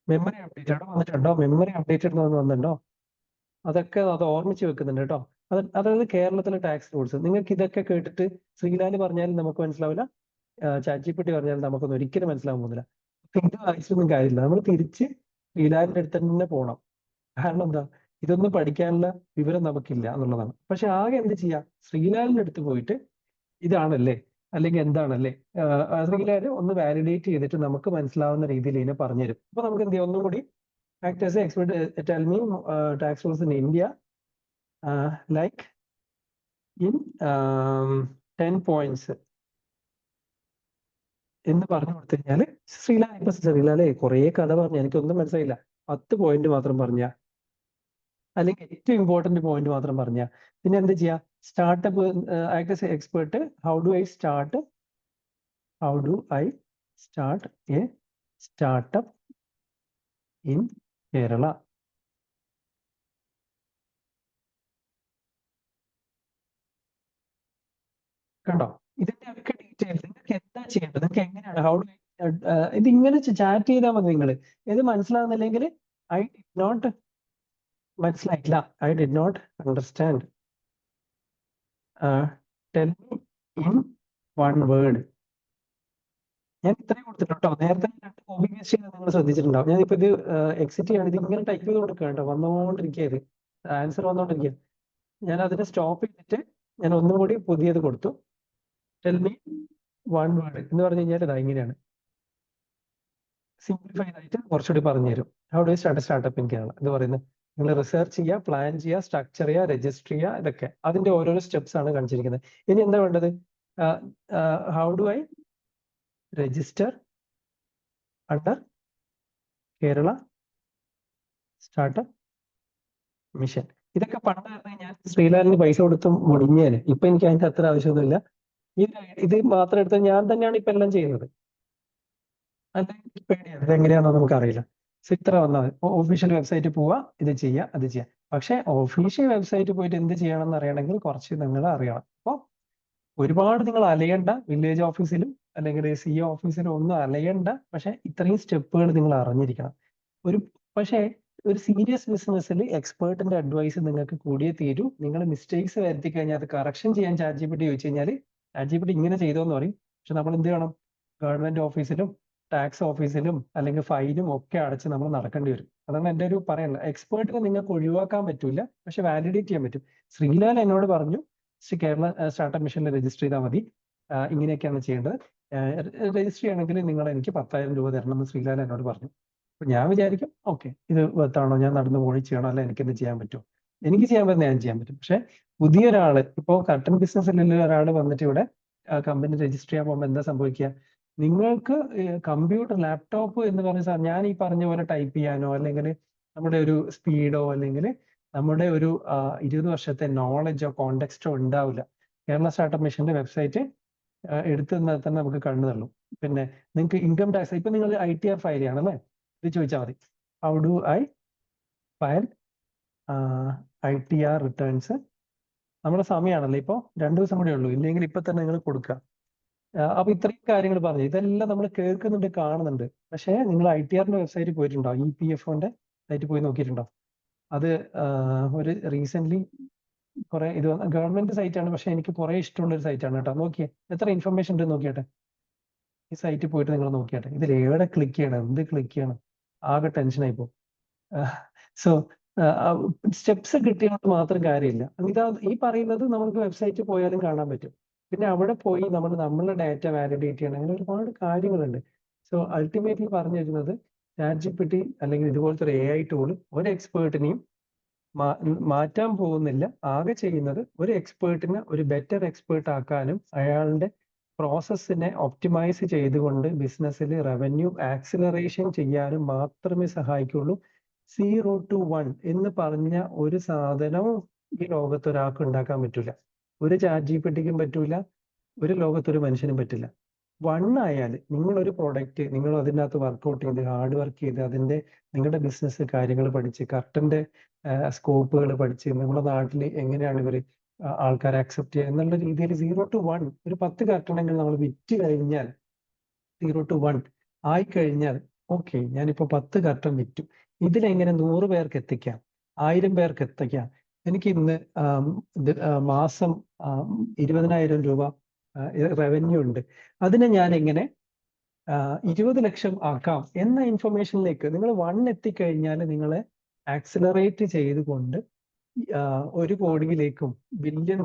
Memory updated വന്നിട്ടുണ്ടോ? മെമ്മറി അപ്ഡേറ്റഡ് വന്നിട്ടുണ്ടോ? അതൊക്കെ അത് ഓർമ്മിച്ച് വെക്കുന്നുണ്ട് കേട്ടോ. അതായത് കേരളത്തിലെ ടാക്സ് റൂൾസ്. നിങ്ങൾക്ക് ഇതൊക്കെ കേട്ടിട്ട് ശ്രീലാല് പറഞ്ഞാലും നമുക്ക് മനസ്സിലാവില്ല, ChatGPT പറഞ്ഞാൽ നമുക്കൊന്നും ഒരിക്കലും മനസ്സിലാവാൻ പോകുന്നില്ല. ഇത് വായിച്ചൊന്നും കാര്യമില്ല. നമ്മൾ തിരിച്ച് ശ്രീലാലിന്റെ അടുത്ത് തന്നെ പോകണം. കാരണം എന്താ, ഇതൊന്നും പഠിക്കാനുള്ള വിവരം നമുക്കില്ല എന്നുള്ളതാണ്. പക്ഷെ ആകെ എന്ത് ചെയ്യാം, ശ്രീലാലിന്റെ അടുത്ത് പോയിട്ട് ഇതാണല്ലേ അല്ലെങ്കിൽ എന്താണല്ലേ, ശ്രീലാല് ഒന്ന് വാലിഡേറ്റ് ചെയ്തിട്ട് നമുക്ക് മനസ്സിലാവുന്ന രീതിയിൽ ഇതിനെ പറഞ്ഞുതരും. അപ്പൊ നമുക്ക് എന്ത് ചെയ്യാം, ഒന്നും കൂടി act as A expert, tell me tax rules in India like in 10 points എന്ന് പറഞ്ഞു കൊടുത്തു കഴിഞ്ഞാല് ശ്രീലാലെ കുറെ കഥ പറഞ്ഞു, എനിക്കൊന്നും മനസ്സിലായില്ല, 10 പോയിന്റ് മാത്രം പറഞ്ഞ, അല്ലെങ്കിൽ ഏറ്റവും ഇമ്പോർട്ടന്റ് പോയിന്റ് മാത്രം പറഞ്ഞ. പിന്നെ എന്ത് ചെയ്യാ, startup act as expert, how do I start A startup in Kerala. കണ്ടോ, ഇതിന്റെ ഒക്കെ ഡീറ്റെയിൽസ് നിങ്ങൾക്ക് എന്താ ചെയ്യേണ്ടത്, നിങ്ങൾക്ക് എങ്ങനെയാണ്, ഹൗ ഡു ഇതിങ്ങനെ ചാറ്റ് ചെയ്താൽ മതി. നിങ്ങൾ ഇത് മനസ്സിലാകുന്നില്ലെങ്കിൽ ഐ ഡിഡ് നോട്ട് മനസ്സിലായില്ല, I did not understand, tell me in 1 word. ഞാൻ ഇത്രയും കൊടുത്തിട്ടോ. നേരത്തെ 2 കോപ്പി പേസ്റ്റ് ചെയ്ത് നിങ്ങൾ ശ്രദ്ധിച്ചിട്ടുണ്ടാവും. ഞാനിപ്പോ ഇത് എക്സിറ്റ് ചെയ്യാണ്, ഇത് ഇങ്ങനെ ടൈപ്പ് ചെയ്ത് കൊടുക്കുക കേട്ടോ, വന്നുകൊണ്ടിരിക്കുക, ആൻസർ വന്നുകൊണ്ടിരിക്കുക. ഞാൻ അതിനെ സ്റ്റോപ്പ് ചെയ്തിട്ട് ഞാൻ ഒന്നും കൂടി പുതിയത് കൊടുത്തു. ടെൽ മീ 1 വേർഡ് എന്ന് പറഞ്ഞു കഴിഞ്ഞാൽ ഇതാ ഇങ്ങനെയാണ്. സിംപ്ലിഫൈഡ് ആയിട്ട് കുറച്ചുകൂടി പറഞ്ഞു തരും. How do startup in Kerala എന്ന് പറയുന്നത് നിങ്ങൾ റിസർച്ച് ചെയ്യുക, പ്ലാൻ ചെയ്യുക, സ്ട്രക്ചർ ചെയ്യുക, രജിസ്റ്റർ ചെയ്യുക, ഇതൊക്കെ അതിന്റെ ഓരോരോ സ്റ്റെപ്സ് ആണ് കാണിച്ചിരിക്കുന്നത്. ഇനി എന്താ വേണ്ടത്? How do I register under Kerala startup mission. ഇതൊക്കെ പണ്ടായിരുന്നു ഞാൻ ശ്രീലാലിന് പൈസ കൊടുത്ത് മുടിഞ്ഞേന്. ഇപ്പൊ എനിക്ക് അതിന്റെ അത്ര ആവശ്യമൊന്നുമില്ല. ഇത് മാത്രം എടുത്ത് ഞാൻ തന്നെയാണ് ഇപ്പൊ എല്ലാം ചെയ്യുന്നത്. അല്ലെങ്കിൽ പേടിയാണ്, ഇതെങ്ങനെയാണെന്ന് നമുക്കറിയില്ല. സോ ഇത്ര വന്നാൽ ഒഫീഷ്യൽ വെബ്സൈറ്റിൽ പോവുക, ഇത് ചെയ്യുക, അത് ചെയ്യാം. പക്ഷെ ഒഫീഷ്യൽ വെബ്സൈറ്റിൽ പോയിട്ട് എന്ത് ചെയ്യണം എന്ന് അറിയണമെങ്കിൽ കുറച്ച് നിങ്ങൾ അറിയണം. അപ്പോൾ ഒരുപാട് നിങ്ങൾ അലയണ്ട, വില്ലേജ് ഓഫീസിലും അല്ലെങ്കിൽ CO ഓഫീസിലും ഒന്നും അലയണ്ട. പക്ഷെ ഇത്രയും സ്റ്റെപ്പുകൾ നിങ്ങൾ അറിഞ്ഞിരിക്കണം. പക്ഷേ ഒരു സീരിയസ് ബിസിനസ്സിൽ എക്സ്പേർട്ടിന്റെ അഡ്വൈസ് നിങ്ങൾക്ക് കൂടിയേ തീരൂ. നിങ്ങൾ മിസ്റ്റേക്സ് വരുത്തി കഴിഞ്ഞാൽ അത് കറക്ഷൻ ചെയ്യാൻ ChatGPT ചോദിച്ചു കഴിഞ്ഞാൽ ChatGPT ഇങ്ങനെ ചെയ്തോന്ന് പറയും. പക്ഷെ നമ്മൾ എന്ത് ചെയ്യണം? ഗവൺമെന്റ് ഓഫീസിലും ടാക്സ് ഓഫീസിലും അല്ലെങ്കിൽ ഫൈനും ഒക്കെ അടച്ച് നമ്മൾ നടക്കേണ്ടി വരും. അതാണ് എൻ്റെ ഒരു പറയാനുള്ളത്. എക്സ്പേർട്ടിനെ നിങ്ങൾക്ക് ഒഴിവാക്കാൻ പറ്റില്ല, പക്ഷെ വാലിഡേറ്റ് ചെയ്യാൻ പറ്റും. ശ്രീലാൽ എന്നോട് പറഞ്ഞു കേരള സ്റ്റാർട്ടപ്പ് മിഷനിൽ രജിസ്റ്റർ ചെയ്താൽ മതി, ഇങ്ങനെയൊക്കെയാണ് ചെയ്യേണ്ടത്. രജിസ്റ്റർ ചെയ്യണമെങ്കിൽ നിങ്ങൾ എനിക്ക് 10,000 രൂപ തരണം എന്ന് ശ്രീലാൽ എന്നോട് പറഞ്ഞു. അപ്പൊ ഞാൻ വിചാരിക്കും ഓക്കെ, ഇത് വെത്താണോ, ഞാൻ നടന്നു പോയി ചെയ്യണോ, അല്ല എനിക്കെന്ത് ചെയ്യാൻ പറ്റുമോ? എനിക്ക് ചെയ്യാൻ പറ്റുന്ന ഞാൻ ചെയ്യാൻ പറ്റും. പക്ഷെ പുതിയൊരാള് ഇപ്പോൾ കർട്ടൻ ബിസിനസ്സിലുള്ള ഒരാൾ വന്നിട്ട് ഇവിടെ കമ്പനി രജിസ്റ്റർ ചെയ്യാൻ പോകുമ്പോൾ എന്താ സംഭവിക്കുക? നിങ്ങൾക്ക് കമ്പ്യൂട്ടർ ലാപ്ടോപ്പ് എന്ന് പറഞ്ഞ സാർ ഞാൻ ഈ പറഞ്ഞ പോലെ ടൈപ്പ് ചെയ്യാനോ അല്ലെങ്കിൽ നമ്മുടെ ഒരു സ്പീഡോ അല്ലെങ്കിൽ നമ്മുടെ ഒരു 20 വർഷത്തെ നോളജോ കോണ്ടെക്സ്റ്റോ ഉണ്ടാവില്ല. കേരള സ്റ്റാർട്ടപ്പ് മിഷന്റെ വെബ്സൈറ്റ് എടുത്തു തന്നാൽ തന്നെ നമുക്ക് കണ്ടു തള്ളും. പിന്നെ നിങ്ങൾക്ക് ഇൻകം ടാക്സ് ഇപ്പൊ നിങ്ങൾ ITR ഫയൽ ചെയ്യണമല്ലേ, ഇത് ചോദിച്ചാൽ മതി. How do I file ITR returns? നമ്മുടെ സമയമാണല്ലോ ഇപ്പോൾ, 2 ദിവസം കൂടെ ഉള്ളൂ, ഇല്ലെങ്കിൽ ഇപ്പൊ തന്നെ നിങ്ങൾ കൊടുക്കുക. അപ്പൊ ഇത്രയും കാര്യങ്ങൾ പറഞ്ഞു, ഇതെല്ലാം നമ്മൾ കേൾക്കുന്നുണ്ട്, കാണുന്നുണ്ട്. പക്ഷേ നിങ്ങൾ ITRന്റെ വെബ്സൈറ്റിൽ പോയിട്ടുണ്ടോ? EPFOന്റെ സൈറ്റിൽ പോയി നോക്കിയിട്ടുണ്ടോ? അത് ഒരു റീസെന്റ് കുറെ ഇത് ഗവൺമെന്റ് സൈറ്റാണ്, പക്ഷെ എനിക്ക് കുറെ ഇഷ്ടമുള്ള ഒരു സൈറ്റാണ് കേട്ടോ. നോക്കിയേ എത്ര ഇൻഫർമേഷൻ ഉണ്ട് നോക്കിയാട്ടെ. ഈ സൈറ്റിൽ പോയിട്ട് നിങ്ങൾ നോക്കിയാട്ടെ. ഇതിൽ എവിടെ ക്ലിക്ക് ചെയ്യണം, എന്ത് ക്ലിക്ക് ചെയ്യണം, ആകെ ടെൻഷനായി പോകും. സോ സ്റ്റെപ്സ് കിട്ടിയാൽ മാത്രം കാര്യമില്ല. ഇതാ ഈ പറയുന്നത് നമുക്ക് വെബ്സൈറ്റിൽ പോയാലും കാണാൻ പറ്റും. പിന്നെ അവിടെ പോയി നമ്മളുടെ ഡാറ്റ വാലിഡേറ്റ് ചെയ്യണം, അങ്ങനെ ഒരുപാട് കാര്യങ്ങളുണ്ട്. സോ അൾട്ടിമേറ്റ്ലി പറഞ്ഞു വരുന്നത് ChatGPT അല്ലെങ്കിൽ ഇതുപോലത്തെ ഒരു AI ടൂൾ ഒരു എക്സ്പേർട്ടിനെയും മാറ്റാൻ പോകുന്നില്ല. ആകെ ചെയ്യുന്നത് ഒരു എക്സ്പേർട്ടിനെ ഒരു ബെറ്റർ എക്സ്പേർട്ട് ആക്കാനും അയാളുടെ പ്രോസസ്സിനെ ഒപ്റ്റിമൈസ് ചെയ്തുകൊണ്ട് ബിസിനസ്സിൽ റവന്യൂ ആക്സിലറേഷൻ ചെയ്യാനും മാത്രമേ സഹായിക്കുള്ളൂ. 0 to 1 എന്ന് പറഞ്ഞ ഒരു സാധനവും ഈ ലോകത്ത് ഒരാൾക്ക് ഉണ്ടാക്കാൻ പറ്റില്ല. ഒരു ChatGPTക്കും പറ്റൂല, ഒരു ലോകത്തൊരു മനുഷ്യനും പറ്റില്ല. 1 ആയാൽ നിങ്ങളൊരു പ്രോഡക്റ്റ് നിങ്ങൾ അതിനകത്ത് വർക്ക്ഔട്ട് ചെയ്ത് ഹാർഡ് വർക്ക് ചെയ്ത് അതിന്റെ നിങ്ങളുടെ ബിസിനസ് കാര്യങ്ങൾ പഠിച്ച് കർട്ടന്റെ സ്കോപ്പുകൾ പഠിച്ച് നമ്മുടെ നാട്ടിൽ എങ്ങനെയാണ് ഇവർ ആൾക്കാരെ അക്സെപ്റ്റ് ചെയ്യുക എന്നുള്ള രീതിയിൽ 0 to 1 ഒരു 10 കർട്ടണെങ്കിൽ നമ്മൾ വിറ്റ് കഴിഞ്ഞാൽ 0 to 1 ആയിക്കഴിഞ്ഞാൽ ഓക്കെ, ഞാനിപ്പോൾ 10 കർട്ടൻ വിറ്റു, ഇതിലെങ്ങനെ 100 പേർക്ക് എത്തിക്കാം, 1000 പേർക്ക് എത്തിക്കാം, എനിക്ക് ഇന്ന് മാസം 20,000 രൂപ റവന്യൂ ഉണ്ട്, അതിനെ ഞാൻ എങ്ങനെ 20 ലക്ഷം ആക്കാം എന്ന ഇൻഫർമേഷനിലേക്ക് നിങ്ങൾ 1 എത്തിക്കഴിഞ്ഞാൽ നിങ്ങളെ ആക്സിലറേറ്റ് ചെയ്തുകൊണ്ട് 1 കോടിയിലേക്കും $1 ബില്യൺ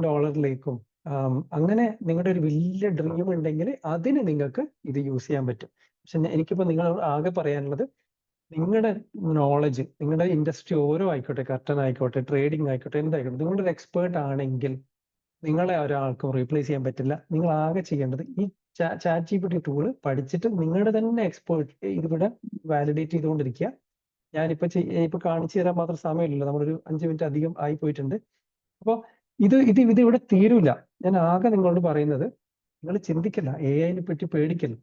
അങ്ങനെ നിങ്ങളുടെ ഒരു വലിയ ഡ്രീം ഉണ്ടെങ്കിൽ അതിന് നിങ്ങൾക്ക് ഇത് യൂസ് ചെയ്യാൻ പറ്റും. പക്ഷെ എനിക്കിപ്പോൾ നിങ്ങളോട് ആകെ പറയാനുള്ളത് നിങ്ങളുടെ നോളജ്, നിങ്ങളുടെ ഇൻഡസ്ട്രി ഓരോ ആയിക്കോട്ടെ, കർട്ടൻ ആയിക്കോട്ടെ, ട്രേഡിംഗ് ആയിക്കോട്ടെ, എന്തായിക്കോട്ടെ, നിങ്ങളൊരു എക്സ്പേർട്ട് ആണെങ്കിൽ നിങ്ങളെ ഒരാൾക്കും റീപ്ലേസ് ചെയ്യാൻ പറ്റില്ല. നിങ്ങൾ ആകെ ചെയ്യേണ്ടത് ഈ ChatGPT ടൂള് പഠിച്ചിട്ട് നിങ്ങളുടെ തന്നെ എക്സ്പേർട്ട് ഇതിവിടെ വാലിഡേറ്റ് ചെയ്തുകൊണ്ടിരിക്കുക. ഞാനിപ്പോൾ കാണിച്ചു തരാൻ മാത്രം സമയമില്ലല്ലോ, നമ്മളൊരു 5 മിനിറ്റ് അധികം ആയി പോയിട്ടുണ്ട്. അപ്പോൾ ഇത് ഇവിടെ തീരൂല. ഞാൻ ആകെ നിങ്ങളോട് പറയുന്നത് നിങ്ങൾ ചിന്തിക്കില്ല, AI-നെ പറ്റി പേടിക്കില്ല.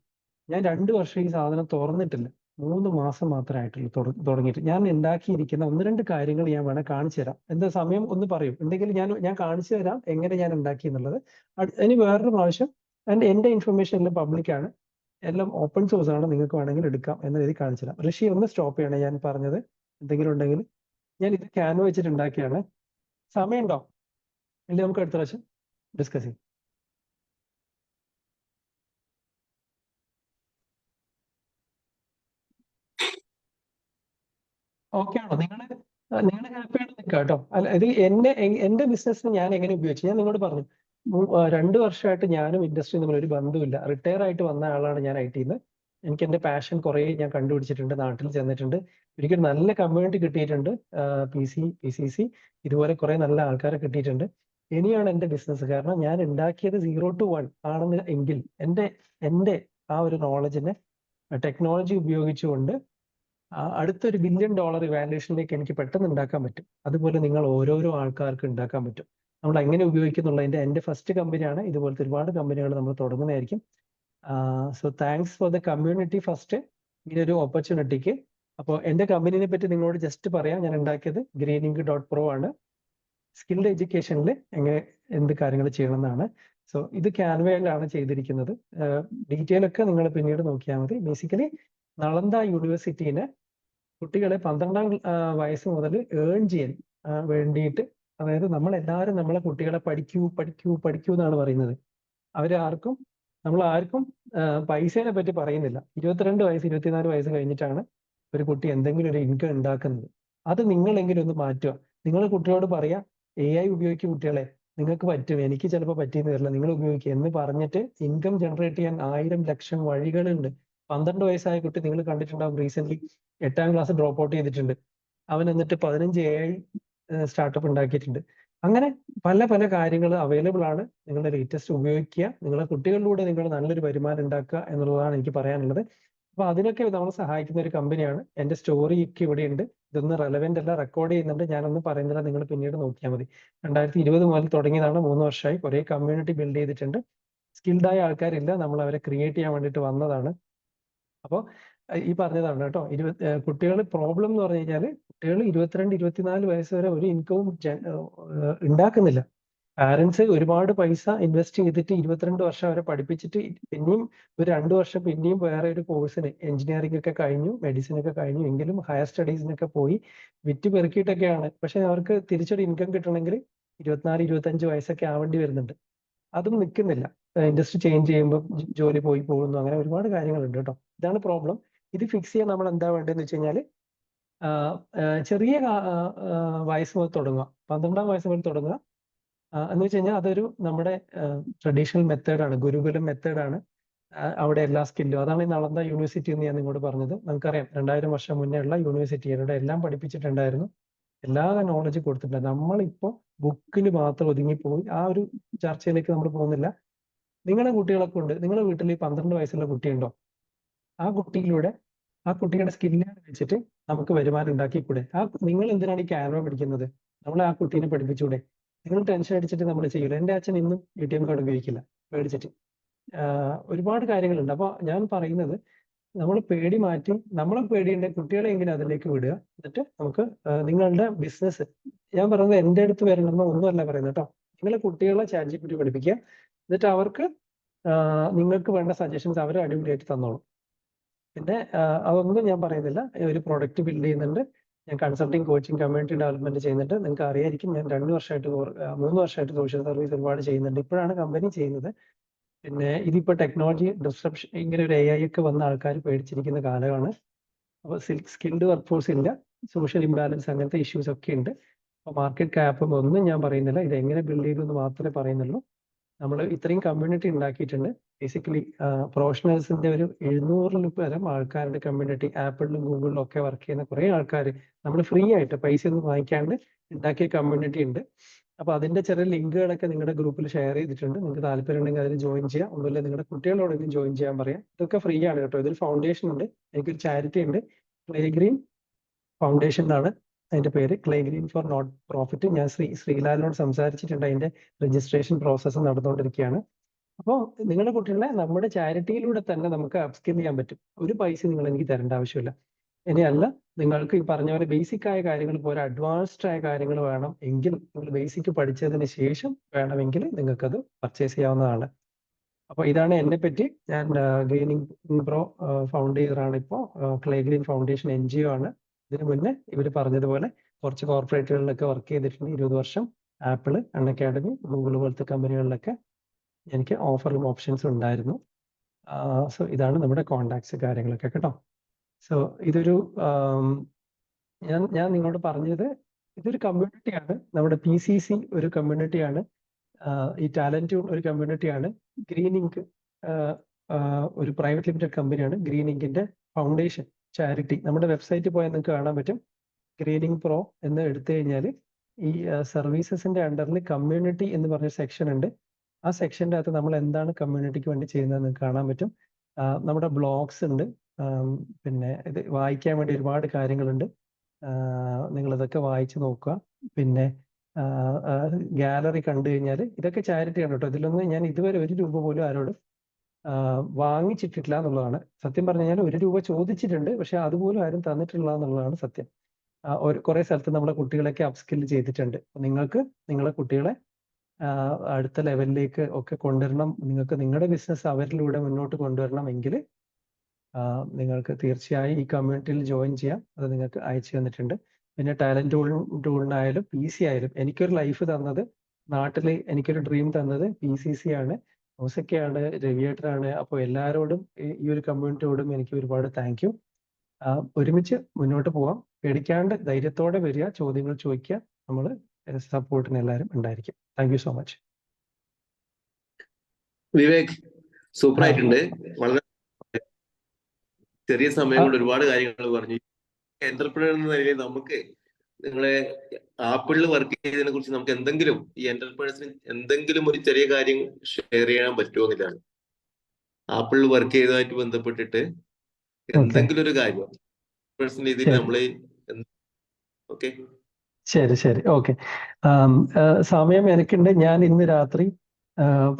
ഞാൻ 2 വർഷം ഈ സാധനം തുറന്നിട്ടില്ല, 3 മാസം മാത്രമേ ആയിട്ടുള്ളൂ തുടങ്ങിയിട്ട്. ഞാൻ ഉണ്ടാക്കിയിരിക്കുന്ന 1-2 കാര്യങ്ങൾ ഞാൻ വേണേൽ കാണിച്ചു തരാം. എന്താ സമയം ഒന്ന് പറയും ഉണ്ടെങ്കിൽ ഞാൻ കാണിച്ചു തരാം എങ്ങനെ ഞാൻ ഉണ്ടാക്കി എന്നുള്ളത്. ഇനി വേറൊരു പ്രാവശ്യം എൻ്റെ ഇൻഫർമേഷൻ എല്ലാം പബ്ലിക്കാണ്, എല്ലാം ഓപ്പൺ സോഴ്സ് ആണ്, നിങ്ങൾക്ക് വേണമെങ്കിൽ എടുക്കാം എന്ന രീതി കാണിച്ചു തരാം. ഋഷി ഒന്ന് സ്റ്റോപ്പ് ചെയ്യണേ, ഞാൻ പറഞ്ഞത് എന്തെങ്കിലും ഉണ്ടെങ്കിൽ. ഞാൻ ഇത് ക്യാൻവ വെച്ചിട്ട് ഉണ്ടാക്കിയാണ്. സമയമുണ്ടോ? ഇല്ല, നമുക്ക് അടുത്ത പ്രാവശ്യം ഡിസ്കസ് ചെയ്യാം. ഓക്കെ ആണോ? നിങ്ങൾ ഹാപ്പിയായിട്ട് നിൽക്കുക കേട്ടോ. അല്ല, ഇത് എന്റെ ബിസിനസ്സിന് ഞാൻ എങ്ങനെ ഉപയോഗിച്ചു ഞാൻ നിങ്ങളോട് പറഞ്ഞു. 2 വർഷമായിട്ട് ഞാനും ഇൻഡസ്ട്രിയും തമ്മിൽ ഒരു ബന്ധമില്ല. റിട്ടയർ ആയിട്ട് വന്ന ആളാണ് ഞാൻ IT-ന്ന്. എനിക്ക് എൻ്റെ പാഷൻ കുറേ ഞാൻ കണ്ടുപിടിച്ചിട്ടുണ്ട്, നാട്ടിൽ ചെന്നിട്ടുണ്ട്, എനിക്ക് നല്ല കമ്മ്യൂണിറ്റി കിട്ടിയിട്ടുണ്ട്, PCC ഇതുപോലെ കുറെ നല്ല ആൾക്കാരെ കിട്ടിയിട്ടുണ്ട്. ഇനിയാണ് എൻ്റെ ബിസിനസ്. കാരണം ഞാൻ ഉണ്ടാക്കിയത് 0 to 1 ആണെന്ന് എങ്കിൽ എൻ്റെ ആ ഒരു നോളജിനെ ടെക്നോളജി ഉപയോഗിച്ചുകൊണ്ട് അടുത്തൊരു $1 ബില്യൺ വാല്യൂഷനിലേക്ക് എനിക്ക് പെട്ടെന്ന് ഉണ്ടാക്കാൻ പറ്റും. അതുപോലെ നിങ്ങൾ ഓരോരോ ആൾക്കാർക്ക് ഉണ്ടാക്കാൻ പറ്റും. നമ്മൾ എങ്ങനെ ഉപയോഗിക്കുന്നുള്ളതിന്റെ എൻ്റെ ഫസ്റ്റ് കമ്പനിയാണ്. ഇതുപോലത്തെ ഒരുപാട് കമ്പനികൾ നമ്മൾ തുടങ്ങുന്നതായിരിക്കും. So thanks for the community first, ഇങ്ങനെ ഒരു ഓപ്പർച്യൂണിറ്റിക്ക്. അപ്പോൾ എൻ്റെ കമ്പനിനെ പറ്റി നിങ്ങളോട് ജസ്റ്റ് പറയാം. ഞാൻ ഉണ്ടാക്കിയത് greenink.pro ആണ്. സ്കിൽഡ് എഡ്യൂക്കേഷനിൽ എന്ത് കാര്യങ്ങൾ ചെയ്യണമെന്നാണ്. സോ ഇത് ക്യാൻവയിലാണ് ചെയ്തിരിക്കുന്നത്. ഡീറ്റെയിൽ ഒക്കെ നിങ്ങൾ പിന്നീട് നോക്കിയാൽ മതി. ബേസിക്കലി നളന്ദ യൂണിവേഴ്സിറ്റിനെ കുട്ടികളെ 12ാം വയസ്സ് മുതൽ ഏൺ ചെയ്യാൻ വേണ്ടിയിട്ട്, അതായത് നമ്മളെല്ലാവരും നമ്മളെ കുട്ടികളെ പഠിക്കൂ എന്നാണ് പറയുന്നത്. നമ്മൾ ആർക്കും പൈസേനെ പറ്റി പറയുന്നില്ല. 22 വയസ്സ് 24 വയസ്സ് കഴിഞ്ഞിട്ടാണ് ഒരു കുട്ടി എന്തെങ്കിലും ഒരു ഇൻകം ഉണ്ടാക്കുന്നത്. അത് നിങ്ങളെങ്കിലും ഒന്ന് മാറ്റുക. നിങ്ങൾ കുട്ടികളോട് പറയാ AI ഉപയോഗിക്കും കുട്ടികളെ, നിങ്ങൾക്ക് പറ്റും, എനിക്ക് ചിലപ്പോൾ പറ്റിയെന്ന് വരില്ല, നിങ്ങൾ ഉപയോഗിക്കുക എന്ന് പറഞ്ഞിട്ട് ഇൻകം ജനറേറ്റ് ചെയ്യാൻ 1000 ലക്ഷം വഴികളുണ്ട്. 12 വയസ്സായ കുട്ടി നിങ്ങൾ കണ്ടിട്ടുണ്ടാവും, റീസെന്റ് 8ാം ക്ലാസ് ഡ്രോപ്പ് ഔട്ട് ചെയ്തിട്ടുണ്ട്. അവൻ എന്നിട്ട് 15 AI സ്റ്റാർട്ടപ്പ് ഉണ്ടാക്കിയിട്ടുണ്ട്. അങ്ങനെ പല പല കാര്യങ്ങൾ അവൈലബിൾ ആണ്. നിങ്ങളുടെ ലേറ്റസ്റ്റ് ഉപയോഗിക്കുക, നിങ്ങളുടെ കുട്ടികളിലൂടെ നിങ്ങൾ നല്ലൊരു വരുമാനം ഉണ്ടാക്കുക എന്നുള്ളതാണ് എനിക്ക് പറയാനുള്ളത്. അപ്പൊ അതിനൊക്കെ നമ്മളെ സഹായിക്കുന്ന ഒരു കമ്പനിയാണ്. എൻ്റെ സ്റ്റോറി ഒക്കെ ഇവിടെയുണ്ട്. ഇതൊന്നും റെലവെന്റ് അല്ല, റെക്കോർഡ് ചെയ്യുന്നുണ്ട്, ഞാനൊന്നും പറയുന്നില്ല, നിങ്ങൾ പിന്നീട് നോക്കിയാൽ മതി. 2020 മുതൽ തുടങ്ങിയതാണ്, 3 വർഷമായി. കുറെ കമ്മ്യൂണിറ്റി ബിൽഡ് ചെയ്തിട്ടുണ്ട്. സ്കിൽഡായ ആൾക്കാരില്ല, നമ്മൾ അവരെ ക്രിയേറ്റ് ചെയ്യാൻ വേണ്ടിയിട്ട് വന്നതാണ്. അപ്പോൾ ഈ പറഞ്ഞതാണ് കേട്ടോ. കുട്ടികൾ പ്രോബ്ലം എന്ന് പറഞ്ഞു കഴിഞ്ഞാൽ കുട്ടികൾ 22-24 വയസ്സ് വരെ ഒരു ഇൻകവും ഉണ്ടാക്കുന്നില്ല. പാരന്റ്സ് ഒരുപാട് പൈസ ഇൻവെസ്റ്റ് ചെയ്തിട്ട് 22 വർഷം വരെ പഠിപ്പിച്ചിട്ട് പിന്നെയും ഒരു 2 വർഷം പിന്നെയും വേറെ ഒരു കോഴ്സിന്, എഞ്ചിനീയറിംഗ് ഒക്കെ കഴിഞ്ഞു, മെഡിസിൻ ഒക്കെ കഴിഞ്ഞു, എങ്കിലും ഹയർ സ്റ്റഡീസിനൊക്കെ പോയി വിറ്റ് പെറുക്കിയിട്ടൊക്കെയാണ്. പക്ഷെ അവർക്ക് തിരിച്ചൊരു ഇൻകം കിട്ടണമെങ്കിൽ 24-25 വയസ്സൊക്കെ ആവേണ്ടി വരുന്നുണ്ട്. അതും നിൽക്കുന്നില്ല. ഇൻഡസ്ട്രി ചേഞ്ച് ചെയ്യുമ്പോൾ ജോലി പോയി പോകുന്നു, അങ്ങനെ ഒരുപാട് കാര്യങ്ങളുണ്ട് കേട്ടോ. ഇതാണ് പ്രോബ്ലം. ഇത് ഫിക്സ് ചെയ്യാൻ നമ്മൾ എന്താ വേണ്ടതെന്ന് വെച്ച് കഴിഞ്ഞാൽ ചെറിയ വയസ്സ് മുതൽ തുടങ്ങുക, 12ാം വയസ്സ് മുതൽ തുടങ്ങുക. എന്ന് വെച്ച് കഴിഞ്ഞാൽ അതൊരു നമ്മുടെ ട്രഡീഷണൽ മെത്തേഡാണ്, ഗുരുകുലം മെത്തേഡാണ്. അവിടെ എല്ലാ സ്കില്ലും, അതാണ് ഈ നളന്ദ യൂണിവേഴ്സിറ്റി എന്ന് ഞാൻ നിങ്ങളോട് പറഞ്ഞത്. നമുക്കറിയാം 2000 വർഷം മുന്നേ ഉള്ള യൂണിവേഴ്സിറ്റി, ഇവിടെ എല്ലാം പഠിപ്പിച്ചിട്ടുണ്ടായിരുന്നു, എല്ലാ നോളജ് കൊടുത്തിട്ടുണ്ട്. നമ്മളിപ്പോൾ ബുക്കിൽ മാത്രം ഒതുങ്ങിപ്പോയി. ആ ഒരു ചർച്ചയിലേക്ക് നമ്മൾ പോകുന്നില്ല. നിങ്ങളുടെ കുട്ടികളൊക്കെ ഉണ്ട്, നിങ്ങളുടെ വീട്ടിൽ 12 വയസ്സുള്ള കുട്ടിയുണ്ടോ? ആ കുട്ടിയുടെ സ്കില്ലാണ് വെച്ചിട്ട് നമുക്ക് വരുമാനം ഉണ്ടാക്കിക്കൂടെ? നിങ്ങൾ എന്തിനാണ് ഈ ക്യാൻവ പഠിക്കുന്നത്? നമ്മൾ ആ കുട്ടീനെ പഠിപ്പിച്ചൂടെ? നിങ്ങൾ ടെൻഷൻ അടിച്ചിട്ട് നമ്മൾ ചെയ്യില്ല. എൻ്റെ അച്ഛൻ ഇന്നും ATM കാർഡ് ഉപയോഗിക്കില്ല പേടിച്ചിട്ട്. ഒരുപാട് കാര്യങ്ങളുണ്ട്. അപ്പോൾ ഞാൻ പറയുന്നത്, നമ്മൾ പേടി മാറ്റി, നമ്മളെ പേടിയുണ്ട് കുട്ടികളെ എങ്ങനെ അതിലേക്ക് വിടുക. എന്നിട്ട് നമുക്ക് നിങ്ങളുടെ ബിസിനസ്, ഞാൻ പറയുന്നത് എൻ്റെ അടുത്ത് വരണമെന്നോ ഒന്നുമല്ല പറയുന്നത് കേട്ടോ. നിങ്ങളെ കുട്ടികളെ ChatGPT പഠിപ്പിക്കുക, എന്നിട്ട് അവർക്ക് നിങ്ങൾക്ക് വേണ്ട സജഷൻസ് അവർ അടിപൊളിയായിട്ട് തന്നോളും. പിന്നെ അതൊന്നും ഞാൻ പറയുന്നില്ല. ഒരു പ്രൊഡക്റ്റ് ബിൽഡ് ചെയ്യുന്നുണ്ട്, ഞാൻ കൺസൾട്ടിങ്, കോച്ചിങ്, കമ്മ്യൂണിറ്റി ഡെവലപ്മെന്റ് ചെയ്യുന്നുണ്ട്. നിങ്ങൾക്ക് അറിയായിരിക്കും, ഞാൻ 3 വർഷമായിട്ട് സോഷ്യൽ സർവീസ് ഒരുപാട് ചെയ്യുന്നുണ്ട്. ഇപ്പോഴാണ് കമ്പനി ചെയ്യുന്നത്. പിന്നെ ഇതിപ്പോൾ ടെക്നോളജി ഡിസ്റപ്ഷൻ, ഇങ്ങനെ ഒരു AI ഒക്കെ വന്ന ആൾക്കാർ പേടിച്ചിരിക്കുന്ന കാലമാണ്. അപ്പോൾ സ്കിൽഡ് വർക്ക് ഫോഴ്സ് ഇല്ല, സോഷ്യൽ ഇംബാലൻസ്, അങ്ങനത്തെ ഇഷ്യൂസ് ഒക്കെ ഉണ്ട്. അപ്പോൾ മാർക്കറ്റ് ക്യാപ്പും ഒന്നും ഞാൻ പറയുന്നില്ല, ഇത് എങ്ങനെ ബിൽഡ് ചെയ്തു എന്ന് മാത്രമേ പറയുന്നുള്ളൂ. നമ്മൾ ഇത്രയും കമ്മ്യൂണിറ്റി ഉണ്ടാക്കിയിട്ടുണ്ട്. ബേസിക്കലി പ്രൊഫഷണൽസിന്റെ ഒരു 700-ൽ പരം ആൾക്കാരുടെ കമ്മ്യൂണിറ്റി, ആപ്പിളിലും ഗൂഗിളിലും ഒക്കെ വർക്ക് ചെയ്യുന്ന കുറെ ആൾക്കാർ നമ്മൾ ഫ്രീ ആയിട്ട് പൈസ ഒന്നും വാങ്ങിക്കാണ്ട് ഉണ്ടാക്കിയ കമ്മ്യൂണിറ്റി ഉണ്ട്. അപ്പൊ അതിന്റെ ചെറിയ ലിങ്കുകളൊക്കെ നിങ്ങളുടെ ഗ്രൂപ്പിൽ ഷെയർ ചെയ്തിട്ടുണ്ട്. നിങ്ങൾക്ക് താല്പര്യം ഉണ്ടെങ്കിൽ അതിൽ ജോയിൻ ചെയ്യാം. ഒന്നുമില്ല, നിങ്ങളുടെ കുട്ടികളോടെങ്കിലും ജോയിൻ ചെയ്യാൻ പറയാം. ഇതൊക്കെ ഫ്രീ ആണ് കേട്ടോ. ഇതിൽ ഫൗണ്ടേഷൻ ഉണ്ട്, എനിക്കൊരു ചാരിറ്റി ഉണ്ട്, ക്ലേ ഗ്രീൻ ഫൗണ്ടേഷൻ എന്നാണ് അതിന്റെ പേര്, Clay Green for not profit. ഞാൻ ശ്രീലാലിനോട് സംസാരിച്ചിട്ടുണ്ട്, അതിന്റെ രജിസ്ട്രേഷൻ പ്രോസസ്സ് നടന്നുകൊണ്ടിരിക്കുകയാണ്. അപ്പോൾ നിങ്ങളുടെ കുട്ടികളെ നമ്മുടെ ചാരിറ്റിയിലൂടെ തന്നെ നമുക്ക് അപ്സ്കിൽ ചെയ്യാൻ പറ്റും. ഒരു പൈസ നിങ്ങൾ എനിക്ക് തരേണ്ട ആവശ്യമില്ല. ഇനിയല്ല, നിങ്ങൾക്ക് ഈ പറഞ്ഞ പോലെ ബേസിക് ആയ കാര്യങ്ങൾ പോലെ അഡ്വാൻസ്ഡ് ആയ കാര്യങ്ങൾ വേണം എങ്കിൽ, നിങ്ങൾ ബേസിക് പഠിച്ചതിന് ശേഷം വേണമെങ്കിൽ നിങ്ങൾക്കത് പർച്ചേസ് ചെയ്യാവുന്നതാണ്. അപ്പോൾ ഇതാണ് എന്നെ പറ്റി. ഞാൻ greenink.pro ഫൗണ്ടറാണ്. ഇപ്പോൾ ക്ലേ ഗ്രീൻ ഫൗണ്ടേഷൻ NGO ആണ്. ഇതിനു മുന്നേ ഇവർ പറഞ്ഞതുപോലെ കുറച്ച് കോർപ്പറേറ്റുകളിലൊക്കെ വർക്ക് ചെയ്തിട്ടുണ്ട്, 20 വർഷം. ആപ്പിള്, അൺഅക്കാഡമി, ഗൂഗിൾ പോലത്തെ കമ്പനികളിലൊക്കെ എനിക്ക് ഓപ്ഷൻസ് ഉണ്ടായിരുന്നു. സോ ഇതാണ് നമ്മുടെ കോണ്ടാക്ട്സ് കാര്യങ്ങളൊക്കെ കേട്ടോ. സോ ഇതൊരു ഞാൻ നിങ്ങളോട് പറഞ്ഞത്, ഇതൊരു കമ്മ്യൂണിറ്റിയാണ്. നമ്മുടെ PCC ഒരു കമ്മ്യൂണിറ്റിയാണ്, ഈ ടാലന്റ് ഒരു കമ്മ്യൂണിറ്റിയാണ്, greenink ഒരു പ്രൈവറ്റ് ലിമിറ്റഡ് കമ്പനിയാണ് ഗ്രീൻ ഇങ്കിന്റെ ഫൗണ്ടേഷൻ ചാരിറ്റി. നമ്മുടെ വെബ്സൈറ്റിൽ പോയാൽ നിങ്ങൾക്ക് കാണാൻ പറ്റും. ഗ്രീനിങ് പ്രോ എന്ന് എടുത്തു കഴിഞ്ഞാൽ ഈ സർവീസസിന്റെ അണ്ടറിൽ കമ്മ്യൂണിറ്റി എന്ന് പറഞ്ഞ സെക്ഷൻ ഉണ്ട്. ആ സെക്ഷൻ്റെ അകത്ത് നമ്മൾ എന്താണ് കമ്മ്യൂണിറ്റിക്ക് വേണ്ടി ചെയ്യുന്നതെന്ന് കാണാൻ പറ്റും. നമ്മുടെ ബ്ലോഗ്സ് ഉണ്ട്. പിന്നെ ഇത് വായിക്കാൻ വേണ്ടി ഒരുപാട് കാര്യങ്ങളുണ്ട്. നിങ്ങളിതൊക്കെ വായിച്ചു നോക്കുക. പിന്നെ ഗാലറി കണ്ടു കഴിഞ്ഞാൽ ഇതൊക്കെ ചാരിറ്റിയാണ് കേട്ടോ. ഇതിലൊന്നും ഞാൻ ഇതുവരെ 1 രൂപ പോലും ആരോടും വാങ്ങിച്ചിട്ടില്ല എന്നുള്ളതാണ് സത്യം. പറഞ്ഞു കഴിഞ്ഞാൽ 1 രൂപ ചോദിച്ചിട്ടുണ്ട്, പക്ഷെ അതുപോലും ആരും തന്നിട്ടില്ല എന്നുള്ളതാണ് സത്യം. കുറെ സ്ഥലത്ത് നമ്മളെ കുട്ടികളൊക്കെ അപ്സ്കിൽ ചെയ്തിട്ടുണ്ട്. നിങ്ങൾക്ക് നിങ്ങളെ കുട്ടികളെ അടുത്ത ലെവലിലേക്ക് ഒക്കെ കൊണ്ടുവരണം. നിങ്ങൾക്ക് നിങ്ങളുടെ ബിസിനസ് അവരിലൂടെ മുന്നോട്ട് കൊണ്ടുവരണമെങ്കിൽ നിങ്ങൾക്ക് തീർച്ചയായും ഈ കമ്മ്യൂണിറ്റിയിൽ ജോയിൻ ചെയ്യാം. അത് നിങ്ങൾക്ക് അയച്ചു തന്നിട്ടുണ്ട്. പിന്നെ ടാലന്റ് ടൂളിനായാലും PC ആയാലും എനിക്കൊരു ലൈഫ് തന്നത്, നാട്ടിൽ എനിക്കൊരു ഡ്രീം തന്നത് PCC ആണ്, മൂസക്കയാണ്, രവിയേട്ടനാണ്. അപ്പോൾ എല്ലാവരോടും ഈ ഒരു കമ്മ്യൂണിറ്റിയോടും എനിക്ക് ഒരുപാട് താങ്ക് യു. ഒരുമിച്ച് മുന്നോട്ട് പോവാം. പേടിക്കാണ്ട് ധൈര്യത്തോടെ വരിക, ചോദ്യങ്ങൾ ചോദിക്കുക. നമ്മൾ സപ്പോർട്ടിന് എല്ലാവരും ഉണ്ടായിരിക്കും. Thank you so much. Vivek super ആയിട്ടുണ്ട്. വളരെ ചെറിയ സമയം കൊണ്ട് ഒരുപാട് കാര്യങ്ങൾ പറഞ്ഞു. എന്റർപ്രണർ എന്ന നിലയിൽ നമുക്ക് നിങ്ങളെ ആപ്പിളിൽ വർക്ക് ചെയ്തതിനെ കുറിച്ച് നമുക്ക് എന്തെങ്കിലും ഈ എന്റർപ്രണേഴ്സിന് എന്തെങ്കിലും ഒരു ചെറിയ കാര്യം ഷെയർ ചെയ്യാൻ പറ്റുമോ എന്നില്ലാണ്. ആപ്പിളിൽ വർക്ക് ചെയ്തതുമായിട്ട് ബന്ധപ്പെട്ടിട്ട് എന്തെങ്കിലും ഒരു കാര്യം രീതിയിൽ നമ്മള് ഓക്കെ. ശരി ഓക്കെ. സമയം എനിക്കുണ്ട്. ഞാൻ ഇന്ന് രാത്രി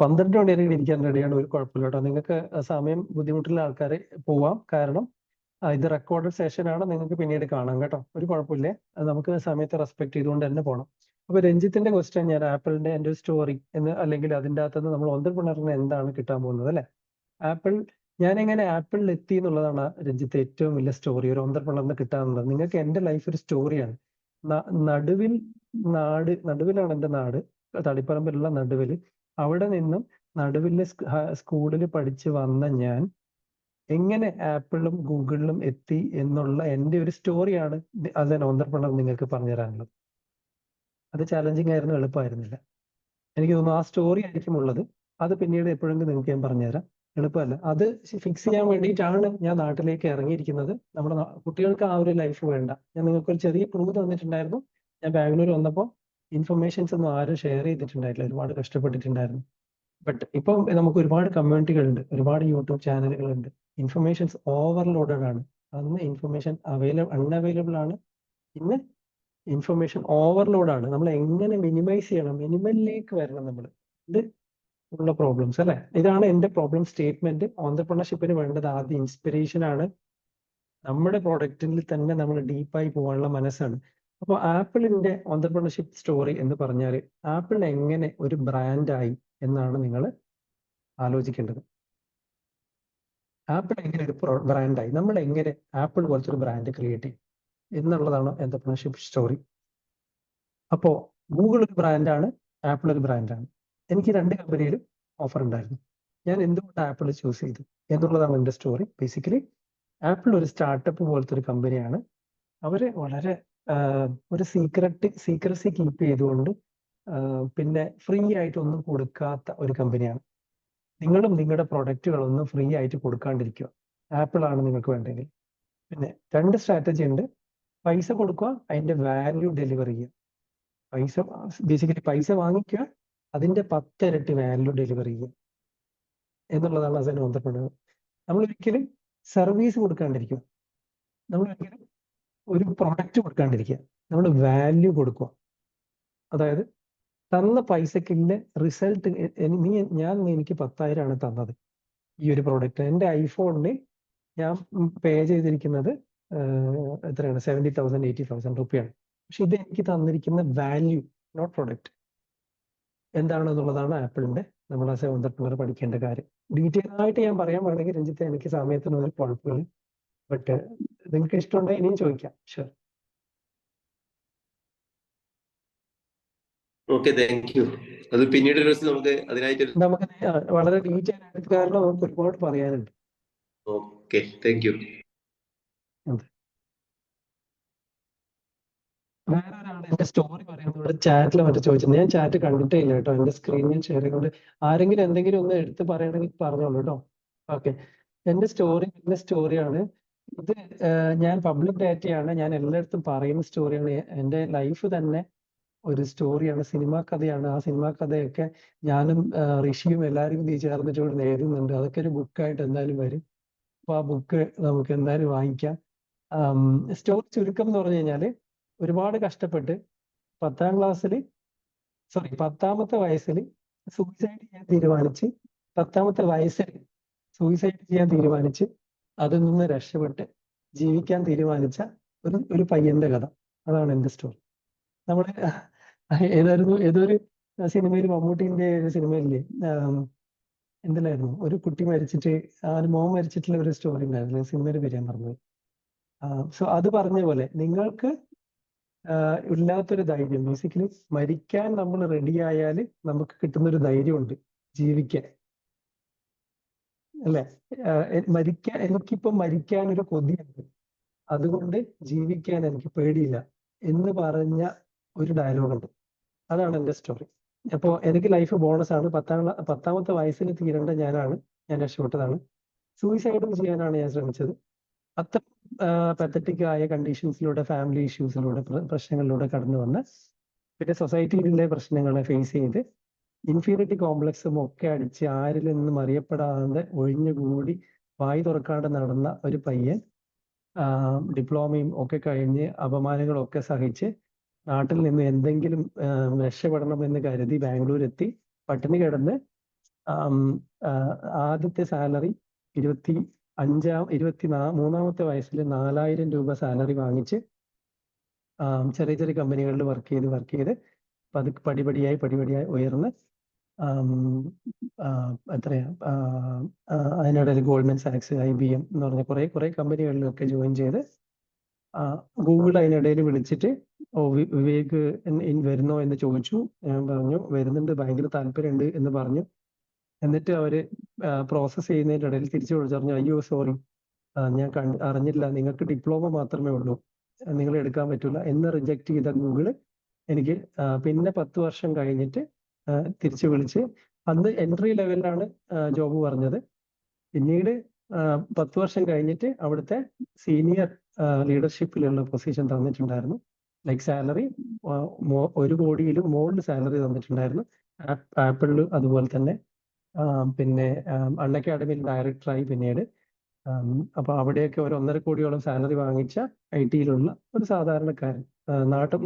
12 മണി വരെ ഇരിക്കാൻ റെഡിയാണ്. ഒരു കുഴപ്പമില്ല കേട്ടോ. നിങ്ങൾക്ക് സമയം ബുദ്ധിമുട്ടുള്ള ആൾക്കാർ പോവാം. കാരണം ഇത് റെക്കോർഡഡ് സെഷൻ ആണ്. നിങ്ങൾക്ക് പിന്നീട് കാണാം കേട്ടോ. ഒരു കുഴപ്പമില്ലേ. നമുക്ക് സമയത്ത് റെസ്പെക്ട് ചെയ്തുകൊണ്ട് തന്നെ പോകണം. അപ്പൊ രഞ്ജിത്തിന്റെ ക്വസ്റ്റ്യൻ, ഞാൻ ആപ്പിളിന്റെ എൻ്റെ ഒരു സ്റ്റോറി എന്ന്, അല്ലെങ്കിൽ അതിൻ്റെ അകത്തുനിന്ന് നമ്മൾ ഓൺട്രപ്രണറിന് എന്താണ് കിട്ടാൻ പോകുന്നത് അല്ലെ. ഞാൻ എങ്ങനെ ആപ്പിളിൽ എത്തി എന്നുള്ളതാണ് രഞ്ജിത്ത് ഏറ്റവും വലിയ സ്റ്റോറി. ഒരു ഓൺട്രപ്രണറിന് കിട്ടാന്നുള്ളത്. നിങ്ങൾക്ക് എൻ്റെ ലൈഫ് ഒരു സ്റ്റോറിയാണ്. നടുവിലാണ് എൻ്റെ നാട്, തളിപ്പറമ്പിലുള്ള നടുവിൽ. അവിടെ നിന്നും നടുവിലെ സ്കൂളിൽ പഠിച്ച് വന്ന ഞാൻ എങ്ങനെ ആപ്പിളിലും ഗൂഗിളിലും എത്തി എന്നുള്ള എൻ്റെ ഒരു സ്റ്റോറിയാണ് ആസ് ആൻ ഓൺട്രപ്രണർ നിങ്ങൾക്ക് പറഞ്ഞു തരാനുള്ളത്. അത് ചാലഞ്ചിങ് ആയിരുന്നു, എളുപ്പമായിരുന്നില്ല. എനിക്ക് തോന്നുന്നു ആ സ്റ്റോറി ആയിരിക്കും ഉള്ളത്. അത് പിന്നീട് എപ്പോഴെങ്കിലും നിങ്ങൾക്ക് ഞാൻ പറഞ്ഞുതരാം. എളുപ്പമല്ല. അത് ഫിക്സ് ചെയ്യാൻ വേണ്ടിയിട്ടാണ് ഞാൻ നാട്ടിലേക്ക് ഇറങ്ങിയിരിക്കുന്നത്. നമ്മുടെ കുട്ടികൾക്ക് ആ ഒരു ലൈഫ് വേണ്ട. ഞാൻ നിങ്ങൾക്കൊരു ചെറിയ ക്ലൂ തന്നിട്ടുണ്ടായിരുന്നു. ഞാൻ ബാംഗ്ലൂർ വന്നപ്പോൾ ഇൻഫർമേഷൻസ് ഒന്നും ആരും ഷെയർ ചെയ്തിട്ടുണ്ടായിട്ടില്ല. ഒരുപാട് കഷ്ടപ്പെട്ടിട്ടുണ്ടായിരുന്നു. ബട്ട് ഇപ്പം നമുക്ക് ഒരുപാട് കമ്മ്യൂണിറ്റികളുണ്ട്, ഒരുപാട് യൂട്യൂബ് ചാനലുകളുണ്ട്. ഇൻഫർമേഷൻസ് ഓവർലോഡഡ് ആണ്. അന്ന് ഇൻഫർമേഷൻ അൺഅവൈലബിൾ ആണ്. ഇന്ന് ഇൻഫർമേഷൻ ഓവർലോഡ് ആണ്. നമ്മൾ എങ്ങനെ മിനിമൈസ് ചെയ്യണം, മിനിമലിലേക്ക് വരണം നമ്മൾ. ഇത് ഉള്ള പ്രോബ്ലംസ് അല്ലെ. ഇതാണ് എൻ്റെ പ്രോബ്ലം സ്റ്റേറ്റ്മെന്റ്. ഓൺട്രപ്രണർഷിപ്പിന് വേണ്ടത് ആദ്യം ഇൻസ്പിറേഷൻ ആണ്. നമ്മുടെ പ്രോഡക്റ്റിൽ തന്നെ നമ്മൾ ഡീപ്പായി പോകാനുള്ള മനസ്സാണ്. അപ്പോൾ ആപ്പിളിന്റെ ഓൺട്രപ്രണർഷിപ്പ് സ്റ്റോറി എന്ന് പറഞ്ഞാൽ ആപ്പിൾ എങ്ങനെ ഒരു ബ്രാൻഡായി എന്നാണ് നിങ്ങൾ ആലോചിക്കേണ്ടത്. ആപ്പിൾ എങ്ങനെ ഒരു ബ്രാൻഡായി, നമ്മൾ എങ്ങനെ ആപ്പിൾ പോലത്തെ ഒരു ബ്രാൻഡ് ക്രിയേറ്റ് ചെയ്യും എന്നുള്ളതാണ് ഓൺട്രപ്രണർഷിപ്പ് സ്റ്റോറി. അപ്പോൾ ഗൂഗിൾ ഒരു ബ്രാൻഡാണ്, ആപ്പിൾ ഒരു ബ്രാൻഡാണ്. എനിക്ക് 2 കമ്പനിയിലും ഓഫർ ഉണ്ടായിരുന്നു. ഞാൻ എന്തുകൊണ്ട് ആപ്പിൾ ചൂസ് ചെയ്തു എന്നുള്ളതാണ് എൻ്റെ സ്റ്റോറി. ബേസിക്കലി ആപ്പിൾ ഒരു സ്റ്റാർട്ടപ്പ് പോലത്തെ ഒരു കമ്പനിയാണ്. അവര് വളരെ ഒരു സീക്രസി കീപ്പ് ചെയ്തുകൊണ്ട് പിന്നെ ഫ്രീ ആയിട്ട് ഒന്നും കൊടുക്കാത്ത ഒരു കമ്പനിയാണ്. നിങ്ങളും നിങ്ങളുടെ പ്രൊഡക്റ്റുകളൊന്നും ഫ്രീ ആയിട്ട് കൊടുക്കാണ്ടിരിക്കുക. ആപ്പിൾ ആണ് നിങ്ങൾക്ക് വേണ്ടെങ്കിൽ. പിന്നെ 2 സ്ട്രാറ്റജി ഉണ്ട്. പൈസ കൊടുക്കുക, അതിന്റെ വാല്യൂ ഡെലിവർ ചെയ്യുക. ബേസിക്കലി പൈസ വാങ്ങിക്കുക, അതിന്റെ 10 ഇരട്ടി വാല്യൂ ഡെലിവർ ചെയ്യുക എന്നുള്ളതാണ് ആസ് എൻ ഓൺട്രപ്രണർ. നമ്മൾ ഒരിക്കലും സർവീസ് കൊടുക്കാണ്ടിരിക്കുക, നമ്മൾ ഒരിക്കലും ഒരു പ്രൊഡക്റ്റ് കൊടുക്കാണ്ടിരിക്കുക, നമ്മൾ വാല്യൂ കൊടുക്കുക. അതായത് തന്ന പൈസക്കിന്റെ റിസൾട്ട്. എനിക്ക് 10,000 ആണ് തന്നത് ഈ ഒരു പ്രോഡക്റ്റ്. എൻ്റെ ഐഫോണിന് ഞാൻ പേ ചെയ്തിരിക്കുന്നത് എത്രയാണ്, 70,000 80,000 റുപ്പിയാണ്. പക്ഷെ ഇത് എനിക്ക് തന്നിരിക്കുന്ന വാല്യൂ, നോട്ട് പ്രൊഡക്റ്റ്, എന്താണെന്നുള്ളതാണ് ആപ്പിളിന്റെ നമ്മൾ ആസ് എ ഓൺട്രപ്രണർ പഠിക്കേണ്ട കാര്യം. ഡീറ്റെയിൽ ആയിട്ട് ഞാൻ പറയാൻ വേണമെങ്കിൽ രഞ്ജിത്ത് എനിക്ക് സമയത്തിന് ഒരു കുഴപ്പമില്ല. ബട്ട് നിങ്ങൾക്ക് ഇഷ്ടമുണ്ടെങ്കിൽ ഇനിയും ചോദിക്കാം. ഷുവർ. Okay, thank you. അത് പിന്നീട് ഒരു ദിവസം നമുക്ക് അതിനായിട്ട് നമുക്ക് വളരെ ഡീറ്റെയിൽ ആയിട്ട്, കാരണം നമുക്ക് ഒരുപാട് പറയാനുണ്ട്. Okay, thank you. വേറെ ഒരാൾ എന്റെ സ്റ്റോറി പറയുന്നത് ചാറ്റിൽ മറ്റു ചോദിച്ചത്, ഞാൻ ചാറ്റ് കണ്ടിട്ടേ ഇല്ല കേട്ടോ. എന്റെ സ്ക്രീൻ ഞാൻ ഷെയർ ചെയ്തുകൊണ്ട് ആരെങ്കിലും എന്തെങ്കിലും ഒന്ന് എടുത്ത് പറയണമെങ്കിൽ പറഞ്ഞോളൂ കേട്ടോ. ഓക്കെ, എന്റെ സ്റ്റോറിയാണ് ഇത്. ഞാൻ പബ്ലിക് ഡാറ്റയാണ്, ഞാൻ എല്ലായിടത്തും പറയുന്ന സ്റ്റോറിയാണ്. എൻ്റെ ലൈഫ് തന്നെ ഒരു സ്റ്റോറിയാണ്, സിനിമാ കഥയാണ്. ആ സിനിമാ കഥയൊക്കെ ഞാനും ഋഷിയും എല്ലാവരും കൂടി ചേർന്നിട്ട് ഇവിടെ എഴുതുന്നുണ്ട്. അതൊക്കെ ഒരു ബുക്കായിട്ട് എന്തായാലും വരും. അപ്പൊ ആ ബുക്ക് നമുക്ക് എന്തായാലും വാങ്ങിക്കാം. സ്റ്റോറി ചുരുക്കം എന്ന് പറഞ്ഞു കഴിഞ്ഞാല്, ഒരുപാട് കഷ്ടപ്പെട്ട് 10ാമത്തെ വയസ്സിൽ സൂയിസൈഡ് ചെയ്യാൻ തീരുമാനിച്ച് 10ാമത്തെ വയസ്സിൽ സൂയിസൈഡ് ചെയ്യാൻ തീരുമാനിച്ച് അതിൽ നിന്ന് രക്ഷപ്പെട്ട് ജീവിക്കാൻ തീരുമാനിച്ച ഒരു പയ്യന്റെ കഥ. അതാണ് എന്റെ സ്റ്റോറി. നമ്മള് ഏതൊരു സിനിമയിൽ, മമ്മൂട്ടിന്റെ ഒരു സിനിമയില്ലേ, എന്തിലായിരുന്നു, ഒരു കുട്ടി മരിച്ചിട്ട് ഒരു മോൻ മരിച്ചിട്ടുള്ള ഒരു സ്റ്റോറി ഉണ്ടായിരുന്നു, സിനിമയുടെ പേര് ഞാൻ പറഞ്ഞത്. സോ അത് പറഞ്ഞ പോലെ നിങ്ങൾക്ക് ഇല്ലാത്തൊരു ധൈര്യം, ബേസിക്കലി മരിക്കാൻ നമ്മൾ റെഡി ആയാൽ നമുക്ക് കിട്ടുന്നൊരു ധൈര്യമുണ്ട് ജീവിക്കാൻ, അല്ലെ? എനിക്കിപ്പോ മരിക്കാൻ ഒരു കൊതിയുണ്ട്, അതുകൊണ്ട് ജീവിക്കാൻ എനിക്ക് പേടിയില്ല എന്ന് പറഞ്ഞ ഒരു ഡയലോഗുണ്ട്. അതാണ് എൻ്റെ സ്റ്റോറി. അപ്പോൾ എനിക്ക് ലൈഫ് ബോണസ് ആണ്. 10ാമത്തെ വയസ്സിൽ തീരേണ്ട ഞാൻ രക്ഷപ്പെട്ടതാണ്. സൂയിസൈഡും ചെയ്യാനാണ് ഞാൻ ശ്രമിച്ചത്. അത്ര പത്തറ്റിക് ആയ കണ്ടീഷൻസിലൂടെ, ഫാമിലി ഇഷ്യൂസിലൂടെ, പ്രശ്നങ്ങളിലൂടെ കടന്നു വന്ന്, പിന്നെ സൊസൈറ്റിയിലെ പ്രശ്നങ്ങളെ ഫേസ് ചെയ്ത് ഇൻഫീരിയറിറ്റി കോംപ്ലക്സും ഒക്കെ അടിച്ച് ആരിൽ നിന്നും അറിയപ്പെടാതെ ഒഴിഞ്ഞുകൂടി വായി തുറക്കാണ്ട് നടന്ന ഒരു പയ്യൻ, ഡിപ്ലോമയും ഒക്കെ കഴിഞ്ഞ് അപമാനങ്ങളൊക്കെ സഹിച്ച് നാട്ടിൽ നിന്ന് എന്തെങ്കിലും രക്ഷപ്പെടണമെന്ന് കരുതി ബാംഗ്ലൂർ എത്തി. പട്ടിണി കിടന്ന് ആദ്യത്തെ സാലറി 23ാമത്തെ വയസ്സിൽ 4000 രൂപ സാലറി വാങ്ങിച്ച് ചെറിയ ചെറിയ കമ്പനികളിൽ വർക്ക് ചെയ്ത് പടിപടിയായി ഉയർന്ന് എത്രയാ അതിനിടയിൽ ഗോൾഡ്മാൻ സാക്സ്, IBM എന്ന് പറഞ്ഞ കുറെ കമ്പനികളിലൊക്കെ ജോയിൻ ചെയ്ത് ഗൂഗിൾ അതിനിടയിൽ വിളിച്ചിട്ട് വിവേക് വരുന്നോ എന്ന് ചോദിച്ചു. ഞാൻ പറഞ്ഞു വരുന്നുണ്ട്, ഭയങ്കര താല്പര്യമുണ്ട് എന്ന് പറഞ്ഞു. എന്നിട്ട് അവര് പ്രോസസ് ചെയ്യുന്നതിൻ്റെ ഇടയിൽ തിരിച്ചു വിളിച്ചു പറഞ്ഞു, അയ്യോ സോറി, ഞാൻ അറിഞ്ഞില്ല, നിങ്ങൾക്ക് ഡിപ്ലോമ മാത്രമേ ഉള്ളൂ, നിങ്ങൾ എടുക്കാൻ പറ്റില്ല എന്ന് റിജക്ട് ചെയ്ത ഗൂഗിള് എനിക്ക് പിന്നെ 10 വർഷം കഴിഞ്ഞിട്ട് തിരിച്ചു വിളിച്ച്, അന്ന് എൻട്രി ലെവലിലാണ് ജോബ് പറഞ്ഞത്. പിന്നീട് 10 വർഷം കഴിഞ്ഞിട്ട് അവിടുത്തെ സീനിയർ ലീഡർഷിപ്പിലുള്ള പൊസിഷൻ തന്നിട്ടുണ്ടായിരുന്നു. ലൈക്ക് സാലറി 1 കോടിയിലും മുകളിൽ സാലറി തന്നിട്ടുണ്ടായിരുന്നു. ആപ്പിളിൽ അതുപോലെ തന്നെ. പിന്നെ അൺഅക്കാഡമിയിൽ ഡയറക്ടറായി പിന്നീട്. അപ്പൊ അവിടെയൊക്കെ ഒരു 1.5 കോടിയോളം സാലറി വാങ്ങിച്ച IT-യിലുള്ള ഒരു സാധാരണക്കാരൻ,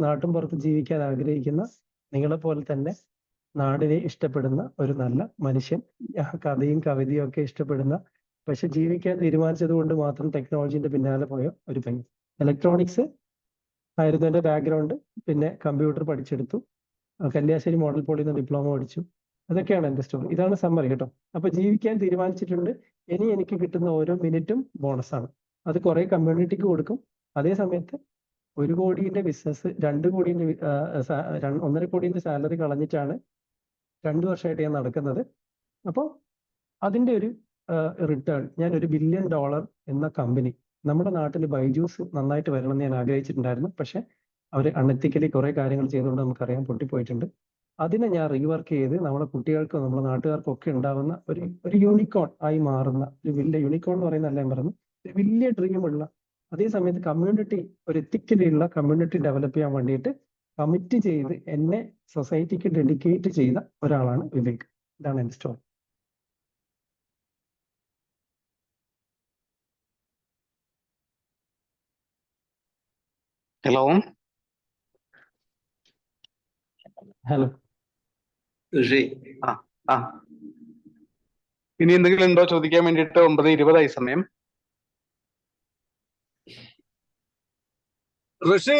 നാട്ടും പുറത്ത് ജീവിക്കാൻ ആഗ്രഹിക്കുന്ന, നിങ്ങളെപ്പോലെ തന്നെ നാടിനെ ഇഷ്ടപ്പെടുന്ന ഒരു നല്ല മനുഷ്യൻ, കഥയും കവിതയും ഒക്കെ ഇഷ്ടപ്പെടുന്ന, പക്ഷെ ജീവിക്കാൻ തീരുമാനിച്ചത് കൊണ്ട് മാത്രം ടെക്നോളജിന്റെ പിന്നാലെ പോയ ഒരു പയ്യൻ. ഇലക്ട്രോണിക്സ് ആയിരുന്നു എൻ്റെ ബാക്ക്ഗ്രൗണ്ട്. പിന്നെ കമ്പ്യൂട്ടർ പഠിച്ചെടുത്തു. കല്യാശ്ശേരി മോഡൽ പോളിയിൽ നിന്ന് ഡിപ്ലോമ പഠിച്ചു. അതൊക്കെയാണ് എൻ്റെ സ്റ്റോറി. ഇതാണ് സമ്മറി കേട്ടോ. അപ്പൊ ജീവിക്കാൻ തീരുമാനിച്ചിട്ടുണ്ട്. ഇനി എനിക്ക് കിട്ടുന്ന ഓരോ മിനിറ്റും ബോണസാണ്. അത് കുറെ കമ്മ്യൂണിറ്റിക്ക് കൊടുക്കും. അതേ സമയത്ത് 1 കോടിയുടെ ബിസിനസ് 2 കോടിയുടെ 1.5 കോടിയുടെ സാലറി കളഞ്ഞിട്ടാണ് 2 വർഷമായിട്ട് ഞാൻ നടക്കുന്നത്. അപ്പോൾ അതിൻ്റെ ഒരു റിട്ടേൺ, ഞാൻ $1 ബില്യൺ എന്ന കമ്പനി, നമ്മുടെ നാട്ടിൽ ബൈജൂസ് നന്നായിട്ട് വരണം എന്ന് ഞാൻ ആഗ്രഹിച്ചിട്ടുണ്ടായിരുന്നു. പക്ഷെ അവർ അൺഎത്തിക്കലി കുറെ കാര്യങ്ങൾ ചെയ്തുകൊണ്ട് നമുക്കറിയാം പൊട്ടിപ്പോയിട്ടുണ്ട്. അതിനെ ഞാൻ റീവർക്ക് ചെയ്ത് നമ്മുടെ കുട്ടികൾക്കും നമ്മുടെ നാട്ടുകാർക്കും ഒക്കെ ഉണ്ടാവുന്ന ഒരു യൂണിക്കോൺ ആയി മാറുന്ന, ഒരു വലിയ യൂണിക്കോൺ എന്ന് പറയുന്നതല്ല ഞാൻ പറഞ്ഞു, ഒരു വലിയ ഡ്രീമുള്ള, അതേ സമയത്ത് കമ്മ്യൂണിറ്റി, ഒരു എത്തിക്കലി ഉള്ള കമ്മ്യൂണിറ്റി ഡെവലപ്പ് ചെയ്യാൻ വേണ്ടിയിട്ട് കമ്മിറ്റ് ചെയ്ത് എന്നെ സൊസൈറ്റിക്ക് ഡെഡിക്കേറ്റ് ചെയ്ത ഒരാളാണ് വിവേക്. ഇതാണ് എൻ്റെ സ്റ്റോറി. Hello hello. ഇനി എന്തെങ്കിലും ഉണ്ടോ ചോദിക്കാൻ വേണ്ടിയിട്ട്? 9:20 സമയം. ഋഷി,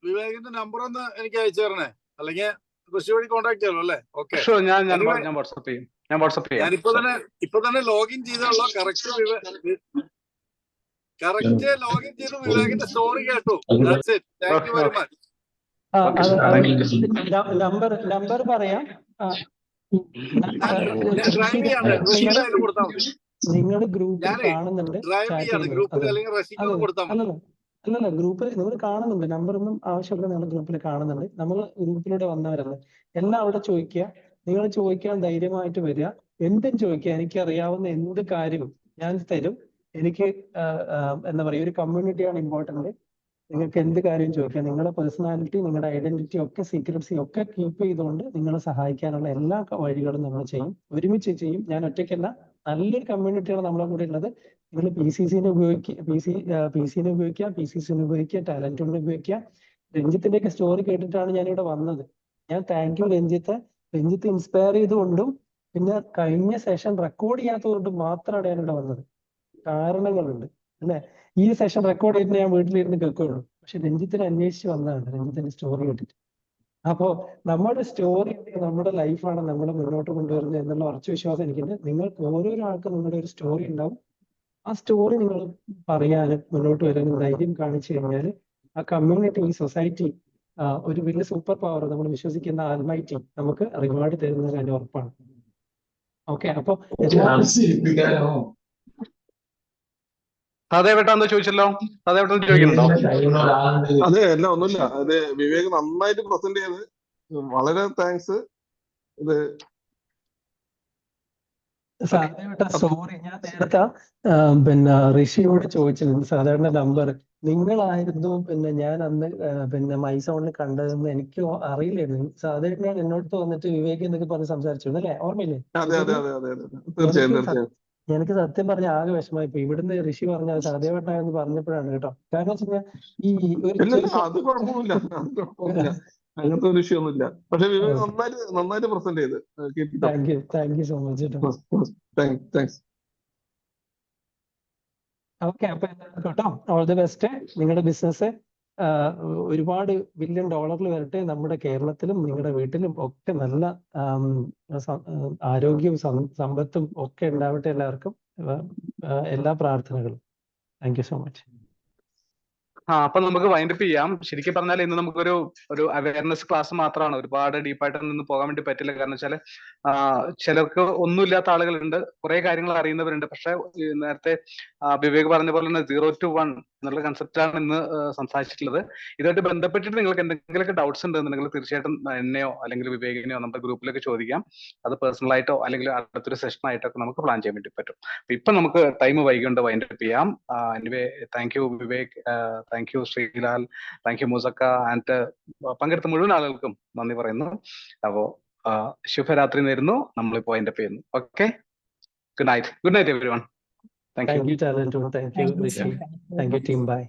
വിവേകിന്റെ നമ്പർ ഒന്ന് എനിക്ക് അയച്ചു തരണേ, അല്ലെങ്കിൽ ഋഷി വഴി കോൺടാക്ട് ചെയ്യാലോ അല്ലേ? ഓക്കെ, ഞാൻ വാട്സ്ആപ്പ് ചെയ്യാം. ഞാൻ ഇപ്പൊ തന്നെ ലോഗിൻ ചെയ്തുള്ള കറക്റ്റ് ലോഗിൻ ചെയ്ത് വിവേകിന്റെ സ്റ്റോറി കേട്ടു. That's it. Thank you very much. Number പറയാം. നിങ്ങൾ ഗ്രൂപ്പിൽ കാണുന്നുണ്ട്, അല്ലല്ല ഗ്രൂപ്പിൽ നിങ്ങൾ കാണുന്നുണ്ട്. നമ്പറൊന്നും ആവശ്യമില്ല, നിങ്ങൾ ഗ്രൂപ്പിൽ കാണുന്നുണ്ട്. നമ്മൾ ഗ്രൂപ്പിലൂടെ വന്നവരല്ല. എല്ലാം അവിടെ ചോദിക്കുക. നിങ്ങൾ ചോദിക്കാൻ ധൈര്യമായിട്ട് വരിക. എന്തും ചോദിക്കുക, എനിക്ക് അറിയാവുന്ന എന്ത് കാര്യവും ഞാൻ തരും. എനിക്ക് എന്താ പറയുക, ഒരു കമ്മ്യൂണിറ്റിയാണ് ഇമ്പോർട്ടന്റ്. നിങ്ങൾക്ക് എന്ത് കാര്യം ചോദിക്കാം. നിങ്ങളുടെ പേഴ്സണാലിറ്റി, നിങ്ങളുടെ ഐഡന്റിറ്റി ഒക്കെ, സീക്രട്സി ഒക്കെ കീപ്പ് ചെയ്തുകൊണ്ട് നിങ്ങളെ സഹായിക്കാനുള്ള എല്ലാ വഴികളും നമ്മൾ ചെയ്യും, ഒരുമിച്ച് ചെയ്യും. ഞാൻ ഒറ്റയ്ക്കല്ല, നല്ലൊരു കമ്മ്യൂണിറ്റിയാണ് നമ്മളെ കൂടെ ഉള്ളത്. നിങ്ങൾ PCCനെ ഉപയോഗിക്കുക, PCനെ ഉപയോഗിക്കുക, PCCനെ ഉപയോഗിക്കുക, ടാലന്റിനെ ഉപയോഗിക്കുക. രഞ്ജിത്തിന്റെയൊക്കെ സ്റ്റോറി കേട്ടിട്ടാണ് ഞാനിവിടെ വന്നത്. ഞാൻ thank you Ranjith. Ranjith inspire ചെയ്തുകൊണ്ടും പിന്നെ കഴിഞ്ഞ സെഷൻ റെക്കോർഡ് ചെയ്യാത്തതുകൊണ്ടും മാത്രമാണ് ഞാനിവിടെ വന്നത്. കാരണങ്ങളുണ്ട് അല്ലെ. ഈ സെഷൻ റെക്കോർഡ് ചെയ്തിട്ട് ഞാൻ വീട്ടിലിരുന്ന് കേൾക്കുള്ളൂ. പക്ഷെ രഞ്ജിത്തിനെ അന്വേഷിച്ച് വന്നതാണ്, രഞ്ജിത്തിന്റെ സ്റ്റോറി കേട്ടിട്ട്. അപ്പോ നമ്മുടെ സ്റ്റോറി നമ്മുടെ ലൈഫാണ് നമ്മളെ മുന്നോട്ട് കൊണ്ടുവരുന്നത് എന്നുള്ള ഉറച്ച വിശ്വാസം എനിക്കുണ്ട്. നിങ്ങൾക്ക് ഓരോരോ ആൾക്കും നിങ്ങളുടെ ഒരു സ്റ്റോറി ഉണ്ടാവും. ആ സ്റ്റോറി നിങ്ങൾ പറയാനും മുന്നോട്ട് വരാനും ധൈര്യം കാണിച്ചു കഴിഞ്ഞാൽ ആ കമ്മ്യൂണിറ്റി, ഈ സൊസൈറ്റി, ഒരു വലിയ സൂപ്പർ പവർ, നമ്മൾ വിശ്വസിക്കുന്ന ആൽമൈറ്റി നമുക്ക് റിവാർഡ് തരുന്നത് അതിന്റെ ഉറപ്പാണ്. ഓക്കെ, അപ്പൊ സഹദേവേട്ടാ ചോദിച്ചല്ലോ, സഹദേവേട്ടൻ ചോദിക്കുന്നുണ്ടോ? അതെ, അല്ല ഒന്നുമില്ല. അത് വിവേക് നന്നായിട്ട് പ്രസന്റ് ചെയ്ത് വളരെ താങ്ക്സ്. ഇത് സോറി, ഞാൻ നേരത്തെ പിന്നെ ഋഷിയോട് ചോദിച്ചിരുന്നു സാധാരണ നമ്പർ നിങ്ങളായിരുന്നു ഞാൻ അന്ന് മൈസോണിൽ കണ്ടതെന്ന് എനിക്ക് അറിയില്ലായിരുന്നു. സാധാരണ എന്നോട് വന്നിട്ട് വിവേക് എന്നൊക്കെ പറഞ്ഞ് സംസാരിച്ചിരുന്നു അല്ലേ, ഓർമ്മയില്ലേ? എനിക്ക് സത്യം പറഞ്ഞ ആകെ വിഷമായി പോയി. ഇവിടുന്ന് ഋഷി പറഞ്ഞ സഹദേവട്ടായെന്ന് പറഞ്ഞപ്പോഴാണ് കേട്ടോ. കാരണം വെച്ച് കഴിഞ്ഞാൽ ഈ അത് കുഴപ്പമൊന്നുമില്ല, അങ്ങനത്തെ ഒരു വിഷയമൊന്നുമില്ല. പക്ഷെ വിവേക് നന്നായിട്ട് പ്രസന്റ് ചെയ്ത്. താങ്ക് യു സോ മച്ച് കേട്ടോ. താങ്ക്സ്. ഓക്കെ, അപ്പൊ കേട്ടോ, ഓൾ ദി ബെസ്റ്റ്. നിങ്ങളുടെ ബിസിനസ് ഒരുപാട് $1 ബില്യൺ വരട്ടെ. നമ്മുടെ കേരളത്തിലും നിങ്ങളുടെ വീട്ടിലും ഒക്കെ നല്ല ആരോഗ്യവും സമ്പത്തും ഒക്കെ ഉണ്ടാവട്ടെ എല്ലാവർക്കും. എല്ലാ പ്രാർത്ഥനകളും. Thank you so much. അപ്പൊ നമുക്ക് വൈൻഡപ്പ് ചെയ്യാം. ശരിക്കും പറഞ്ഞാൽ ഇന്ന് നമുക്കൊരു അവയർനെസ് ക്ലാസ് മാത്രമാണ്. ഒരുപാട് ഡീപ്പായിട്ട് നിന്ന് പോകാൻ വേണ്ടി പറ്റില്ല. കാരണം വെച്ചാൽ ചിലർക്ക് ഒന്നുമില്ലാത്ത ആളുകളുണ്ട്, കുറെ കാര്യങ്ങൾ അറിയുന്നവരുണ്ട്. പക്ഷെ നേരത്തെ വിവേക് പറഞ്ഞ പോലെ തന്നെ 0 to 1 എന്നുള്ള കൺസെപ്റ്റാണ് ഇന്ന് സംസാരിച്ചിട്ടുള്ളത്. ഇതുമായിട്ട് ബന്ധപ്പെട്ടിട്ട് നിങ്ങൾക്ക് എന്തെങ്കിലുമൊക്കെ ഡൗട്ട്സ് ഉണ്ടെന്നുണ്ടെങ്കിൽ തീർച്ചയായിട്ടും എന്നെയോ അല്ലെങ്കിൽ വിവേകിനെയോ നമ്മുടെ ഗ്രൂപ്പിലൊക്കെ ചോദിക്കാം. അത് പേഴ്സണലായിട്ടോ അല്ലെങ്കിൽ അടുത്തൊരു സെഷനായിട്ടോ ഒക്കെ നമുക്ക് പ്ലാൻ ചെയ്യാൻ വേണ്ടി പറ്റും. ഇപ്പൊ നമുക്ക് ടൈം വൈകിയുണ്ട്, വൈൻഡപ്പ് ചെയ്യാം. Anyway, thank you Vivek, thank you Sreelal, thank you മൂസക്ക ആൻഡ് പങ്കെടുത്ത മുഴുവൻ ആളുകൾക്കും നന്ദി പറയുന്നു. അപ്പോ ശുഭരാത്രി നേരുന്നു. നമ്മളിപ്പോ വൈൻഡപ്പ് ചെയ്യുന്നു. Okay, good night everyone. Thank you talent, thank you Rishi, thank you team, by.